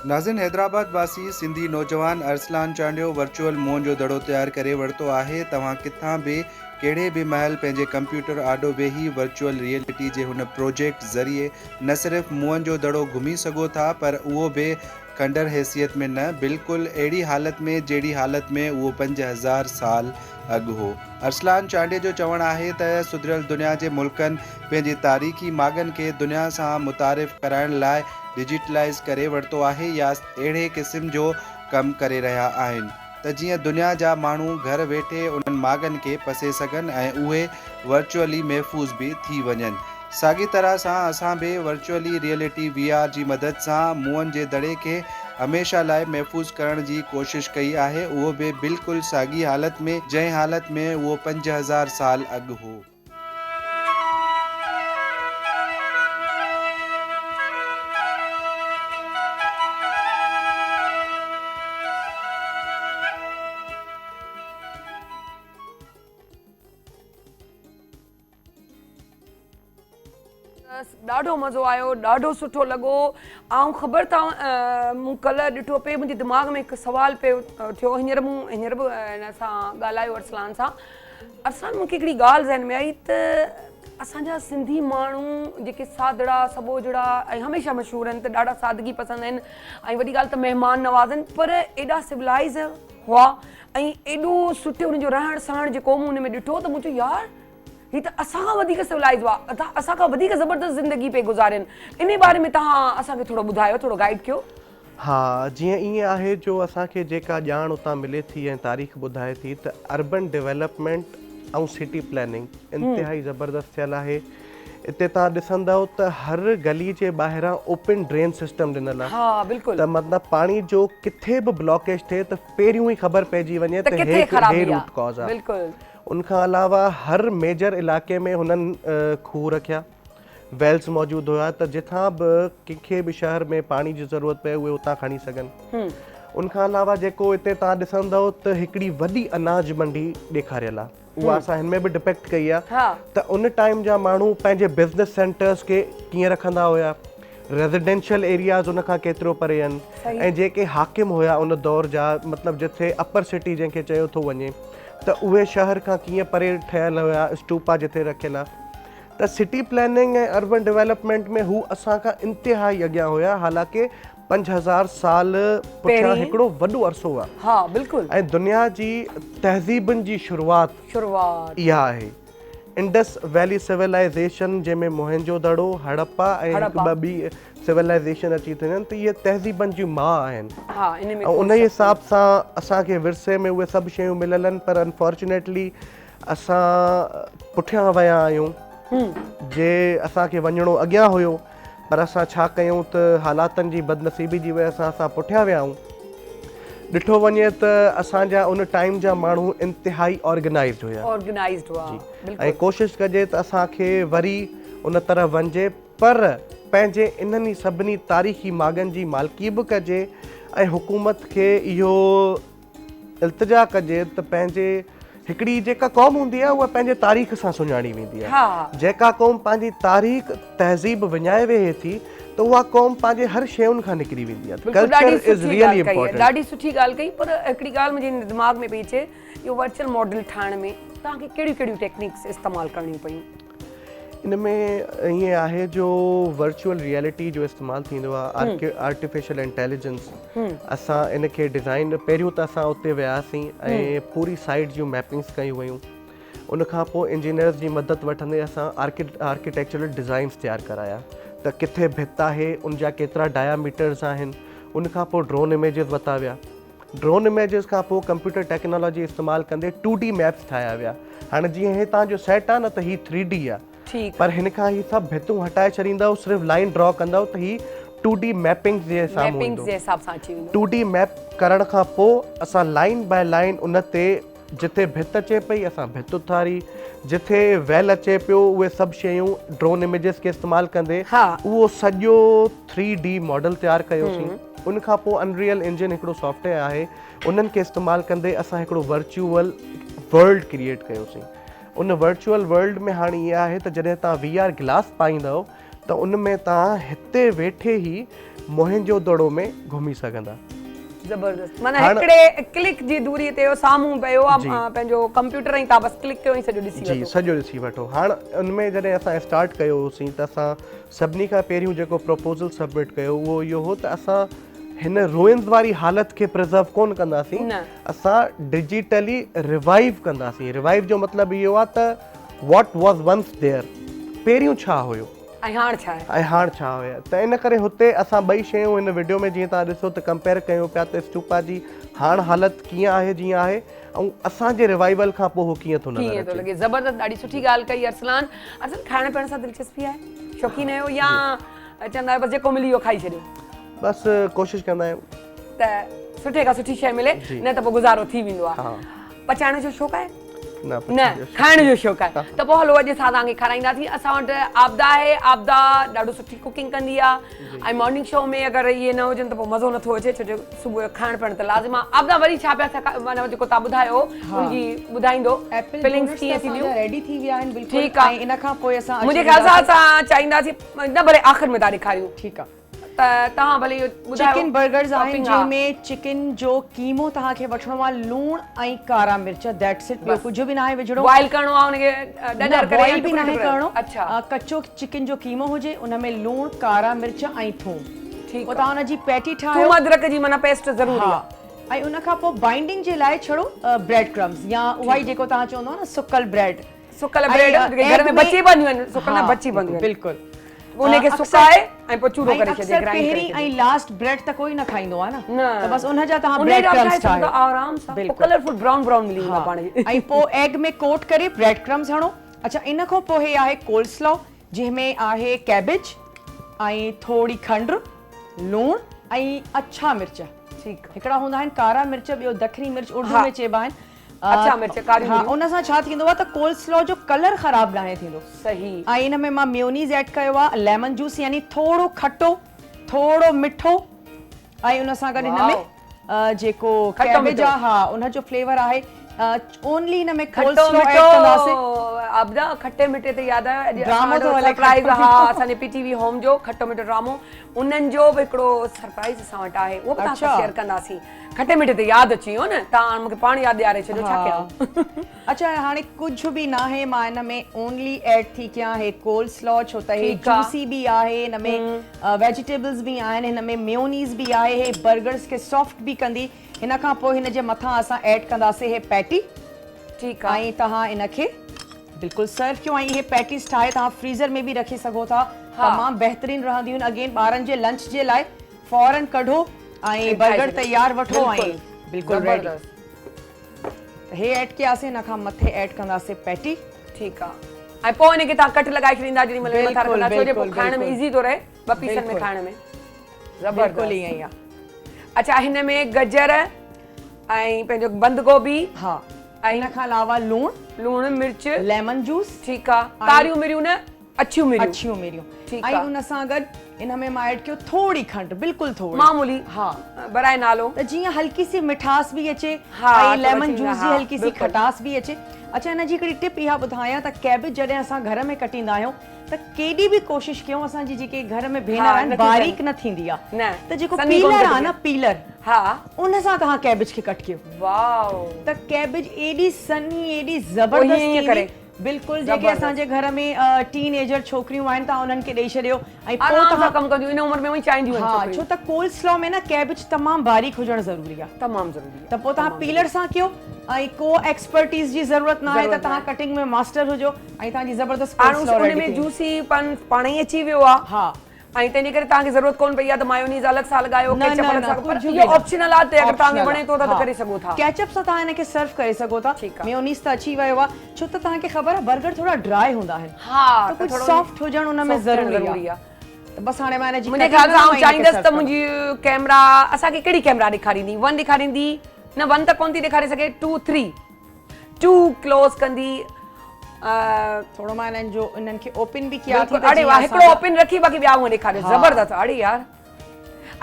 Speaker 5: नाज़िन, हैदराबाद वासी सिंधी नौजवान अरसलान चांडियो वर्चुअल मोहन जो दड़ो तैयार करे वरितो आहे। तव्हां किथां बि कहिड़े बि महल पंहिंजे कंप्यूटर आॾो वेही वर्चुअल रियलिटी जे हुन प्रोजेक्ट ज़रिए न सिर्फ़ु मोहन जो दड़ो घुमी सघो था, पर उहो बि खंडर हैसियत में न, बिल्कुलु अहिड़ी हालत में जहिड़ी हालत में उहो 5000 साल अॻु हो। अरसलान चांडियो जो चवणु आहे त सुधरियल दुनिया जे मुल्कनि पंहिंजी तारीख़ी मागनि खे दुनिया सां मुतारिफ़ कराइण लाइ डिजिटलाइज़ करे वरितो आहे या अहिड़े क़िस्म जो कमु करे रहिया आहिनि त जीअं दुनिया जा माण्हू घर वेठे उन्हनि मागनि खे पसे सघनि ऐं उहे वर्चुअली महफ़ूज़ बि थी वञनि। साॻी तरह सां असां बि वर्चुअली रियलिटी VR जी मदद सां मुंहनि जे दड़े खे हमेशह लाइ महफ़ूज़ करण जी कोशिशि कई आहे, उहो बि बिल्कुलु साॻी हालत में जंहिं हालत में उहो 5000 साल अॻु हो।
Speaker 1: ॾाढो मज़ो आयो, ॾाढो सुठो लॻो। ऐं ख़बर अथव मूं कल्ह ॾिठो पिए, मुंहिंजे दिमाग़ में हिकु सुवालु पियो थियो। हींअर बि हिन सां ॻाल्हायो अरसलान सां। अरसलान, मूंखे हिकिड़ी ॻाल्हि ज़हन में आई त असांजा सिंधी माण्हू जेके सादड़ा सबोजड़ा ऐं हमेशह मशहूरु आहिनि, त ॾाढा सादगी पसंदि आहिनि ऐं वॾी ॻाल्हि त महिमान नवाज़नि, पर एॾा सिविलाइज़ हुआ ऐं एॾो सुठो हुनजो रहण सहण जेको मूं हुन में ॾिठो त मूं चयो यार ही त असां खां वधीक सिविलाइज़ हुआ, असां खां वधीक ज़बरदस्त ज़िंदगी पे गुज़ारनि। इन बारे में तव्हां असांखे थोरो ॿुधायो, थोरो गाइड कयो।
Speaker 4: हाँ, जीअं ईअं आहे जो असांखे जेका ॼाण उतां मिले थी ऐं तारीख़ ॿुधाए थी त अर्बन डेवलपमेंट ऐं सिटी प्लैनिंग इंतिहाई ज़बरदस्त थियल आहे। इते तव्हां ॾिसंदव त हर गली जे ॿाहिरां ओपन ड्रेन सिस्टम ॾिनल आहे।
Speaker 1: हाँ, बिल्कुलु।
Speaker 4: त मतिलबु पाणी जो किथे बि ब्लॉकेज थिए त पहिरियों ई ख़बर पइजी वञे त हे रूट कॉज आहे।
Speaker 1: बिल्कुलु।
Speaker 4: उनखां अलावा हर मेजर इलाइक़े में हुननि खूह रखिया, वेल्स मौजूदु हुआ त जिथां बि कंहिंखे बि शहर में पाणी जी ज़रूरत पए उहे उतां खणी सघनि। उनखां अलावा जेको हिते तव्हां ॾिसंदव त हिकिड़ी वॾी अनाज मंडी ॾेखारियल आहे, उहा असां हिन में बि डिपेक्ट कई आहे त उन टाइम जा माण्हू पंहिंजे बिज़नेस सेंटर्स खे कीअं रखंदा हुया, रेज़िडेंशियल एरियाज़ उन खां केतिरो परे आहिनि, ऐं जेके हाकिम हुया उन दौर जा, मतिलबु जिथे अपर सिटी जंहिंखे चयो थो वञे, त उहे शहर खां कीअं परे ठहियल हुया, स्टूपा जिथे रखियल आहे। त सिटी प्लैनिंग ऐं अर्बन डेवलपमेंट में हू असां खां इंतिहाई अॻियां हुया, हालांकि 5000 साल पुठियां हिकिड़ो वॾो अरसो आहे।
Speaker 1: हाँ, बिल्कुलु।
Speaker 4: ऐं दुनिया जी तहज़ीबुनि जी शुरूआत इहा आहे। इंडस वैली सिविलाइज़ेशन जंहिंमें मोहनजो दड़ो, हड़प्पा ऐं हिकु ॿ ॿी सिविलाइज़ेशन अची थियूं आहिनि, त इहे तहज़ीबनि जी माउ आहिनि। ऐं उन हिसाब सां असांखे विरसे में उहे सभु शयूं मिलियल आहिनि, पर अनफॉर्चुनेटली असां पुठियां विया आहियूं। जे असांखे वञिणो अॻियां हुयो, पर असां छा कयूं त हालातनि जी बदनसीबी जी वजह सां असां पुठियां विया आहियूं। ॾिठो वञे त असांजा उन टाइम जा माण्हू इंतिहाई ऑर्गेनाइज़्ड हुआ ऐं कोशिशि कजे त असांखे वरी उन तरह वञिजे, पर पंहिंजे इन्हनि सभिनी तारीख़ी मागनि जी मालिकी बि कजे ऐं हुकूमत खे इहो इल्तिजा कजे त पंहिंजे हिकिड़ी जेका क़ौम हूंदी आहे उहा पंहिंजे तारीख़ सां सुञाणी वेंदी आहे। जेका क़ौम पंहिंजी तारीख़ तहज़ीब विञाए वेहे थी त उहा क़ौम पंहिंजे हर शयुनि खां निकिरी वेंदी आहे। Culture is really important.
Speaker 1: ॾाढी सुठी ॻाल्हि कई, पर हिकिड़ी ॻाल्हि मुंहिंजे दिमाग़ में पई अचे, इहो वर्चुअल मॉडल ठाहिण में तव्हांखे कहिड़ियूं कहिड़ियूं टेक्निक्स इस्तेमालु करणियूं पयूं?
Speaker 4: इन में ईअं आहे जो वर्चुअल रियलिटी जो इस्तेमालु थींदो आहे, आर्टिफिशियल इंटेलिजेंस। असां इन खे डिज़ाइन, पहिरियों त असां उते वियासीं ऐं पूरी साइट जूं मैपिंग्स कयूं वियूं। उन खां पोइ इंजीनियर्स जी मदद वठंदे असां आर्किटेक्चरल डिज़ाइंस तयारु कराया त किथे भित आहे, उन जा केतिरा डायामीटर्स आहिनि। उन खां पोइ ड्रोन इमेजिस वरिता विया। ड्रोन इमेजिस खां पोइ कंप्यूटर टेक्नोलॉजी इस्तेमालु कंदे 2D मैप्स ठाहिया विया। हाणे जीअं हे तव्हांजो सेट आहे न त हीअ 3D आहे, पर हिन खां ही सभु भितूं हटाए छॾींदव, सिर्फ़ु लाइन ड्रॉ कंदव त ही 2D मैपिंग जे साम्हूं ईंदो। 2D मैप करण खां पोइ असां लाइन बाय लाइन उन ते जिथे भित अचे पई असां भित उथारी, जिथे वेल अचे पियो उहे सभु शयूं ड्रोन इमेजिस खे इस्तेमालु कंदे उहो सॼो 3D मॉडल तयारु कयोसीं। उन खां पोइ अनरियल इंजन हिकिड़ो सॉफ्टवेयर आहे, उन्हनि खे इस्तेमालु कंदे असां हिकिड़ो वर्चुअल वर्ल्ड क्रिएट कयोसीं। उन वर्चुअल वर्ल्ड में हाणे इहा आहे त जॾहिं तव्हां VR ग्लास पाईंदव त उन में तव्हां हिते वेठे ई मोहनजो दड़ो में घुमी सघंदा।
Speaker 1: ज़बरदस्त, माना हिकिड़े क्लिक जी दूरी ते साम्हूं पियो आहे पंहिंजो कंप्यूटर ऐं तव्हां बस क्लिक कयो ऐं सॼो ॾिसी वठो।
Speaker 4: जी, सॼो ॾिसी वठो। हाणे उन में जॾहिं असां स्टार्ट कयो होसीं त असां सभिनी खां पहिरियों जेको प्रपोज़ल सबमिट कयो उहो इहो हो त असां हिन रुइंस वारी हालत खे प्रिजर्व कोन कंदासीं, असां डिजिटली रिवाइव कंदासीं। रिवाइव जो मतिलबु इहो आहे त वॉट वॉज वंस देयर, पहिरियों छा हुयो
Speaker 1: ऐं हाणे छा आहे,
Speaker 4: ऐं हाणे छा हुया। त इन करे हुते असां ॿई शयूं हिन वीडियो में जीअं तव्हां ॾिसो त कंपेयर कयूं पिया त स्तूपा जी हाणे हालत कीअं आहे जीअं आहे ऐं असांजे रिवाइवल खां पोइ उहो कीअं थो
Speaker 1: लॻे। ज़बरदस्त, ॾाढी सुठी ॻाल्हि कई अरसलान। अरसलान, खाइण पीअण सां दिलचस्पी आहे, शौक़ीन आहियो या चवंदा आहियो बसि जेको मिली वियो खाई छॾियो?
Speaker 4: बसि कोशिशि कंदा आहियूं
Speaker 1: त सुठे खां सुठी शइ मिले, न त पोइ गुज़ारो थी वेंदो आहे। पचाइण जो शौक़ु आहे न, खाइण जो शौक़ु आहे? त पोइ हलो अॼु असां तव्हांखे खाराईंदासीं। असां वटि आबदा आहे, आबदा ॾाढो सुठी कुकिंग कंदी आहे ऐं मॉर्निंग शो में अगरि इहे न हुजनि त पोइ मज़ो नथो अचे, छो जो सुबुह जो खाइण पीअण त लाज़िम आहे। आबदा, वरी छा पिया माना जेको तव्हां ॿुधायो उनजी ॿुधाईंदो, फिलिंग्स कीअं थींदियूं?
Speaker 3: रेडी थी विया आहिनि बिल्कुलु।
Speaker 1: ठीकु आहे,
Speaker 3: इन खां पोइ असां
Speaker 1: मुंहिंजे ख़्याल सां असां चाहींदासीं न भले आख़िर में था ॾेखारियूं।
Speaker 3: ठीकु आहे,
Speaker 1: त तव्हां भले इहो ॿुधायो।
Speaker 3: चिकन बर्गर्स आहिनि जंहिंमें चिकन जो कीमो तव्हांखे वठिणो आहे, लूणु ऐं कारा मिर्च, दैट्स इट, ॿियो कुझु बि न आहे विझणो।
Speaker 1: बॉइल करणो आहे उनखे, डडर करे
Speaker 3: बॉइल बि न आहे करणो।
Speaker 1: अच्छा,
Speaker 3: कचो चिकन जो कीमो हुजे, उन में लूणु, कारा मिर्च ऐं थूम।
Speaker 1: ठीकु,
Speaker 3: पोइ तव्हां हुनजी पैटी ठाहियो।
Speaker 1: थूम अदरक जी माना पेस्ट ज़रूरी आहे।
Speaker 3: ऐं उन खां पोइ बाइंडिंग जे लाइ छड़ो ब्रेड क्रम्स या उहा ई जेको तव्हां चवंदो न सुकल ब्रेड।
Speaker 1: सुकल ब्रेड घर में बची पवंदियूं आहिनि, सुकल न बची पवंदियूं आहिनि,
Speaker 3: बिल्कुलु।
Speaker 1: उनखे सुकाए ऐं पोइ चूरो करे छॾे, ग्राइंड
Speaker 3: पहिरीं ऐं लास्ट ब्रेड त कोई न खाईंदो आहे न, त बस उन जा तव्हां ब्रेड क्रम्स ठाहियो
Speaker 1: आराम सां, कलरफुल ब्राउन ब्राउन मिली वेंदा पाण खे।
Speaker 3: ऐं पोइ एग में कोट करे ब्रेड क्रम्स हणो। अच्छा, इन खां पोइ हे आहे कोल्स्लॉ, जंहिंमें आहे कैबेज ऐं थोरी खंडु, लूणु ऐं अछा मिर्च।
Speaker 1: ठीकु,
Speaker 3: हिकिड़ा हूंदा आहिनि कारा मिर्च, ॿियो दखनी मिर्च उर्दू में चइबा आहिनि।
Speaker 1: अछा मिर्च, कारी मिर्च।
Speaker 3: उन सां छा थींदो आहे त कोल्स्लॉ जो कलर ख़राब नाहे थींदो।
Speaker 1: सही।
Speaker 3: ऐं इन में मां मेयोनीज़ ऐड कयो आहे, लेमन जूस, यानी थोरो खटो थोरो मिठो, ऐं उन सां गॾु हिन में जेको कैबेज आहे, हा, उन जो फ्लेवर आहे। ओनली इन में कोल्स्लॉ ऐड कंदासीं।
Speaker 1: आबदा, खट्टे मिठे ते यादि आहे ड्रामो तो सरप्राइज, हा, असांजे PTV होम जो खट्टो मिठो ड्रामो, उन्हनि जो बि हिकिड़ो सरप्राइज असां वटि आहे, उहो बि तव्हां सां शेयर कंदासीं। खट्टे मिठे ते यादि अची वियो न, तव्हां मूंखे पाण यादि ॾियारे छॾियो, छा कयां?
Speaker 3: अच्छा, हाणे कुझु बि न आहे, मां हिन में ओनली ऐड थी कयां हे कोल्स्लॉ, छो त हे जूसी बि आहे, हिन में वेजिटेबल्स बि आहिनि, हिन में मेयोनीज़ बि आहे, हे बर्गर्स खे सॉफ्ट बि कंदी। हिन खां पोइ हिन जे मथां असां ऐड कंदासीं हे पैटी।
Speaker 1: ठीकु आहे,
Speaker 3: ऐं तव्हां इनखे बिल्कुलु सर्व कयो, ऐं इहे पैटीज़ ठाहे तव्हां फ्रीज़र में बि रखी सघो था, तमामु बहितरीनु रहंदियूं आहिनि। अगेन ॿारनि जे लंच जे लाइ फौरन कढो ऐं बर्गर तयार वठो ऐं बिल्कुलु रेडी। हे ऐड कयासीं, हिन खां मथे ऐड कंदासीं पैटी।
Speaker 1: ठीकु आहे, ऐं पोइ हिनखे तव्हां कट लॻाए छॾींदा जेॾी महिल मथां रखंदा, छो जो पोइ खाइण में इज़ी थो रहे, ॿ पीसनि में खाइण में।
Speaker 3: ज़बरदस्त, ईअं ई आहे।
Speaker 1: अच्छा, हिन में गजर ऐं पंहिंजो बंद गोभी,
Speaker 3: हा, ऐं हिन खां अलावा लूणु,
Speaker 1: मिर्च,
Speaker 3: लेमन जूस।
Speaker 1: ठीकु आहे, कारियूं मिरियूं न,
Speaker 3: अछियूं मिरियूं
Speaker 1: ठीकु
Speaker 3: ऐं
Speaker 1: आहे।
Speaker 3: उन सां गॾु इन में मां ऐड कयो थोड़ी खंड, बिल्कुलु थोड़ी
Speaker 1: मामूली
Speaker 3: हा
Speaker 1: बराए नालो
Speaker 3: त जीअं हल्की सी मिठास भी अचे
Speaker 1: हा,
Speaker 3: ऐं
Speaker 1: थोरो
Speaker 3: लेमन
Speaker 1: थींदो,
Speaker 3: जूस जी
Speaker 1: हा,
Speaker 3: हल्की सी
Speaker 1: बिल्कुलु।
Speaker 3: खटास भी अचे। अच्छा, इन जी हिकिड़ी टिप इहा ॿुधायां त कैबेज जॾहिं असां घर में कटींदा आहियूं त केॾी बि कोशिशि कयूं असांजी जेके घर में भेनर
Speaker 1: हा,
Speaker 3: आहिनि
Speaker 1: नथी
Speaker 3: बारीक
Speaker 1: थियनि।
Speaker 3: न थींदी आहे
Speaker 1: न,
Speaker 3: त जेको
Speaker 1: सन्ही कोन
Speaker 3: पीलर आहे
Speaker 1: कटिजे।
Speaker 3: न पीलर
Speaker 1: हा
Speaker 3: उन सां तव्हां कैबेज खे कट कयो
Speaker 1: वाओ
Speaker 3: त कैबेज एॾी सन्ही एॾी
Speaker 1: ईअं
Speaker 3: ज़बरदस्त
Speaker 1: ईअं करे।
Speaker 3: बिल्कुलु जेके
Speaker 1: ज़बरदस्त।
Speaker 3: असांजे घर में टीनेजर छोकिरियूं आहिनि तव्हां उन्हनि खे ॾेई छॾियो ऐं पोइ
Speaker 1: आराम सां
Speaker 3: तव्हां
Speaker 1: कमु कंदियूं इन उमिरि में वही चाहींदियूं
Speaker 3: हा
Speaker 1: आहिनि
Speaker 3: छो
Speaker 1: छोकिरियूं।
Speaker 3: त कोल्ड स्लॉ में न कैबेज तमामु बारीक हुजणु ज़रूरी आहे
Speaker 1: तमामु ज़रूरी आहे।
Speaker 3: त पोइ तव्हां पीलर सां कयो ऐं को एक्सपर्टीज़ जी ज़रूरत न आहे त तव्हां कटिंग में मास्टर हुजो ऐं तव्हांजी ज़बरदस्त
Speaker 1: हाणे
Speaker 3: coleslaw
Speaker 1: उन
Speaker 3: ready
Speaker 1: में
Speaker 3: थी वेंदी।
Speaker 1: जूसी पन पाण ई अची वियो आहे
Speaker 3: हा
Speaker 1: ऐं तंहिंजे करे तव्हांखे ज़रूरत कोन पई आहे त मायोनीज़ अलॻि सां लॻायो
Speaker 3: न,
Speaker 1: केचप
Speaker 3: न,
Speaker 1: अलॻि
Speaker 3: न,
Speaker 1: सां, पर
Speaker 3: कुझु बि
Speaker 1: इहो
Speaker 3: न।
Speaker 1: ऑप्शनल आहे ते अगरि तव्हांखे
Speaker 3: Optional
Speaker 1: वणे थो त
Speaker 3: हा।
Speaker 1: करे सघो था।
Speaker 3: केचप सां तव्हां हिनखे सर्व करे सघो था।
Speaker 1: ठीकु आहे।
Speaker 3: मेयोनीज़ त अची वियो आहे छो त तव्हांखे ख़बर आहे बर्गर थोरा ड्राई हूंदा आहिनि
Speaker 1: हा
Speaker 3: त कुझु सॉफ्ट हुजणु उन में ज़रूरी आहे त बसि हाणे मां हिनजी
Speaker 1: मुंहिंजे ख़्याल सां आउं चाहींदसि त मुंहिंजी कैमरा असांखे कहिड़ी कैमरा ॾेखारींदी 1 ॾेखारींदी न 1 त कोन थी ॾेखारे सघे 2 3 2 क्लोज़ कंदी
Speaker 3: थोरो मां इन्हनि खे ओपन बि कया
Speaker 1: बिल्कुलु अड़े वाह हिकिड़ो ओपन रखी बाक़ी ॿिया हूअं ॾेखारियो ज़बरदस्त अड़े यार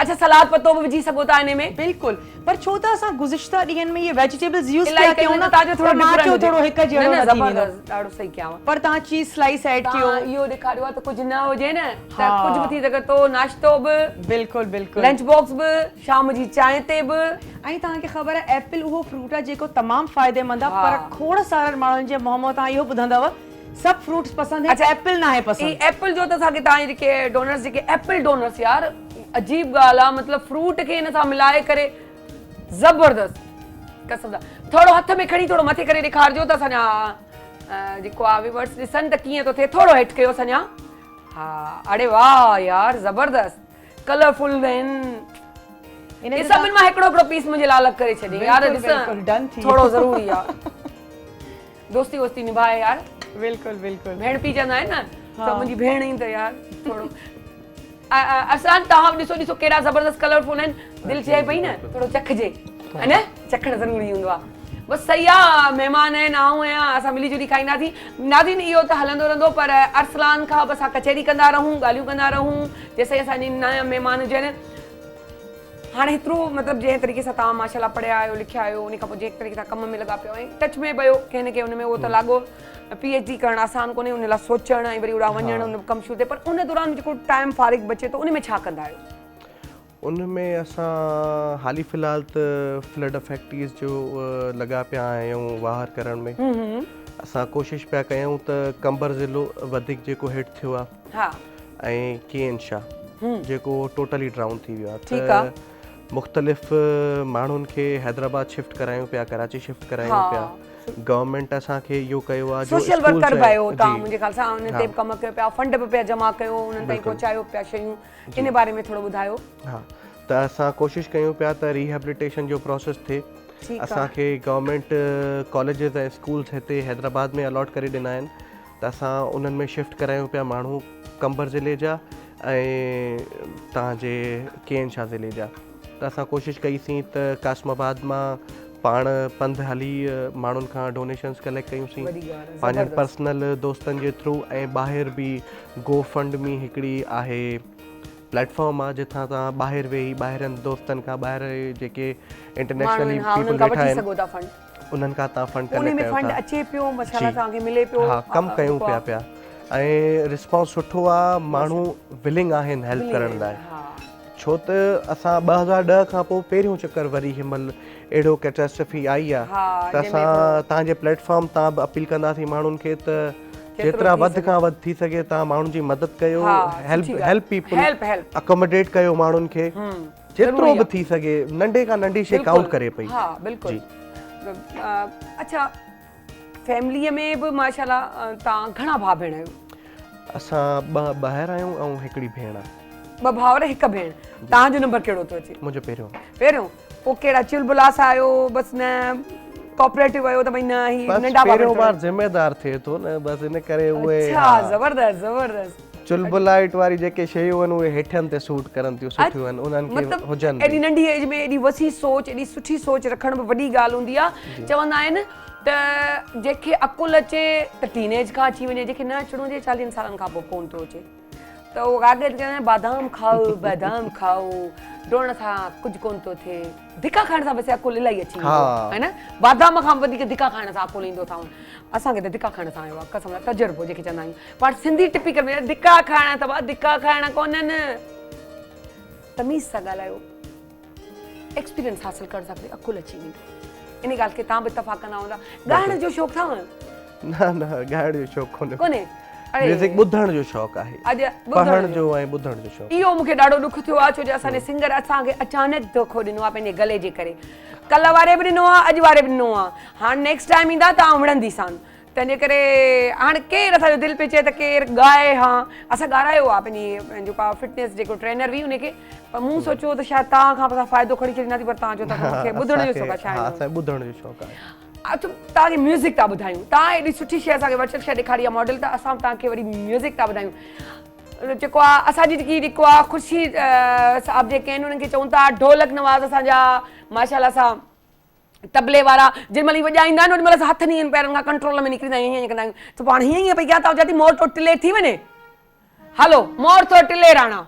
Speaker 1: अच्छा सलाद पतो बि विझी सघो था हिन में
Speaker 3: बिल्कुल पर छो त असां गुज़िश्ता ॾींहंनि में ये वेजिटेबल्स यूज़
Speaker 1: इलाही
Speaker 3: कयूं न
Speaker 1: तव्हांजो थोरो
Speaker 3: मां चयो थोरो हिकु जहिड़ो न थी वेंदो
Speaker 1: ज़बरदस्त ॾाढो सही कयांव
Speaker 3: पर तव्हां चीज़ स्लाइस ऐड कयो
Speaker 1: तव्हां इहो ॾेखारियो आहे त कुझु न हुजे न त
Speaker 3: हा।
Speaker 1: कुझु बि थी सघे थो नाश्तो बि
Speaker 3: बिल्कुल बिल्कुल
Speaker 1: लंच बॉक्स बि शाम जी चांहि ते बि
Speaker 3: ऐं तव्हांखे ख़बर आहे एप्पल उहो फ्रूट आहे जेको तमामु फ़ाइदेमंद आहे
Speaker 1: हा।
Speaker 3: पर खोड़ सारनि माण्हुनि जे मुंहं मां तव्हां इहो ॿुधंदव सभु फ्रूट्स पसंदि
Speaker 1: अच्छा,
Speaker 3: एप्पल न आहे
Speaker 1: ई
Speaker 3: पसंदि
Speaker 1: एप्पल जो त असांखे तव्हांजे जेके डोनर्स जेके एप्पल डोनर्स यार अजीब ॻाल्हि आहे मतिलबु फ्रूट खे हिन सां मिलाए करे ज़बरदस्त कसम थोरो हथ में खणी थोरो मथे करे ॾेखारिजो त असांजा जेको आहे व्यूअर्स ॾिसनि त कीअं थो थिए थोरो हेठि कयो असांजा हा अड़े वाह यार ज़बरदस्त कलरफुल आहिनि
Speaker 3: इनजे
Speaker 1: सभिनि मां हिकिड़ो हिकिड़ो पीस मुंहिंजे लाइ अलॻि करे छॾे यार
Speaker 3: बिल्कुल, बिल्कुल, done
Speaker 1: ॾिस
Speaker 3: थी
Speaker 1: थोरो
Speaker 3: वियो।
Speaker 1: ज़रूरी आहे दोस्ती वोस्ती निभाए यार
Speaker 3: बिल्कुल बिल्कुल
Speaker 1: भेण पी चवंदा आहिनि न त मुंहिंजी भेण ई त यार थोरो असां तव्हां ॾिसो ॾिसो कहिड़ा ज़बरदस्त कलरफुल आहिनि दिलि चए पई न थोरो चखिजे है न चखणु ज़रूरी हूंदो आहे बसि सही आहे महिमान आहिनि आऊं आहियां असां मिली जुली खाईंदासीं नाज़रीन इहो त हलंदो रहंदो पर अरसलान खां बि असां कचहरी कंदा रहूं ॻाल्हियूं कंदा रहूं जेसिताईं असांजी नया महिमान हुजनि हाणे हेतिरो मतिलबु जंहिं तरीक़े सां तव्हां माशाल्लाह पढ़िया आहियो लिखिया आहियो उन खां पोइ जंहिं तरीक़े सां कम में लॻा पियो ऐं टच में पियो कंहिं न कंहिं उन में उहो त लागो PhD करणु आसान कोन्हे उन लाइ सोचणु ऐं वरी उॾा वञणु उन कमु शुरू थिए पर उन दौरान जेको टाइम फारिग बचे थो उन में छा कंदा आहियो
Speaker 4: उन में असां हाली फ़िलहाल त फ्लड अफेक्टीज़ जो लॻा पिया आहियूं वाहर करण में असां कोशिशि पिया कयूं त कंबर ज़िलो वधीक जेको हेठि थियो आहे
Speaker 1: हा
Speaker 4: ऐं केन शाह जेको टोटली डाउन थी वियो आहे
Speaker 1: ठीकु आहे।
Speaker 4: त मुख़्तलिफ़ माण्हुनि खे हैदराबाद शिफ्ट करायूं पिया कराची शिफ्ट करायूं
Speaker 1: हा।
Speaker 4: पिया गवर्नमेंट असांखे इहो कयो आहे जो
Speaker 1: सोशल
Speaker 4: schools
Speaker 1: वर्कर
Speaker 4: आहिनि-
Speaker 1: बि आहियो तव्हां
Speaker 4: जी।
Speaker 1: मुंहिंजे ख़्याल सां उन ते बि कमु कयो पिया फंड बि पिया जमा कयो उन्हनि ताईं पहुचायो पिया शयूं इन बारे में थोरो ॿुधायो
Speaker 4: हा त असां कोशिशि कयूं पिया त रिहेबिलिटेशन जो प्रोसेस थिए
Speaker 1: ठीकु आहे।
Speaker 4: असांखे गवर्नमेंट कॉलेजिस ऐं स्कूल्स हिते हैदराबाद में अलॉट करे ॾिना आहिनि त असां उन्हनि में शिफ्ट करायूं पिया माण्हू कंबर ज़िले जा ऐं तव्हांजे केन शाह ज़िले जा त असां कोशिशि कईसीं त कासमाबाद मां पाण पंधु हली माण्हुनि खां डोनेशन्स कलेक्ट कयूंसीं
Speaker 1: वॾी ॻाल्हि आहे,
Speaker 4: पंहिंजनि पर्सनल दोस्तनि जे थ्रू ऐं ॿाहिरि बि गो फंड में हिकिड़ी आहे प्लेटफॉर्म आहे जिथां तव्हां ॿाहिरि वेही ॿाहिरनि दोस्तनि खां ॿाहिरि जेके इंटरनेशनली
Speaker 1: हा उन्हनि
Speaker 4: पीपल
Speaker 1: खां
Speaker 4: वेठा
Speaker 1: वठी
Speaker 4: आहिनि
Speaker 1: सघो था फंड
Speaker 4: उन्हनि खां तव्हां फंड
Speaker 1: उन
Speaker 4: कलेक्ट
Speaker 1: में
Speaker 4: कयो
Speaker 1: फंड
Speaker 4: था
Speaker 1: अचे पियो मशाला
Speaker 4: जी।
Speaker 1: तव्हांखे मिले पियो
Speaker 4: हा कमु कयूं पिया ऐं रिस्पॉन्स सुठो आहे माण्हू विलिंग आहिनि हेल्प करण लाइ छो त असां 2010 खां पोइ पहिरियों चकर वरी हिनमहिल अहिड़ो कैटास्ट्रफी आई आहे
Speaker 1: हा,
Speaker 4: त असां तव्हांजे प्लेटफॉर्म तां बि अपील कंदासीं माण्हुनि खे त जेतिरा वधि खां वधि थी सघे तव्हां माण्हुनि जी मदद कयो हेल्प पीपल अकोमोडेट कयो माण्हुनि खे जेतिरो बि थी सघे नंढे खां नंढी शइ काउंट करे पई
Speaker 1: हा बिल्कुलु अच्छा फैमिलीअ में बि माशाल्लाह तव्हां घणा भाउ भेण आहियो
Speaker 4: असां ॿ ॿाहिरि आहियूं ऐं हिकिड़ी भेण आहे
Speaker 1: 2 भाउर 1 भेण तव्हांजो नंबर कहिड़ो थो अचे
Speaker 4: मुंहिंजो
Speaker 1: पहिरियों पोइ कहिड़ा चुलबुला सां आहियो बसि न कोऑपरेटिव आहियो त भई न ही
Speaker 4: बस
Speaker 1: नंढा
Speaker 4: पहिरियों बार ज़िम्मेदार थिए थो न बसि इन करे उहे
Speaker 1: अच्छा ज़बरदस्त ज़बरदस्त
Speaker 4: चुलबुलाइट वारी जेके शयूं आहिनि उहे हेठियनि ते सूट करनि थियूं सुठियूं आहिनि उन्हनि खे हुजनि
Speaker 1: एॾी नंढी एज में एॾी वसी सोच एॾी सुठी सोच रखण बि वॾी ॻाल्हि हूंदी आहे चवंदा आहिनि त जेके अकुल अचे त टीनेज खां अची वञे, जेके न अचणो हुजे 40 सालनि खां पोइ कोन थो अचे, त उहो गागे बादाम खाओ डोड़ सां कुझु कोन थो थिए। धिका खाइण सां वैसे अकुल इलाही अची वेंदो है न, बादाम खां वधीक धिका खाइण सां अकुल ईंदो अथव। असांखे त धिका खाइण सां आयो आहे, कसम तजुर्बो जेके चवंदा आहियूं पाण सिंधी टिपिकल में, धिका खाइण अथव, धिका खाइण कोन्हनि। तमीज़ सां ॻाल्हायो, एक्सपीरियंस हासिल करण सां अकुल अची वेंदो। इन ॻाल्हि खे तव्हां बि इतफ़ाक़ कंदा हूंदा। ॻाइण जो शौक़ु अथव?
Speaker 4: न ॻाइण जो शौक़ु
Speaker 1: कोन्हे।
Speaker 4: म्यूज़िक ॿुधण जो शौक़ु आहे, पढ़ण जो ऐं ॿुधण जो शौक़ु।
Speaker 1: इहो मूंखे ॾाढो ॾुख थियो आहे, छो जो असांजे सिंगर असांखे अचानक धोखो ॾिनो आहे पंहिंजे गले जे करे। कल्ह वारे बि ॾिनो आहे, अॼु वारे बि ॾिनो आहे, हाणे नेक्स्ट टाइम ईंदा त आउं विढ़ंदीसांनि। तंहिंजे करे हाणे केरु असांजो दिलि पियो चए त केरु ॻाए। हा असां ॻारायो आहे पंहिंजी जेको फिटनेस जेको ट्रेनर हुई उनखे, पर मूं सोचियो त शायदि तव्हां खां असां फ़ाइदो खणी छॾींदासीं, पर तव्हां चओ था मूंखे ॿुधण जो शौक़ु आहे।
Speaker 4: असांखे ॿुधण जो शौक़ु आहे।
Speaker 1: तव्हांखे म्यूज़िक था ॿुधायूं, तव्हां एॾी सुठी शइ असांखे वर्चुअल शइ ॾेखारी आहे मॉडल, त असां तव्हांखे वरी म्यूज़िक था ॿुधायूं। जेको आहे असांजी जेको आहे ख़ुशी साहब जेके आहिनि उन्हनि खे चऊं था ढोलक नवाज़ असांजा माशाल्लाह सां, तबले वारा जेॾी महिल वॼाईंदा आहिनि ओॾी महिल असां हथ नी पैरनि खां कंट्रोल में निकिरींदा आहियूं, हीअं कंदा आहियूं। त पाण हीअं पई कयां त चवां थी मोर तो टिले थी वञे, हलो मोर तो टिले राणा।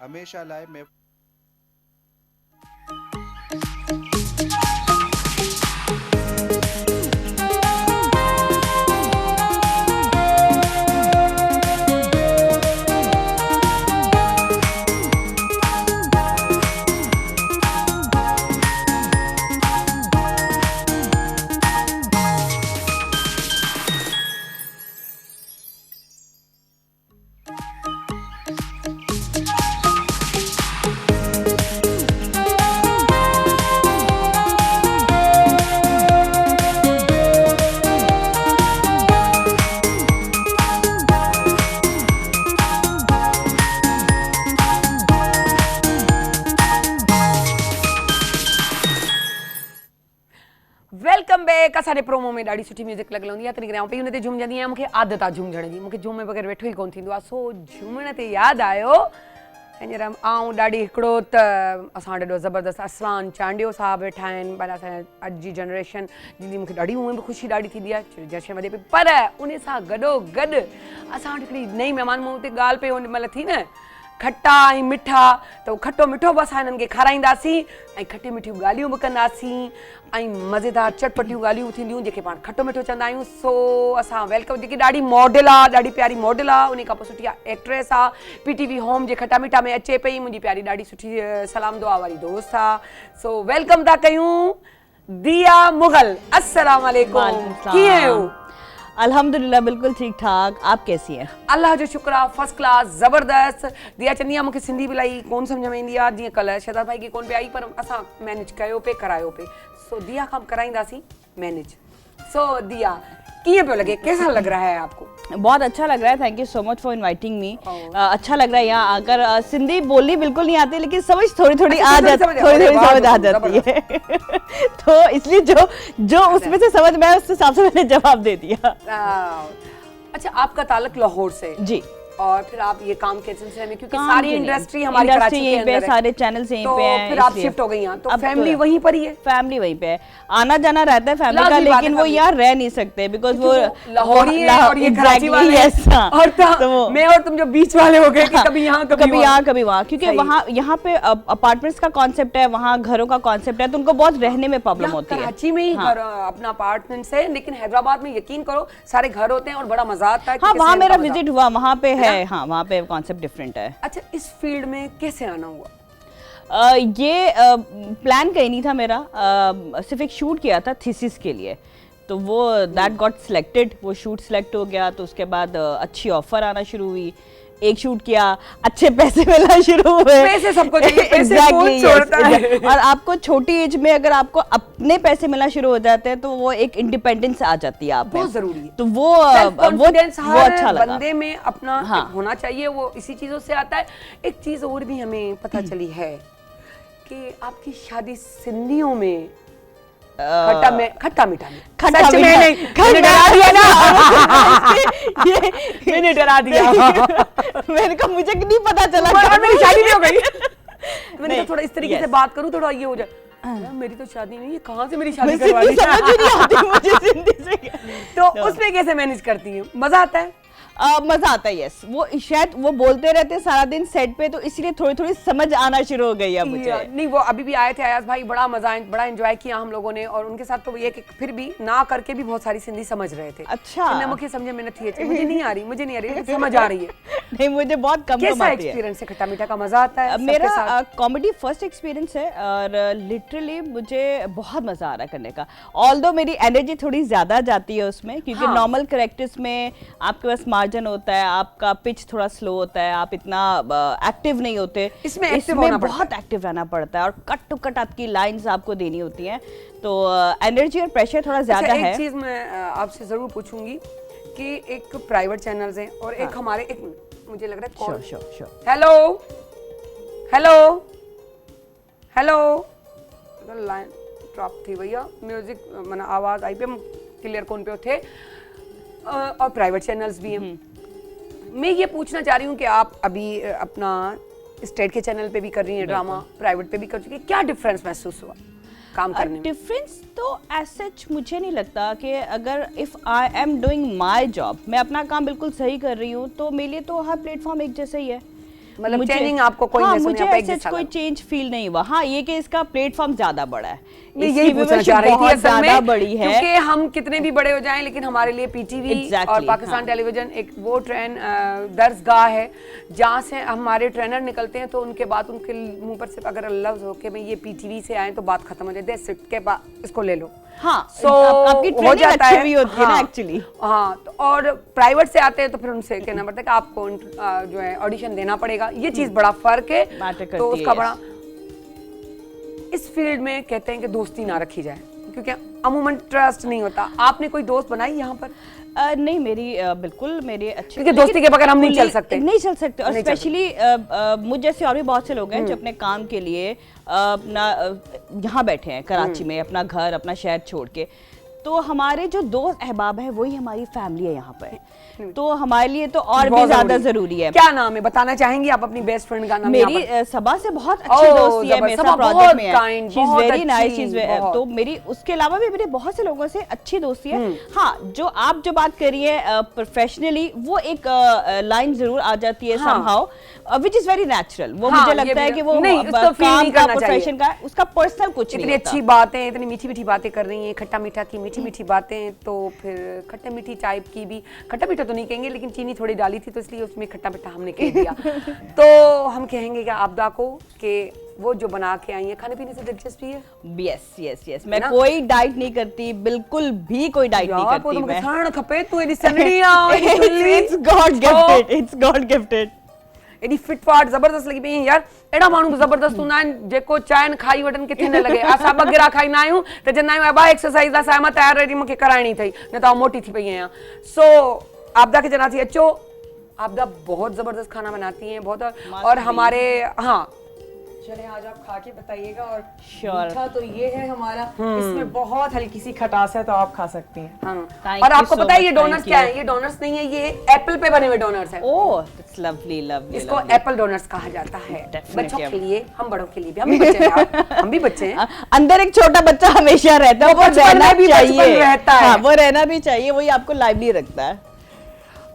Speaker 5: हमेशा लाइ में
Speaker 1: वेलकम बैक। असांजे प्रोमो में ॾाढी सुठी म्यूज़िक लॻल हूंदी आहे, तॾहिं करे आउं पई हुन ते झूमजंदी आहियां। मूंखे आदत आहे झूमण जी, मूंखे झूमे बग़ैर वेठो ई कोन थींदो आहे। सो झूमण ते यादि आयो हींअर आउं ॾाढी हिकिड़ो त असां वटि एॾो ज़बरदस्त अरसलान चांडियो साहब वेठा आहिनि, पर असांजे अॼु जी जनरेशन जंहिंजी मूंखे ॾाढी उहे बि ख़ुशी ॾाढी थींदी आहे, जशन वधे पई। पर उन सां गॾोगॾु असां वटि हिकिड़ी नई महिमान मूं ते ॻाल्हि पई हुन महिल थी न, खट्टा ऐं मिठा, त खट्टो मिठो बि असां हिननि खे खाराईंदासीं ऐं खटी मिठियूं ॻाल्हियूं बि कंदासीं ऐं मज़ेदार चटपटियूं ॻाल्हियूं थींदियूं जेके पाण खट्टो मिठो चवंदा आहियूं। सो असां वेलकम, जेकी ॾाढी मॉडल आहे, ॾाढी प्यारी मॉडल आहे, उन खां पोइ सुठी एक्ट्रेस आहे, PTV होम जे खट्टा मिठा में अचे पई, मुंहिंजी प्यारी ॾाढी सुठी सलाम दुआ वारी दोस्त आहे। सो वेलकम था कयूं दिया मुगल। अस्सलाम वालेकुम, कीअं आहियो?
Speaker 6: अल्हम्दुलिल्लाह बिल्कुल ठीक ठाक, आप कैसी हैं?
Speaker 1: अल्लाह जो शुक्र आहे, फर्स्ट क्लास, ज़बरदस्त। दिया चंदी आहे मूंखे सिंधी बि इलाही कोन सम्झ में ईंदी आहे, जीअं कल्ह शहज़ाद भाई खे कोन पे आई, पर असां मैनेज कयो पे, करायो पे। सो दिया खां कराईंदासीं मैनेज। सो दिया किए पे लगे, कैसा लग रहा है आपको?
Speaker 6: बहुत अच्छा लग रहा है, thank you so much for inviting me. अच्छा लग रहा है यहाँ आकर। सिंधी बोलनी बिल्कुल नहीं आती, लेकिन समझ थोड़ी थोड़ी आ जाती है तो इसलिए जो उसमें से समझ में आया उस हिसाब से मैंने जवाब दे दिया।
Speaker 1: अच्छा, आपका ताल्लुक लाहौर से?
Speaker 6: जी।
Speaker 1: और फिर आप ये काम के सिलसिले में, क्योंकि सारी इंडस्ट्री हमारी कराची के अंदर है,
Speaker 6: सारे चैनल्स यहीं पे हैं,
Speaker 1: फिर आप शिफ्ट हो गई यहाँ, तो फैमिली वहीं पर ही है?
Speaker 6: फैमिली वहीं पे है, आना जाना रहता है फैमिली का, लेकिन वो यहाँ रह नहीं सकते बिकॉज वो
Speaker 1: लाहौरी है और ये कराची वाले हैं, और मैं और तुम जो बीच वाले हो गए कि कभी यहाँ
Speaker 6: कभी वहाँ, क्योंकि वहाँ यहाँ पे अपार्टमेंट्स का कॉन्सेप्ट है, वहाँ घरों का कॉन्सेप्ट है, तो उनको बहुत रहने में प्रॉब्लम होती है।
Speaker 1: कराची में ही अपना अपार्टमेंट है, लेकिन हैदराबाद में यकीन करो सारे घर होते हैं और बड़ा मजा आता है।
Speaker 6: हाँ, वहाँ मेरा विजिट हुआ, वहाँ पे है, हाँ वहाँ पे कॉन्सेप्ट डिफरेंट है।
Speaker 1: अच्छा, इस फील्ड में कैसे आना हुआ?
Speaker 6: ये प्लान कहीं नहीं था मेरा, सिर्फ एक शूट किया था थीसिस के लिए, तो वो दैट गॉट सिलेक्टेड, वो शूट सिलेक्ट हो गया, तो उसके बाद अच्छी ऑफर आना शुरू हुई, एक शूट किया, अच्छे पैसे मिलना शुरू हुए।
Speaker 1: पैसे सबको चाहिए, पैसे कौन छोड़ता है?
Speaker 6: और आपको छोटी एज में अगर आपको अपने पैसे मिलना शुरू हो जाते हैं तो वो एक इंडिपेंडेंस आ जाती है, आप
Speaker 1: बहुत जरूरी है।
Speaker 6: तो वो अच्छा लगा।
Speaker 1: बंदे में अपना होना चाहिए, वो इसी चीजों से आता है। एक चीज और भी हमें पता चली है कि आपकी शादी सिंधियों में खट्टा मीठा में, सच में नहीं, मैंने डरा दिया ना मैंने डरा दिया
Speaker 6: मैंने कहा मुझे नहीं पता चला,
Speaker 1: मेरी शादी नहीं हो गई। मैंने कहा थोड़ा इस तरीके से बात करूं, थोड़ा ये हो जाए, मेरी तो शादी नहीं है, कहाँ से मेरी शादी करवा दी?
Speaker 6: समझ नहीं आती मुझे सिंधी से।
Speaker 1: तो उसमें कैसे मैनेज करती है? मजा आता है?
Speaker 6: मजा आता है, यस। वो शायद वो बोलते रहते हैं सारा दिन सेट पे, तो इसीलिए थोड़ी थोड़ी समझ आना शुरू हो गई है मुझे।
Speaker 1: नहीं, वो अभी भी आए थे अयाज भाई, बड़ा मजा, बड़ा एंजॉय किया हम लोगों ने, और उनके साथ तो ये कि फिर भी ना करके भी बहुत सारी सिंधी समझ रहे थे।
Speaker 6: अच्छा,
Speaker 1: मुझे समझे मैंने थी, मुझे नहीं आ रही समझ आ रही है।
Speaker 6: नहीं, मुझे बहुत कम
Speaker 1: कैसा एक्सपीरियंस है? खट्टा मीठा का मजा आता है?
Speaker 6: मेरा कॉमेडी फर्स्ट एक्सपीरियंस है और लिटरली मुझे बहुत मजा आ रहा है करने का। ऑल्दो मेरी एनर्जी थोड़ी ज्यादा जाती है उसमें, क्योंकि नॉर्मल कैरेक्टर्स में आपके पास मार्जिन होता है, आपका पिच थोड़ा स्लो होता है, आप इतना एक्टिव नहीं होते। इसमें बहुत एक्टिव रहना पड़ता है और कट टू कट आपकी लाइंस आपको देनी होती हैं, तो एनर्जी और प्रेशर थोड़ा ज्यादा है।
Speaker 1: एक चीज मैं आपसे जरूर पूछूंगी कि एक प्राइवेट चैनल्स हैं और एक हमारे, एक मुझे लग रहा है call,
Speaker 6: sure.
Speaker 1: Hello hello hello, line drop थी भैया, म्यूजिक मैंने आवाज आई पे, क्लियर कौन पे थे, और प्राइवेट चैनल्स भी हैं। मैं ये पूछना चाह रही हूँ कि आप अभी अपना स्टेट के चैनल पे भी कर रही हैं ड्रामा, प्राइवेट पे भी कर चुकी हैं, क्या डिफरेंस महसूस हुआ काम करने में?
Speaker 6: डिफरेंस तो एज सच मुझे नहीं लगता कि अगर if I am doing my job, मैं अपना काम बिल्कुल सही कर रही हूँ, तो मेरे लिए तो हर प्लेटफॉर्म एक जैसा ही है।
Speaker 1: मतलब चेंजिंग आपको कोई नहीं सुना,
Speaker 6: मुझे ऐसा कोई चेंज फील नहीं हुआ। हाँ, ये कि इसका प्लेटफॉर्म ज्यादा बड़ा है,
Speaker 1: मैं यही पूछना चाह रही थी असल में,
Speaker 6: बड़ी है,
Speaker 1: क्योंकि हम कितने भी बड़े हो जाएं, लेकिन हमारे लिए पीटीवी और पाकिस्तान टेलीविजन एक वो ट्रेन दर्जगाह है जहाँ से हमारे ट्रेनर निकलते हैं, तो उनके बाद उनके मुंह पर सिर्फ अगर लफ्ज हो कि मैं ये पीटीवी से आए तो बात खत्म हो जाती है, के बाद इसको ले लो।
Speaker 6: हाँ,
Speaker 1: so,
Speaker 6: आपकी
Speaker 1: हो जाता है
Speaker 6: भी होती है ना एक्चुअली।
Speaker 1: हाँ, तो और प्राइवेट से आते हैं तो फिर उनसे कहना पड़ता है कि आपको जो है ऑडिशन देना पड़ेगा, ये चीज बड़ा फर्क है, तो उसका बड़ा। इस फील्ड में कहते हैं कि दोस्ती ना रखी जाए, क्योंकि अमूमन ट्रस्ट नहीं होता। आपने कोई दोस्त बनाई यहाँ पर?
Speaker 6: नहीं, मेरी बिल्कुल मेरे अच्छे,
Speaker 1: क्योंकि दोस्ती के बगैर हम नहीं चल सकते,
Speaker 6: और स्पेशली मुझ जैसे और भी बहुत से लोग हैं जो अपने काम के लिए अपना यहाँ बैठे हैं कराची में, अपना घर अपना शहर छोड़ के, तो हमारे जो दोस्त अहबाब है वही हमारी फैमिली है यहाँ पर, तो हमारे लिए तो और भी ज्यादा जरूरी है।
Speaker 1: क्या नाम है बताना चाहेंगी आप अपनी बेस्ट फ्रेंड का नाम?
Speaker 6: मेरी सबा से बहुत अच्छी दोस्ती है, मेरे साथ प्रोजेक्ट में है, शी इज वेरी नाइस, तो मेरी उसके अलावा भी मेरे बहुत से लोगों से अच्छी दोस्ती है। हाँ, जो आप जो बात करिए प्रोफेशनली, वो एक लाइन जरूर आ जाती है somehow, which is very natural. वो मुझे लगता है कि वो काम का, प्रोफेशन का, उसका पर्सनल कुछ नहीं।
Speaker 1: इतनी अच्छी बातें, इतनी मीठी मीठी बातें कर रही हैं, खट्टा मीठा की मीठी मीठी बातें, तो फिर खट्टा मीठी चाय की भी, खट्टा मीठा तो नहीं कहेंगे लेकिन चीनी थोड़ी डाली थी तो इसलिए उसमें खट्टा मीठा हमने कह दिया। तो हम कहेंगे कि आपदा को कि वो जो बना के आई है खाने पीने से दिलचस्पी है?
Speaker 6: यस यस यस, मैं कोई डाइट नहीं करती, बिल्कुल भी कोई डाइट नहीं करती मैं।
Speaker 1: खाण खपे तू एडी सनड़िया
Speaker 6: it's god gifted, it's god gifted.
Speaker 1: एडी फिट फाट जबरदस्त लगी पई यार। एड़ा मानू जबरदस्त हुंदा आहिनि जेको चाइन खाई वठनि किथे न लगे। असां बगिरा खाईंदा आहियूं त चवंदा आहियूं बा एक्सरसाइज असां मां तयार रही मूंखे कराइणी अथई, न त मोटी थी पई आहियां। सो आपदा के चवंदा थी अचो, आपदा बहुत जबरदस्त खाना बनाती हैं, बहुत। और हमारे हाँ
Speaker 3: चले आज आप खा के बताइएगा। और
Speaker 6: Sure.
Speaker 3: मीठा तो ये है हमारा, इसमें बहुत हल्की सी खटास है तो आप खा सकती हैं।
Speaker 1: हाँ।
Speaker 6: Thank
Speaker 1: और
Speaker 6: you
Speaker 1: आपको
Speaker 6: so
Speaker 1: पता है ये
Speaker 6: much,
Speaker 1: डोनट्स
Speaker 6: thank
Speaker 1: क्या
Speaker 6: you.
Speaker 1: है? ये डोनट्स नहीं है, ये एप्पल पे बने हुए डोनट्स हैं।
Speaker 6: Oh it's lovely lovely.
Speaker 1: इसको एप्पल डोनट्स कहा जाता है।
Speaker 6: Definitely.
Speaker 1: बच्चों के लिए, हम बड़ों के लिए भी, हम भी बच्चे हैं, हम भी बच्चे हैं।
Speaker 6: अंदर एक छोटा बच्चा हमेशा रहता है, वो
Speaker 1: बचपन में भी
Speaker 6: चाहिए,
Speaker 1: बचपन रहता है।
Speaker 6: हाँ, वो रहना भी चाहिए, वही आपको लाइवली रखता है।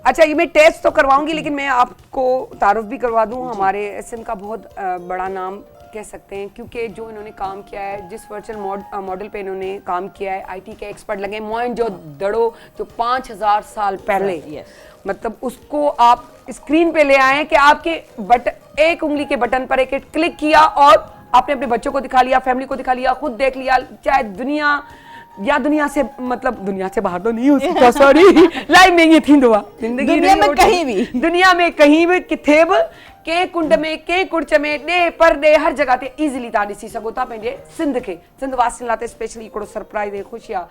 Speaker 1: अच्छा, ये मैं टेस्ट तो करवाऊंगी लेकिन मैं आपको तारुफ भी करवा दूं। हमारे एसएम का बहुत बड़ा नाम कह सकते हैं, क्योंकि जो इन्होंने काम किया है, जिस वर्चुअल मॉडल पे इन्होंने काम किया है, आईटी के एक्सपर्ट लगे। मोहनजोदड़ो जो 5000 साल पहले, मतलब उसको आप स्क्रीन पे ले आए कि आपके एक उंगली के बटन पर एक क्लिक किया और आपने अपने बच्चों को दिखा लिया, फैमिली को दिखा लिया, खुद देख लिया। चाहे दुनिया से मतलब दुनिया से बाहर तो नहीं हो सकता, सॉरी, लाइव में ये थींदो आहे जिंदगी
Speaker 6: दुनिया में कहीं भी,
Speaker 1: दुनिया में कहीं भी किथे भी के कुंड में के कुर्च में डे पर डे हर जगह ते इजीली ता ॾिसी सघो था पंहिंजे सिंध वासियुनि लाइ स्पेशली हिकिड़ो सरप्राइज है, खुशी आहे।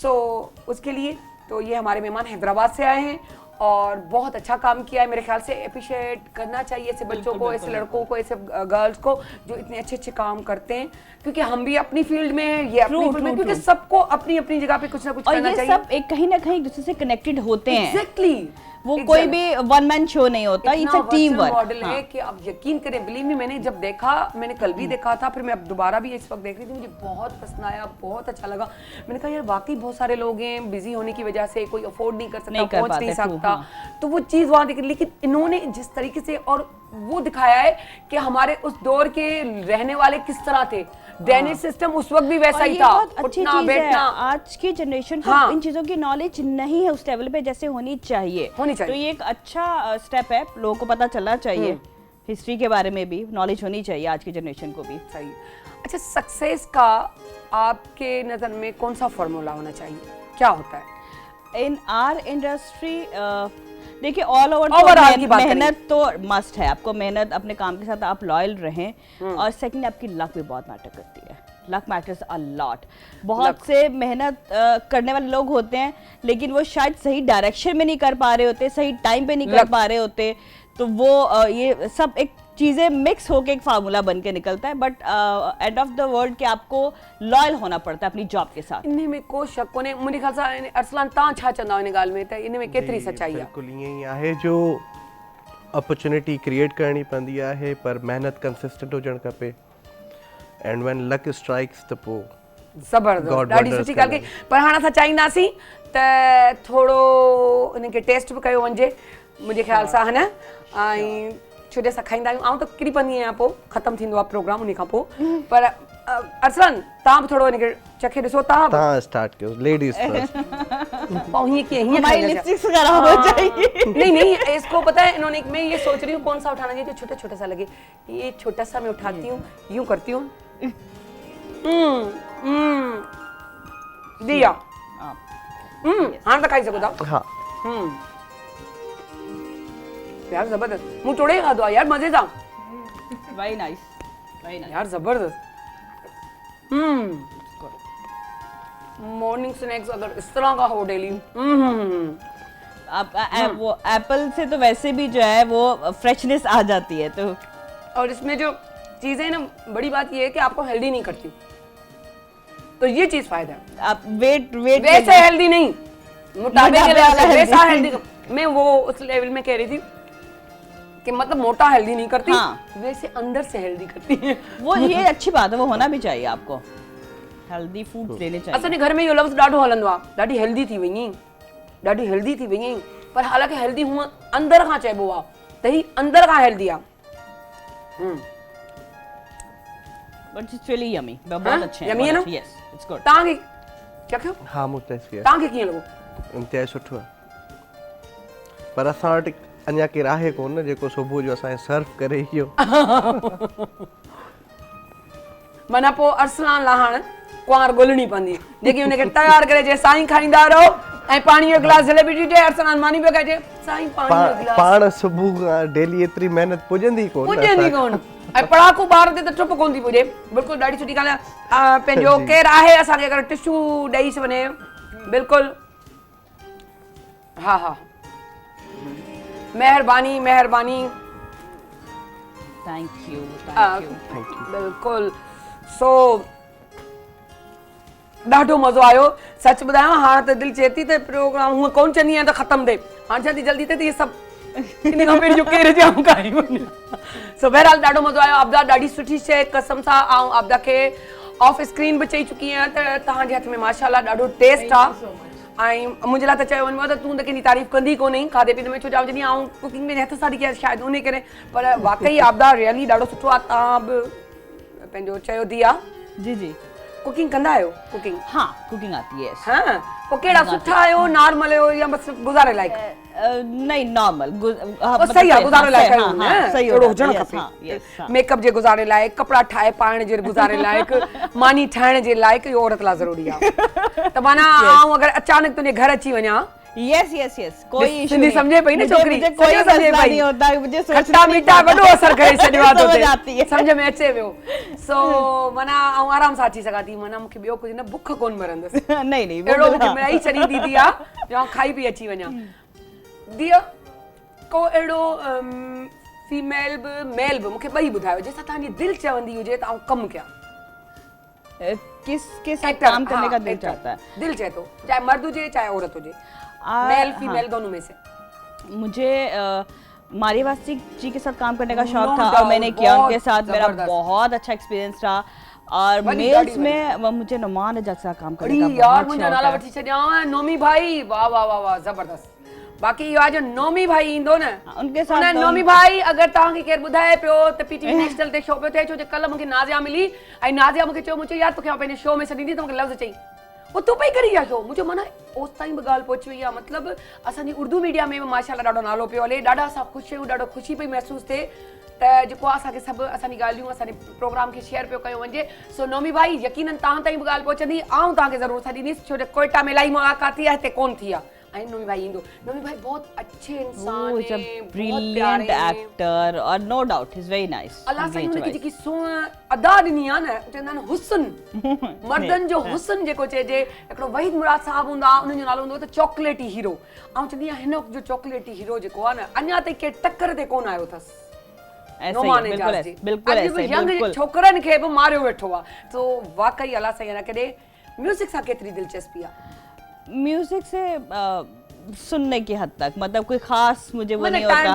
Speaker 1: सो उसके लिए तो ये हमारे मेहमान हैदराबाद से आए हैं और बहुत अच्छा काम किया है। मेरे ख्याल से अप्रिशिएट करना चाहिए ऐसे बच्चों को, ऐसे लड़कों को, ऐसे गर्ल्स को जो इतने अच्छे अच्छे काम करते हैं, क्योंकि हम भी अपनी फील्ड में हैं, ये अपनी फील्ड में, क्योंकि सबको अपनी अपनी जगह पे कुछ ना कुछ करना चाहिए।
Speaker 6: और ये सब एक कहीं ना कहीं एक दूसरे से कनेक्टेड होते हैं।
Speaker 1: एग्जैक्टली,
Speaker 6: वो कोई भी वन मैन शो नहीं होता, it's a team work
Speaker 1: model है कि आप यकीन करें, बिलीव मी, मैंने जब देखा, मैंने कल भी देखा था, फिर मैं अब दोबारा भी इस वक्त देख रही थी, मुझे बहुत पसंद आया, बहुत अच्छा लगा। मैंने कहा यार वाकई बहुत सारे लोग हैं, बिजी होने की वजह से कोई अफोर्ड नहीं कर सकता, पहुंच नहीं सकता, तो वो चीज़ वहाँ देख, लेकिन इन्होंने जिस तरीके से और वो दिखाया है कि हमारे उस दौर के रहने वाले किस तरह थे, ड्रेनेज सिस्टम उस वक्त भी वैसा ही था, उठना बैठना।
Speaker 6: आज की जनरेशन को इन चीजों की नॉलेज नहीं है उस लेवल पे जैसे होनी चाहिए। तो ये एक अच्छा स्टेप है, लोगों को पता चलना चाहिए, हिस्ट्री के बारे में भी नॉलेज होनी चाहिए आज की जनरेशन को भी।
Speaker 1: सही। अच्छा, सक्सेस का आपके नजर में कौन सा फॉर्मूला होना चाहिए, क्या होता है
Speaker 6: इन आर इंडस्ट्री? देखिए ऑल ओवर मेहनत तो मस्ट है, आपको मेहनत, अपने काम के साथ आप लॉयल रहें, और सेकंड आपकी लक भी बहुत मैटर करती है। Luck matters a lot. बहुत से मेहनत करने वाले लोग होते हैं लेकिन वो शायद सही डायरेक्शन में नहीं कर पा रहे होते, सही टाइम पे नहीं कर पा रहे होते, तो वो ये सब एक चीजें मिक्स होके एक फार्मूला बन के निकलता है। But end of the world कि आपको लॉयल होना पड़ता है अपनी जॉब के साथ।
Speaker 1: इन में को शक कोने, मुझे ख्याल से अरसलान ता छा चंदा इन गाल में, त इन में केतरी सच्चाई है?
Speaker 4: बिल्कुल ईअं ई आहे, जो अपॉर्चुनिटी क्रिएट करनी पवंदी आहे, पर मेहनत कंसिस्टेंट हुजणु खपे, एंड व्हेन लक स्ट्राइक्स त पोइ
Speaker 1: ज़बरदस्त, ॾाढी सुठी ॻाल्हि कई। पर हाणे असां चाहींदासीं त थोरो इनखे टेस्ट बि कयो वञे, मुंहिंजे ख्याल सां, है न? ऐं छो जो असां खाईंदा आहियूं, आउं त किरी पवंदी आहियां, पोइ ख़तमु थींदो आहे प्रोग्राम उन खां पोइ। पर अरसलान तव्हां बि थोरो इनखे चखे ॾिसो, तव्हां
Speaker 4: स्टार्ट कयो, लेडीज फर्स्ट।
Speaker 1: पोइ हीअं कीअं, हीअं
Speaker 6: हमारी लिपस्टिक्स खराब हो जाएगी।
Speaker 1: नहीं, इसको पता है, इन्होंने, मैं ये सोच रही हूँ कौन सा उठाना चाहिए जो छोटा छोटा सा लगे। ये छोटा सा मैं उठाती हूँ, यूं करती हूँ, दिया, हाँ तो खाई सको था।
Speaker 4: हाँ
Speaker 1: यार जबरदस्त, मुंह तोड़े खा दो यार, मजे था।
Speaker 6: वेरी नाइस, वेरी नाइस
Speaker 1: यार जबरदस्त। मॉर्निंग स्नैक्स अगर इस तरह का हो डेली,
Speaker 6: वो एप्पल से तो वैसे भी जो है वो फ्रेशनेस आ जाती है। तो
Speaker 1: और इसमें जो चीजें ना, बड़ी बात ये है कि आपको हेल्दी नहीं करती, तो ये चीज फायदा है।
Speaker 6: आप वेट
Speaker 1: वैसे हेल्दी नहीं, मोटापे के लिए वैसा हेल्दी। मैं वो उस लेवल में कह रही थी कि मतलब मोटा हेल्दी नहीं करती, वैसे अंदर से हेल्दी करती है।
Speaker 6: वो ये अच्छी बात है, वो होना भी चाहिए आपको, हेल्दी फूड लेने चाहिए।
Speaker 1: असांजे घर में इहो लफ़्ज़ ॾाढो हलंदो आहे, ॾाढी हेल्दी थी वई आहीं, ॾाढी हेल्दी थी वई आहीं, पर हालांकि हेल्दी हूअं अंदर खां चइबो आहे त ही अंदर खां हेल्दी आहे।
Speaker 6: बट इट्स रियली यमी, बहुत अच्छे हैं।
Speaker 1: यमी है ना?
Speaker 6: यस, इट्स गुड।
Speaker 1: तव्हांखे चखियो?
Speaker 4: हाँ मूं टेस्ट कयो,
Speaker 1: तव्हांखे कीअं लॻो?
Speaker 4: इंतिहाई सुठो आहे, पर असां वटि अञा केरु आहे कोन न जेको सुबुह जो असांखे सर्व करे इहो।
Speaker 1: माना पोइ अरसलान लाइ हाणे कुंवार ॻोल्हणी पवंदी जेकी हुनखे तयारु करे चए साईं खाईंदा रहो ऐं पाणी जो गिलास जलेबी ॾिजे, अरसलान मानी पियो खाए साईं पाणी जो गिलास।
Speaker 4: पाण सुबुह खां डेली एतिरी महिनत पुॼंदी कोन
Speaker 1: ऐं पड़ाको ॿार ते त चुप कोन थी पुॼे। बिल्कुलु ॾाढी सुठी ॻाल्हि आहे। पंहिंजो केरु आहे असांखे अगरि टिशू ॾेई वञे, बिल्कुलु, हा हा, महिरबानी महिरबानी,
Speaker 6: थैंक यू।
Speaker 1: बिल्कुल। सो ॾाढो मज़ो आयो, सच ॿुधायांव। हाणे त दिलि चए थी त प्रोग्राम हूअं कोन चवंदी आहियां त ख़तमु थिए, हाणे चवंदी जल्दी थिए त इहे सभु इन खां पहिरीं जो केरु जाम खाई वञे। सो बहरहाल ॾाढो मज़ो आयो। आबदा ॾाढी सुठी शइ कसम सां, ऐं आबदा खे ऑफ स्क्रीन बि चई चुकी आहियां त तव्हांजे हथ में माशाल्लाह ॾाढो टेस्ट आहे। ऐं मुंहिंजे लाइ त चयो वञिबो आहे त तूं त कंहिंजी तारीफ़ कंदी कोन्हे खाधे पीते में, छो जा जॾहिं आऊं कुकिंग में हथ सां थी कयां शायदि उन करे, पर वाकई आबदा रियली ॾाढो सुठो आहे। तव्हां बि पंहिंजो चयो दिया
Speaker 6: जी जी,
Speaker 1: कुकिंग कंदा आहियो? कुकिंग,
Speaker 6: हाँ कुकिंग आती है।
Speaker 1: हाँ, पोइ कहिड़ा सुठा आहियो, नॉर्मल आहियो या बस गुज़ारे लाइक?
Speaker 6: नहीं नॉर्मल,
Speaker 1: सही आहे, गुज़ारे लाइक आहियो न,
Speaker 6: सही
Speaker 1: अहिड़ो हुजणु खपे। मेकअप जे गुज़ारे लाइक, कपिड़ा ठाहे पाइण जे गुज़ारे लाइक, मानी ठाहिण जे लाइक, इहो औरत लाइ ज़रूरी आहे। त माना आऊं अगरि अचानक तुंहिंजे घर अची वञा,
Speaker 6: यस यस यस, कोई इशू
Speaker 1: नहीं। समझे पई न छोकरी,
Speaker 6: मुझे कोई मसला नहीं होता, मुझे
Speaker 1: खट्टा मीठा वॾो असर करे छॾियो आहे तो समझ में अचे वियो। सो माना आऊं आराम सां अची सघां थी, माना मूंखे ॿियो कुझु न, बुख कोन मरंदसि।
Speaker 6: नहीं नहीं,
Speaker 1: अहिड़ो मूंखे मिड़ाई छॾी दीदी आहे जो खाई पई अची वञा। दिया को अहिड़ो फीमेल बि मेल बि मूंखे ॿई ॿुधायो जंहिंसां तव्हांजी दिलि चवंदी हुजे त आऊं कमु कयां?
Speaker 6: किसके साथ काम करने का दिल चाहता है?
Speaker 1: दिल चाहे तो, चाहे मर्द हुजे चाहे औरत हुजे, मेल फीमेल दोनों में से।
Speaker 6: मुझे मारिया वास्ती जी के साथ काम करने का शौक था और मैंने किया उनके साथ, मेरा बहुत अच्छा एक्सपीरियंस रहा। और मेल्स में मुझे नुमान अजद से काम करने का
Speaker 1: यार मुझे नाला वठी छॾिया नोमी भाई, वाह वाह वाह वाह, जबरदस्त। बाकी इहो आहे जो नोमी भाई ईंदो न,
Speaker 6: उनके साथ
Speaker 1: नोमी भाई अगरि तव्हांखे केरु ॿुधाए पियो त पीटीवी नेशनल ते शो पियो थिए, छो जो कल्ह मूंखे नाज़िया मिली ऐं नाज़िया मूंखे चयो, मुंहिंजो यार तोखे पंहिंजे शो में छॾींदी, त मूंखे लफ़्ज़ चई वो तूं पई करी आहे शो। मुंहिंजो माना ओसि ताईं बि ॻाल्हि पहुची वई आहे, मतिलबु असांजी उर्दू मीडिया में बि माशाल्लाह ॾाढो नालो पियो हले, ॾाढा असां ख़ुशि आहियूं, ॾाढो ख़ुशी पई महसूसु थिए त जेको आहे असांखे सभु असांजी ॻाल्हियूं असांजे प्रोग्राम खे शेयर पियो कयो वञे। सो नोमी भाई यकीनन तव्हां ताईं बि ॻाल्हि पहुचंदी, ऐं तव्हांखे ज़रूरु सां ॾींदीसि, छो जो कोयटा में इलाही मुलाक़ात थी आहे, हिते कोन थी आहे। ऐं नोमी भाई ईंदो। नोमी भाई बहुत अच्छे इंसान हैं,
Speaker 6: ब्रिलियंट एक्टर और नो डाउट इज वेरी नाइस।
Speaker 1: अल्लाह साईं उनकी जेकी अदा ॾिनी आहे न, चवंदा आहिनि हुस्न, मर्दनि जो हुस्न जेको चइजे, हिकिड़ो वहीद मुराद साहब हूंदा, उन्हनि जो नालो हूंदो त चॉकलेटी हीरो। ऐं चवंदी आहियां हिन जो चॉकलेटी हीरो जेको आहे न, अञा ताईं के टक्कर ते कोन आयो अथसि। छोकरनि खे बि मारियो वेठो आहे। तो वाकई अल्लाह साईं न केॾे म्यूज़िक सां केतिरी दिलचस्पी आहे?
Speaker 6: म्यूजिक से सुनने की हद तक, मतलब कोई खास मुझे वो नहीं होता।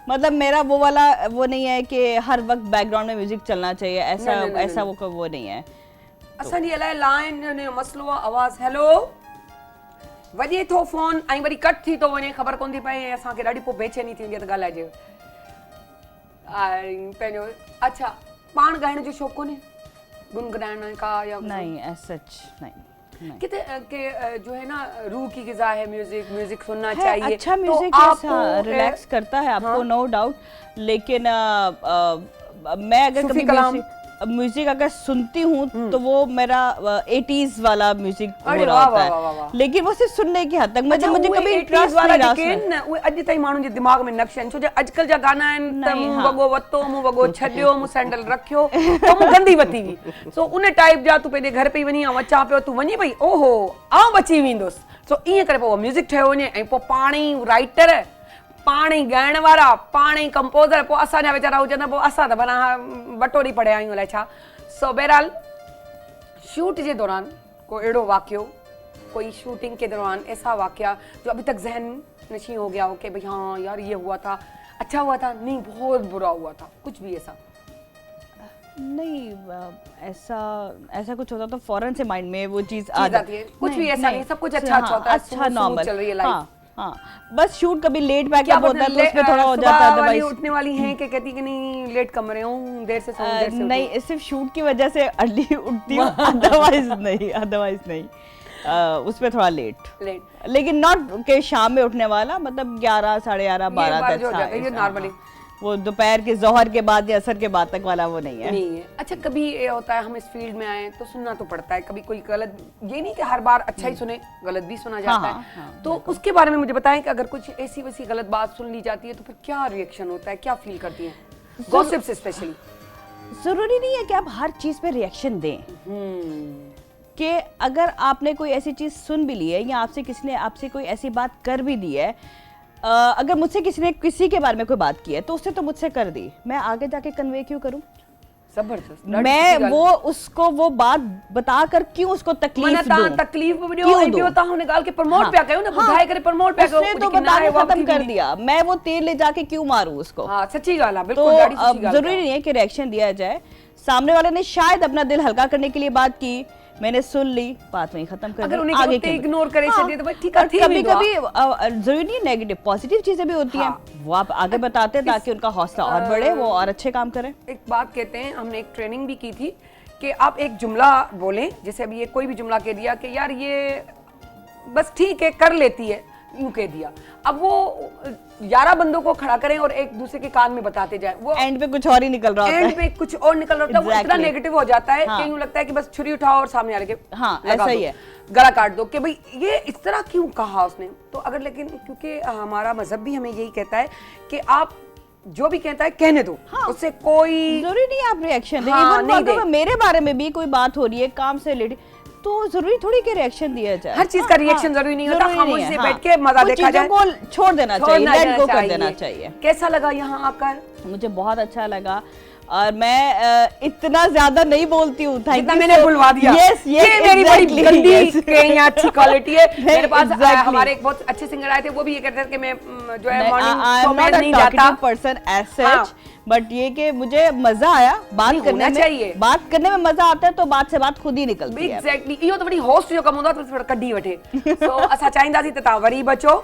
Speaker 6: मतलब मेरा वो वाला वो नहीं है कि हर वक्त बैकग्राउंड में म्यूजिक चलना चाहिए, ऐसा वो नहीं है।
Speaker 1: असांजी अलाए लाइन ने मसलो आवाज़ हेलो वॼे थो फोन ऐं वरी कट थी थो वञे, ख़बर कोन थी पए, ऐं असांखे ॾाढी पोइ बेचैनी थी वेंदी आहे त ॻाल्हाइजे। ऐं पंहिंजो अच्छा पाण ॻाइण जो शौक़ु कोन्हे, गुनगुनाइण का या
Speaker 6: नहीं सच नहीं।
Speaker 1: किते के जो है ना रूह की ग़िज़ा है म्यूजिक, म्यूजिक सुनना चाहिए।
Speaker 6: अच्छा म्यूजिक तो रिलैक्स करता है आपको, नो डाउट, लेकिन मैं अगर कभी म्यूजिक अगर सुनती हूँ तो वो मेरा 80s वाला म्यूजिक हो रहा होता है, लेकिन वो सिर्फ सुनने की हद तक। मुझे कभी इंटरेस्ट नहीं रहा उसमें।
Speaker 1: वो अॼु ताईं माण्हुनि जे दिमाग़ में नक्श आहिनि, छो जो अॼुकल्ह जा गाना आहिनि त मूं वॻो वरितो, मूं वॻो छॾियो, मूं सैंडल रखियो, त मूं गंदी वती हुई। सो उन टाइप जा तूं पंहिंजे घर पई वञी, ऐं अचां पियो तूं वञी पई, ओहो आउं बची वेंदुसि। सो ईअं करे पोइ म्यूज़िक ठहियो वञे, ऐं पोइ पाण ई राइटर, पाण ई ॻाइण वारा, पाण ई कंपोज़र, पोइ असांजा वीचारा हुजनि, पोइ असां त माना बटोरी पढ़िया आहियूं अलाए छा। सो बहरहाल शूट के दौरान कोई अड़ो वाक्यो, कोई शूटिंग के दौरान ऐसा वाक्या जो अभी तक जहन नशी हो गया हो कि भाई हाँ यार ये हुआ था, अच्छा हुआ था, नहीं बहुत बुरा हुआ था, कुछ भी ऐसा?
Speaker 6: नहीं, ऐसा कुछ होता तो फौरन से माइंड में वो चीज आ जाती है।
Speaker 1: कुछ भी ऐसा नहीं, सब कुछ अच्छा होता है,
Speaker 6: अच्छा नॉर्मल
Speaker 1: चल रही है लाइफ।
Speaker 6: हाँ, बस शूट कभी लेट बैकअप होता है तो उसमें थोड़ा हो जाता है। अदरवाइज
Speaker 1: उठने वाली हैं कि कहती कि नहीं लेट कम रहे हूँ, देर से सोऊं, देर से
Speaker 6: नहीं, सिर्फ शूट की वजह से अर्ली उठती हूँ, अदरवाइज नहीं। उसमें थोड़ा लेट, लेकिन नॉट के शाम में उठने वाला, मतलब 11, 11:30, 12 तक।
Speaker 1: ये नॉर्मली
Speaker 6: वो दोपहर के जोहर के बाद या असर के बाद तक वाला वो नहीं है।
Speaker 1: अच्छा, कभी ये होता है हम इस फील्ड में आए तो सुनना तो पड़ता है, कभी कोई गलत, ये नहीं कि हर बार अच्छा ही सुने, गलत भी सुना जाता है। तो उसके बारे में मुझे बताएं कि अगर कुछ ऐसी वैसी गलत बात सुन ली जाती है तो फिर क्या रिएक्शन होता है, क्या फील करती हैं? गॉसिप से स्पेशली
Speaker 6: जरूरी नहीं है कि आप हर चीज पे रिएक्शन दें, कि अगर आपने कोई ऐसी चीज सुन भी ली है या आपसे किसी ने आपसे कोई ऐसी बात कर भी दी है, अगर मुझसे किसी ने किसी के बारे में कोई बात की है तो उसने तो मुझसे कर दी, मैं आगे जाके कन्वे क्यों करूं?
Speaker 1: जबरदस्त।
Speaker 6: मैं वो उसको वो बात बताकर क्यों उसको तकलीफ दूं?
Speaker 1: तकलीफ वीडियो होता हूं निकाल के प्रमोट पे कयो ना, बुधाए करे प्रमोट पे
Speaker 6: उसने तो बताना खत्म कर दिया, मैं वो तेल ले जाके क्यों मारूं उसको?
Speaker 1: हां, सच्ची गाल है, बिल्कुल
Speaker 6: गाड़ी सच्ची गाल। जरूरी नहीं है कि रिएक्शन दिया जाए, सामने वाले ने शायद अपना दिल हल्का करने के लिए बात की, मैंने सुन ली, बात वहीं खत्म कर दी,
Speaker 1: अगर उन्हें आगे इग्नोर करे छे तो भाई ठीक है।
Speaker 6: कभी-कभी जरूरी नहीं नेगेटिव, पॉजिटिव चीजें भी होती हैं, वो आप आगे बताते हैं ताकि उनका हौसला और बढ़े, वो और अच्छे काम करें।
Speaker 1: एक बात कहते हैं, हमने एक ट्रेनिंग भी की थी कि आप एक जुमला बोलें, जैसे अभी ये कोई भी जुमला कह दिया कि यार ये बस ठीक है कर लेती है, यूं कह दिया, अब वो 11 बंदों को खड़ा करें और एक दूसरे के कान में बताते जाए, वो
Speaker 6: एंड पे कुछ और ही निकल रहा होता है,
Speaker 1: एंड पे कुछ और निकल रहा होता है, वो इतना नेगेटिव हो जाता है कि यूं लगता है कि बस छुरी उठाओ और सामने वाले के
Speaker 6: ऐसा ही है,
Speaker 1: गला काट दो कि भाई ये इस तरह क्यों कहा उसने। तो अगर लेकिन क्योंकि हमारा मजहब भी हमें यही कहता है कि आप जो भी कहता है कहने दो, उससे कोई
Speaker 6: जरूरी नहीं आप रिएक्शन दें। इवन अगर मेरे बारे में भी कोई बात हो रही है काम से रिलेटेड तो जरूरी थोड़ी के रिएक्शन दिया जाए,
Speaker 1: हर चीज का रिएक्शन जरूरी नहीं होता, खामोशी से बैठ के मजा देखा जाए,
Speaker 6: को छोड़ देना चाहिए, लेट गो कर देना चाहिए।
Speaker 1: कैसा लगा यहाँ आकर?
Speaker 6: मुझे बहुत अच्छा लगा, और मैं इतना ज्यादा नहीं बोलती हूँ,
Speaker 1: थैंक यू, मैंने बुलवा दिया। यस ये मेरी बड़ी गंदी अच्छी क्वालिटी है। मेरे पास हमारे एक बहुत अच्छे सिंगर आए थे, वो भी ये कहते थे कि मैं जो है मॉर्निंग शो में नहीं जाता
Speaker 6: पर्सन एज सच, बट ये कि मुझे मजा आया बात करने में, बात करने में मजा आता है तो बात से बात खुद ही निकलती है।
Speaker 1: एग्जैक्टली, इहो तो बड़ी होस्ट जो कम होंदा तो थोड़ा कढी वठे। सो असा चाहींदासी त ता वरी बचो,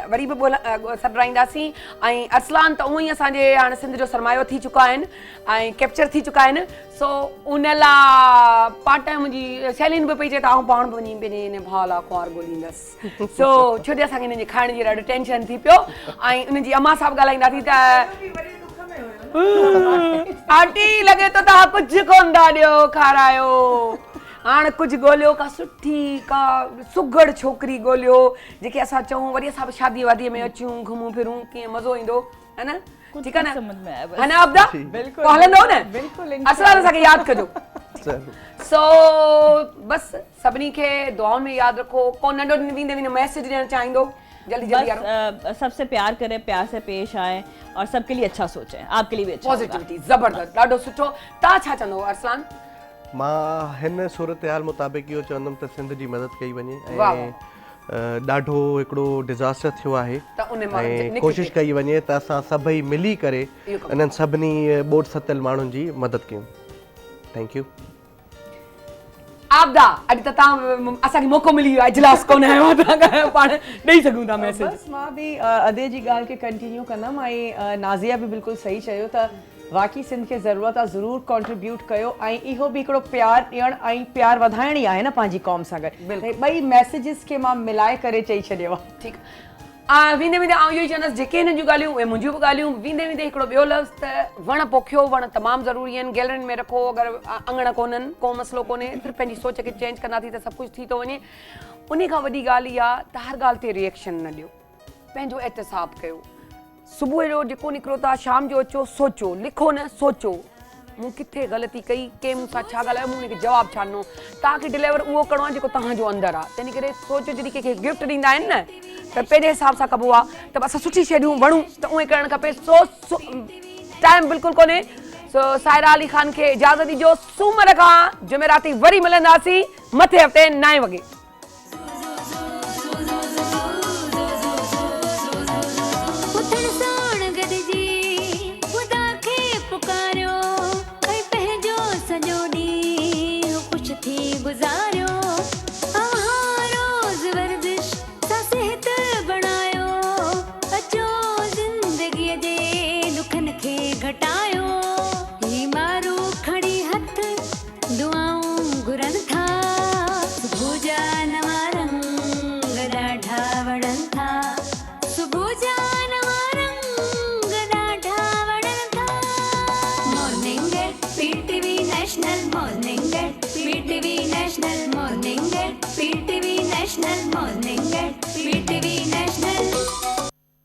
Speaker 1: वरी भी बोला सॾाईंदासीं। ऐं अरसलान त उहो ई असांजे हाणे सिंध जो सरमायो थी चुका आहिनि ऐं कैप्चर थी चुका आहिनि। सो उन लाइ पार्ट टाइम मुंहिंजी सैलिन बि पई चए त आउं पाण बि वञी पंहिंजे हिन भाउ लाइ कुंवार ॻोल्हींदसि। सो छो जो असांखे हिन जे खाइण जी ॾाढो टेंशन थी पियो ऐं उनजी अम्मा साहिबु ॻाल्हाईंदा थी त आंटी लॻे थो तव्हां कुझु कोन था ॾियो खारायो, हाणे कुझु ॻोल्हियो, का सुठी का सुघड़ छोकिरी ॻोल्हियो जेके असां चऊं वरी असां बि शादी वादीअ में अचूं घुमूं फिरूं कीअं मज़ो ईंदो है न, ठीकु आहे न, है न अब्दा? बिल्कुलु हलंदो न, बिल्कुलु असलान असांखे यादि कजो। सो बस सभिनी खे दुआउनि में यादि रखो। को नंढो वेंदे वेंदे मैसेज ॾियणु चाहींदो? जल्दी जल्दी
Speaker 6: सबसे प्यार करें, प्यार से पेश आए और सबके लिए अच्छा सोचें, आपके लिए भी अच्छा,
Speaker 1: पॉजिटिविटी जबरदस्त, ॾाढो सुठो। तव्हां छा चवंदो अरसलान?
Speaker 4: मां हिन सूरत हाल मुताबिक़ इहो चवंदुमि त सिंध जी मदद कई वञे ऐं ॾाढो हिकिड़ो डिज़ास्टर थियो आहे ऐं कोशिशि कई वञे त असां सभई मिली करे इन्हनि सभिनी ॿोॾ सतल माण्हुनि जी मदद कयूं। Thank U.
Speaker 1: आपदा अॼु त तव्हां असांखे मौक़ो मिली वियो आहे, इजलास कोन आयो पाण ॾेई सघूं था मैसेज।
Speaker 3: बस मां बि अदे जी ॻाल्हि खे कंटिन्यू कंदमि ऐं नाज़िया बि बिल्कुलु सही चयो त वाक़ई सिंध खे ज़रूरत आहे, ज़रूरु कॉन्ट्रीब्यूट कयो ऐं इहो बि हिकिड़ो प्यार ॾियणु ऐं प्यार वधाइण ई आहे न पंहिंजी क़ौम सां गॾु। ॿई मैसेजिस खे मां मिलाए करे चई छॾियो आहे।
Speaker 1: ठीकु, वेंदे वेंदे आउं इहो ई चवंदसि जेके हिन जूं ॻाल्हियूं उहे मुंहिंजियूं बि ॻाल्हियूं। वेंदे वेंदे हिकिड़ो ॿियो लफ़्ज़ त वण पोखियो, वण तमामु ज़रूरी आहिनि, गैलरियुनि में रखो, अगरि अङण कोन्हनि को मसइलो कोन्हे, सिर्फ़ु पंहिंजी सोच खे चेंज कंदा थी त सभु कुझु थी थो वञे। उन खां वॾी ॻाल्हि इहा त हर ॻाल्हि ते रिएक्शन न ॾियो, पंहिंजो एहतिसाब कयो। सुबुह जो जेको निकिरो था, शाम जो अचो सोचो, लिखो न सोचो मूं किथे ग़लती कई, कंहिं मूंसां छा ॻाल्हायो, मूं हुनखे जवाबु छा ॾिनो। तव्हांखे डिलीवर उहो करिणो आहे जेको तव्हांजो अंदरि आहे। तंहिं करे सोचो, जॾहिं कंहिंखे गिफ्ट ॾींदा आहिनि न त पंहिंजे हिसाब सां कबो आहे, त असां सुठी शइ ॾियूं वणूं त उहे करणु खपे। टाइम बिल्कुलु कोन्हे, सो सायरा अली ख़ान खे इजाज़त ॾिजो। सूमर खां जुमेराती वरी मिलंदासीं, मथे हफ़्ते 9 वॻे।